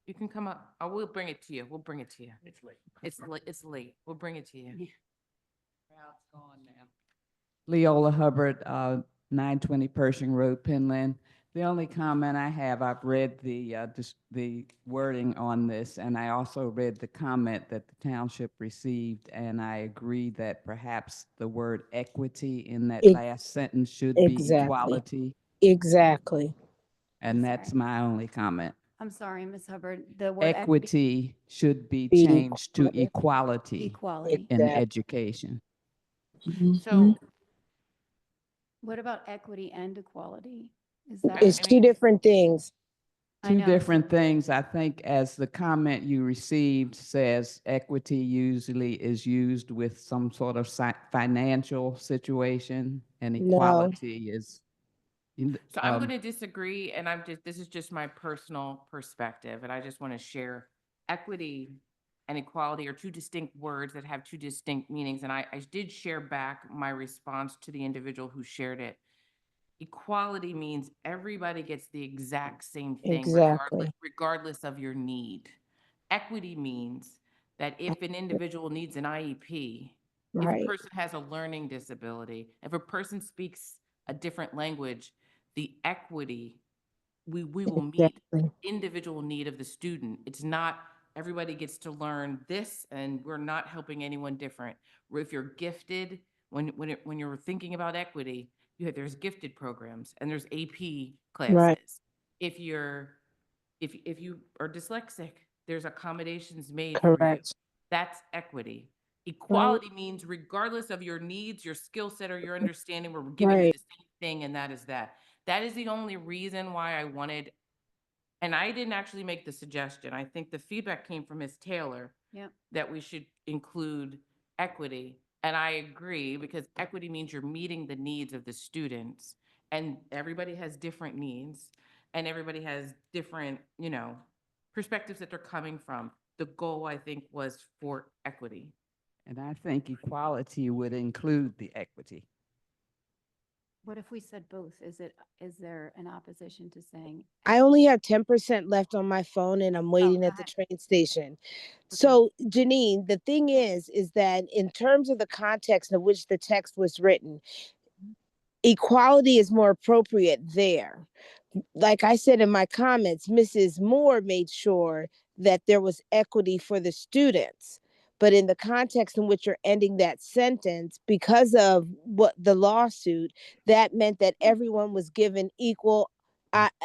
You can come up. Oh, we'll bring it to you. We'll bring it to you. It's late. It's late. It's late. We'll bring it to you. Crowd's gone now. Leola Hubbard, 920 Pershing Road, Penland. The only comment I have, I've read the wording on this, and I also read the comment that the township received, and I agree that perhaps the word equity in that last sentence should be equality, Exactly. and that's my only comment. I'm sorry, Ms. Hubbard, the word Equity should be Be changed to equality equality. in Exactly. education. So What about equity and equality? Is that? It's two different things. I Two know. different things. I think as the comment you received says, equity usually is used with some sort of financial situation, and No. equality is. So I'm going to disagree, and this is just my personal perspective, and I just want to share equity and equality are two distinct words that have two distinct meanings, and I did share back my response to the individual who shared it. Equality means everybody gets the exact same thing, Exactly. regardless of your need. Equity means that if an individual needs an IEP, if a Right. person has a learning disability, if a person speaks a different language, the equity, we will meet the individual need of the student. It's not everybody gets to learn this, and we're not helping anyone different. If you're gifted, when you're thinking about equity, there's gifted programs and there's AP classes. Right. If you are dyslexic, there's accommodations made for you. Correct. That's equity. Equality means regardless of your needs, your skill set, or your understanding, we're giving you Right. the same thing, and that is that. That is the only reason why I wanted, and I didn't actually make the suggestion. I think the feedback came from Ms. Taylor Yep. that we should include equity. And I agree, because equity means you're meeting the needs of the students, and everybody has different needs, and everybody has different, perspectives that they're coming from. The goal, I think, was for equity. And I think equality would include the equity. What if we said both? Is there an opposition to saying? I only have 10% left on my phone, and I'm waiting go at the ahead. train station. So, Janine, the thing is that in terms of the context of which the text was written, equality is more appropriate there. Like I said in my comments, Mrs. Moore made sure that there was equity for the students. But in the context in which you're ending that sentence, because of what the lawsuit, that meant that everyone was given equal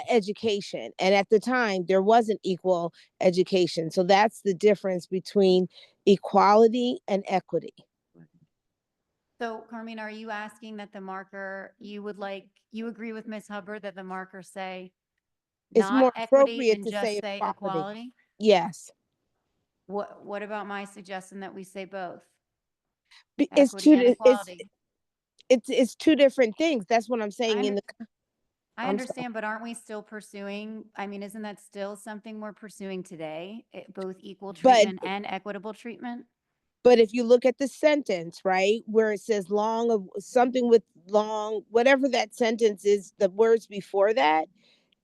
education. And at the time, there wasn't equal education. So that's the difference between equality and equity. So Carmine, are you asking that the marker, you agree with Ms. Hubbard that the marker say It's more not equity appropriate and to just say say equality. equality? Yes. What about my suggestion that we say both? It's Equity and equality. it's two different things. That's what I'm saying in the. I I'm understand, but aren't we still pursuing, I mean, isn't that still something we're pursuing today? Both equal treatment and equitable treatment? But if you look at the sentence, right, where it says long of something with long, whatever that sentence is, the words before that,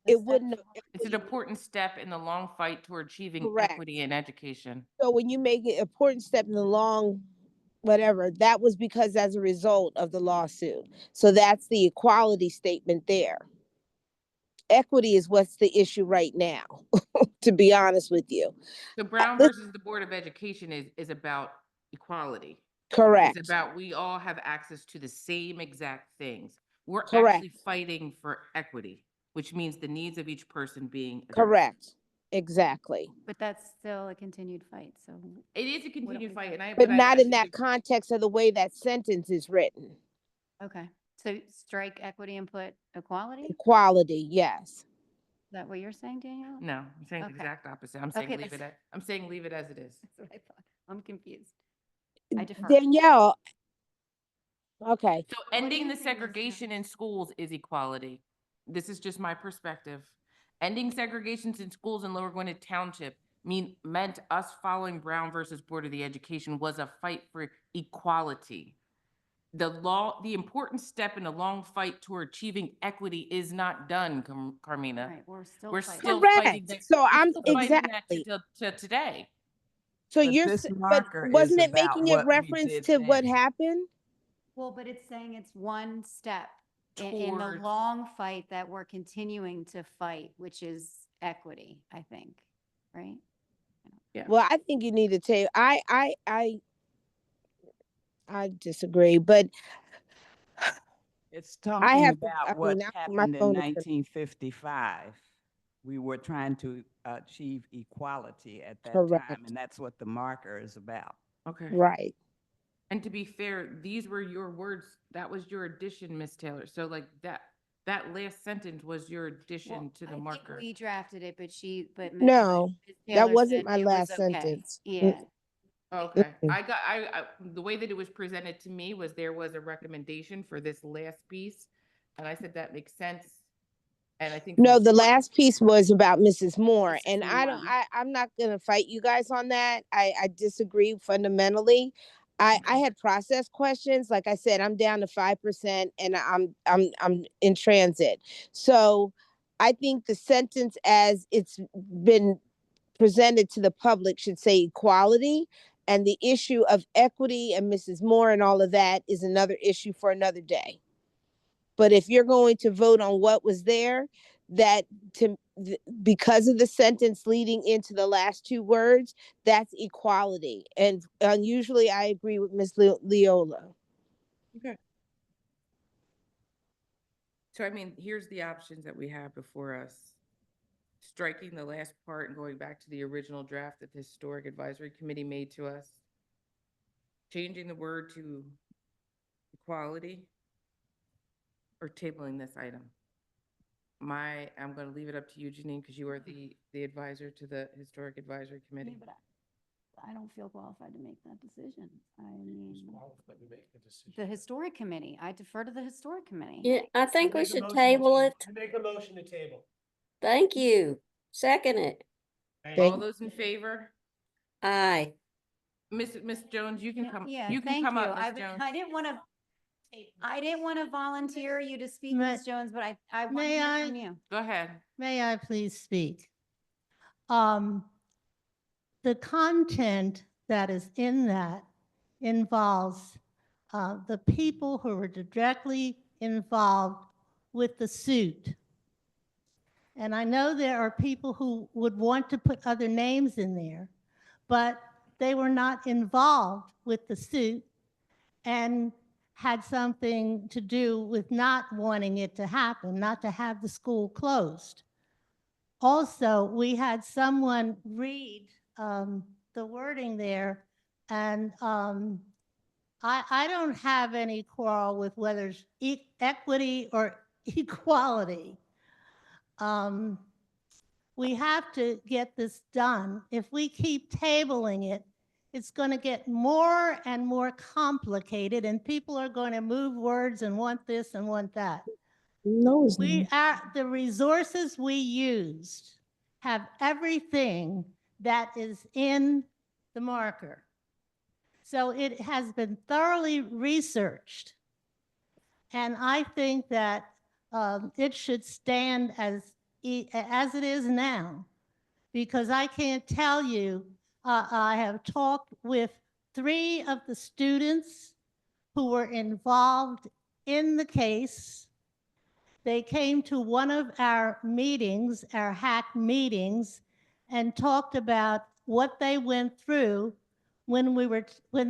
it wouldn't. It's an important step in the long fight toward achieving Correct. equity in education. So when you make it an important step in the long, whatever, that was because as a result of the lawsuit. So that's the equality statement there. Equity is what's the issue right now, to be honest with you. So Brown versus the Board of Education is about equality. Correct. It's about we all have access to the same exact things. We're Correct. actually fighting for equity, which means the needs of each person being addressed. Correct. Exactly. But that's still a continued fight, so. It is a continued fight, and But I not in think that context of the way that sentence is written. Okay, so strike equity and put equality? Is Equality, yes. that what you're saying, Danielle? No, I'm saying the Okay. exact opposite. I'm saying Okay, leave it that's- I'm saying leave it as it is. That's what I thought. I'm confused. I defer. Danielle, okay. So ending the segregation in schools is equality. This is just my perspective. Ending segregations in schools in Lower Gwinnett Township meant us following Brown versus Board of the Education was a fight for equality. The important step in a long fight toward achieving equity is not done, Carmina. Right, we're still We're fighting. still fighting Correct. that. So we're I'm still fighting that exactly. to today. So But this but marker is wasn't it about making a what we reference did to what then. happened? Well, but it's saying it's one step in the Towards- long fight that we're continuing to fight, which is equity, I think, right? Yeah. Well, I think you need to take. I disagree, but It's I talking have to. I about what mean, my happened in phone is. 1955. We were trying to achieve equality at that Correct. time, and that's what the marker is about. Okay. Right. And to be fair, these were your words. That was your addition, Miss Taylor. So like that last sentence was your addition Well, to the I think marker. we drafted it, but No, Ms. that Taylor wasn't said my it was last okay. sentence. Yeah. Okay, I the way that it was presented to me was there was a recommendation for this last piece, and I said that makes sense. And I think No, from the short- last piece was about Mrs. Moore, Mrs. and I don't. Moore. I'm not gonna fight you guys on that. I disagree fundamentally. I had process questions. Like I said, I'm down to 5%, and I'm in transit. So I think the sentence as it's been presented to the public should say equality, and the issue of equity and Mrs. Moore and all of that is another issue for another day. But if you're going to vote on what was there, that because of the sentence leading into the last two words, that's equality. And usually I agree with Ms. Leola. Okay. So I mean, here's the options that we have before us. Striking the last part and going back to the original draft that the Historic Advisory Committee made to us. Changing the word to equality, or tabling this item. I'm going to leave it up to you, Janine, because you are the advisor to the Historic Advisory Committee. But I don't feel qualified to make that decision. I mean, the historic committee, I defer to the historic committee. Yeah, I think we Make a should motion table to- it. I make a motion to table. Thank you. Second it. All those in favor? Aye. Miss Jones, you can come. Yeah, You can thank come you. up, Miss Jones. I didn't want to volunteer you to speak, May- Ms. Jones, but I want to May hear I? from you. Go ahead. May I please speak? The content that is in that involves the people who are directly involved with the suit. And I know there are people who would want to put other names in there, but they were not involved with the suit and had something to do with not wanting it to happen, not to have the school closed. Also, we had someone read the wording there, and I don't have any quarrel with whether it's equity or equality. We have to get this done. If we keep tabling it, it's going to get more and more complicated, and people are going to move words and want this and want that. No, it's not. The resources we used have everything that is in the marker. So it has been thoroughly researched. And I think that it should stand as it is now, because I can't tell you, I have talked with 3 of the students who were involved in the case. They came to one of our meetings, our hack meetings, and talked about what they went through when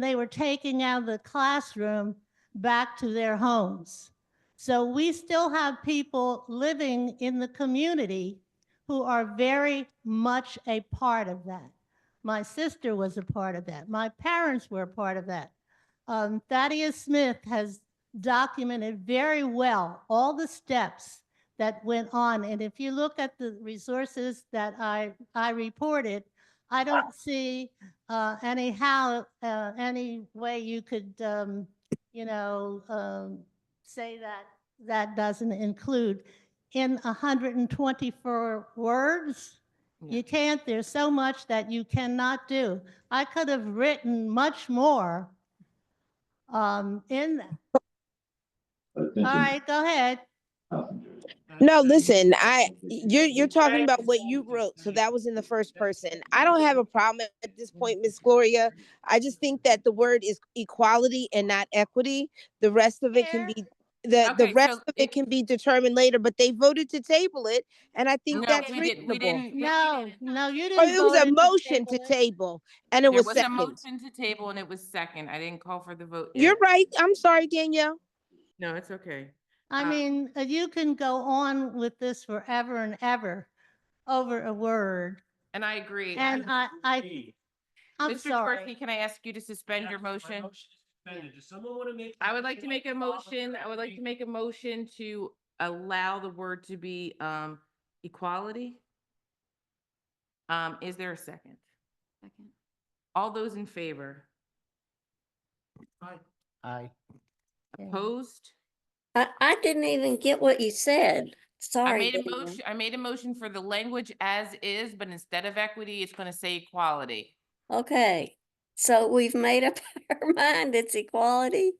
they were taking out of the classroom back to their homes. So we still have people living in the community who are very much a part of that. My sister was a part of that. My parents were a part of that. Thaddeus Smith has documented very well all the steps that went on. And if you look at the resources that I reported, I don't see any way you could, say that that doesn't include in 124 words. You can't, there's so much that you cannot do. I could have written much more in that. All right, go ahead. No, listen, you're talking about what you wrote, so that was in the first person. I don't have a problem at this point, Miss Gloria. I just think that the word is equality and not equity. The rest of it can be the Okay, rest so of it can be determined later, but they voted to table it, and I think No, that's we didn't, reasonable. No, you Or didn't it was vote a it motion to it. table, and it There was was a second. motion to table and it was second. I didn't call for the vote yet. You're right. I'm sorry, Danielle. No, it's okay. I mean, you can go on with this forever and ever over a word. And I agree. And I'm Mr. sorry. Swirsky, can I ask you to suspend your motion? Does someone want to make? I would like to make a motion, to allow the word to be, equality. Is there a second? Second. All those in favor? Aye. Opposed? I didn't even get what you said. Sorry. I made a Daniel. motion, for the language as is, but instead of equity, it's gonna say equality. Okay, so we've made up our mind, it's equality?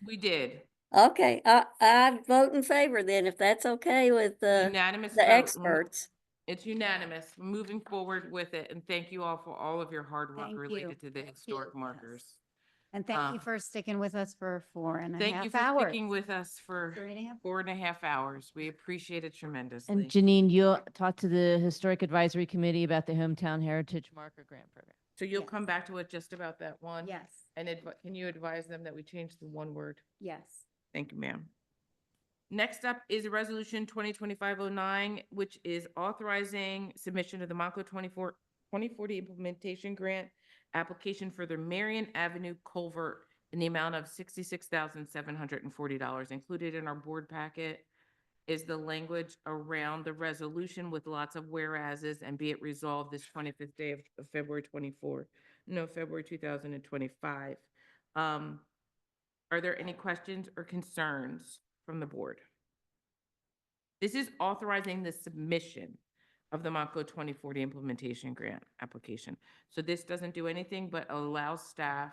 We did. Okay, I vote in favor then, if that's okay with Unanimous the vote. experts. It's unanimous, moving forward with it, and thank you all for all of your hard work Thank you. related to the historic markers. And thank you for sticking with us for 4.5 Thank you for hours. sticking with us for 3.5. 4.5 hours. We appreciate it tremendously. And Janine, you'll talk to the Historic Advisory Committee about the Hometown Heritage Marker Grant Program. So you'll Yes. come back to it just about that one? Yes, And can you advise them that we change the one word? yes. Thank you, ma'am. Next up is a resolution 2025-09, which is authorizing submission of the Monco 2040 implementation grant application for the Marion Avenue culvert in the amount of $66,740. Included in our board packet is the language around the resolution with lots of whereases, and be it resolved this 25th day of February 2025. Are there any questions or concerns from the board? This is authorizing the submission of the Monco 2040 implementation grant application. So this doesn't do anything but allow staff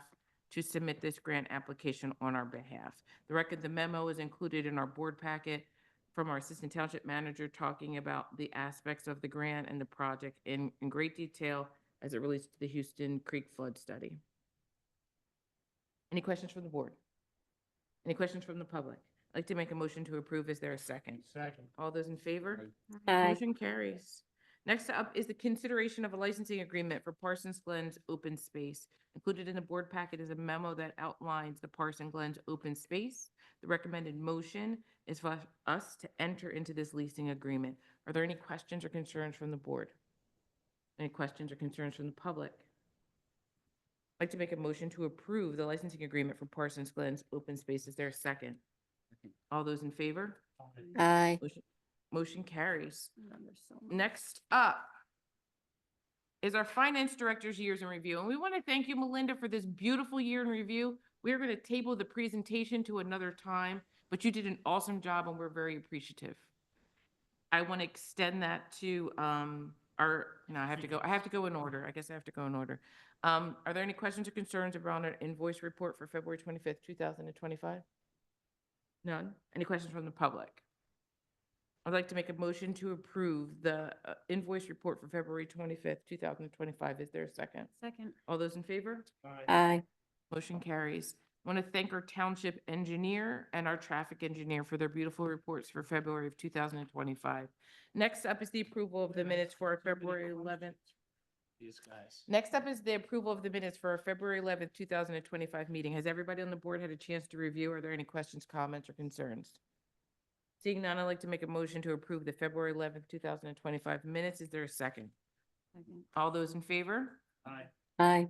to submit this grant application on our behalf. The memo is included in our board packet from our Assistant Township Manager, talking about the aspects of the grant and the project in great detail as it relates to the Houston Creek flood study. Any questions from the board? Any questions from the public? I'd like to make a motion to approve. Is there a second? Second. All those in favor? Aye. Motion carries. Next up is the consideration of a licensing agreement for Parsons Glen's open space. Included in the board packet is a memo that outlines the Parsons Glen's open space. The recommended motion is for us to enter into this leasing agreement. Are there any questions or concerns from the board? Any questions or concerns from the public? I'd like to make a motion to approve the licensing agreement for Parsons Glen's open space. Is there a second? All those in favor? Aye. Motion carries. Next up is our finance director's years in review. And we want to thank you, Melinda, for this beautiful year in review. We're going to table the presentation to another time, but you did an awesome job and we're very appreciative. I want to extend that to I have to go in order. I guess I have to go in order. Are there any questions or concerns around our invoice report for February 25th, 2025? None? Any questions from the public? I'd like to make a motion to approve the invoice report for February 25th, 2025. Is there a second? Second. All those in favor? Aye. Motion carries. I want to thank our township engineer and our traffic engineer for their beautiful reports for February of 2025. Next up is the approval of the minutes for our February 11th. These guys. Next up is the approval of the minutes for our February 11th, 2025 meeting. Has everybody on the board had a chance to review? Are there any questions, comments, or concerns? Seeing none, I'd like to make a motion to approve the February 11th, 2025 minutes. Is there a second? All those in favor? Aye.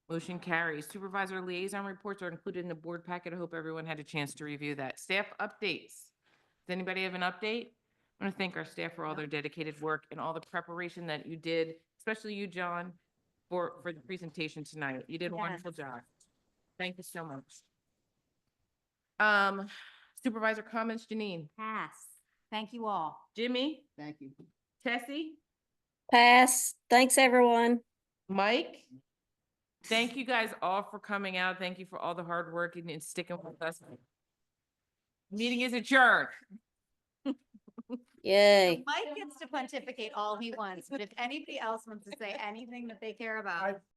Motion carries. Supervisor liaison reports are included in the board packet. I hope everyone had a chance to review that. Staff updates. Does anybody have an update? I want to thank our staff for all their dedicated work and all the preparation that you did, especially you, John, for the presentation tonight. You did a wonderful job. Thank you so much. Supervisor comments, Janine. Pass. Thank you all. Jimmy, Thank you. Tessie, Pass. Thanks, everyone. Mike. Thank you guys all for coming out. Thank you for all the hard work and sticking with us. Meeting is adjourned. Yay. Mike gets to pontificate all he wants, but if anybody else wants to say anything that they care about.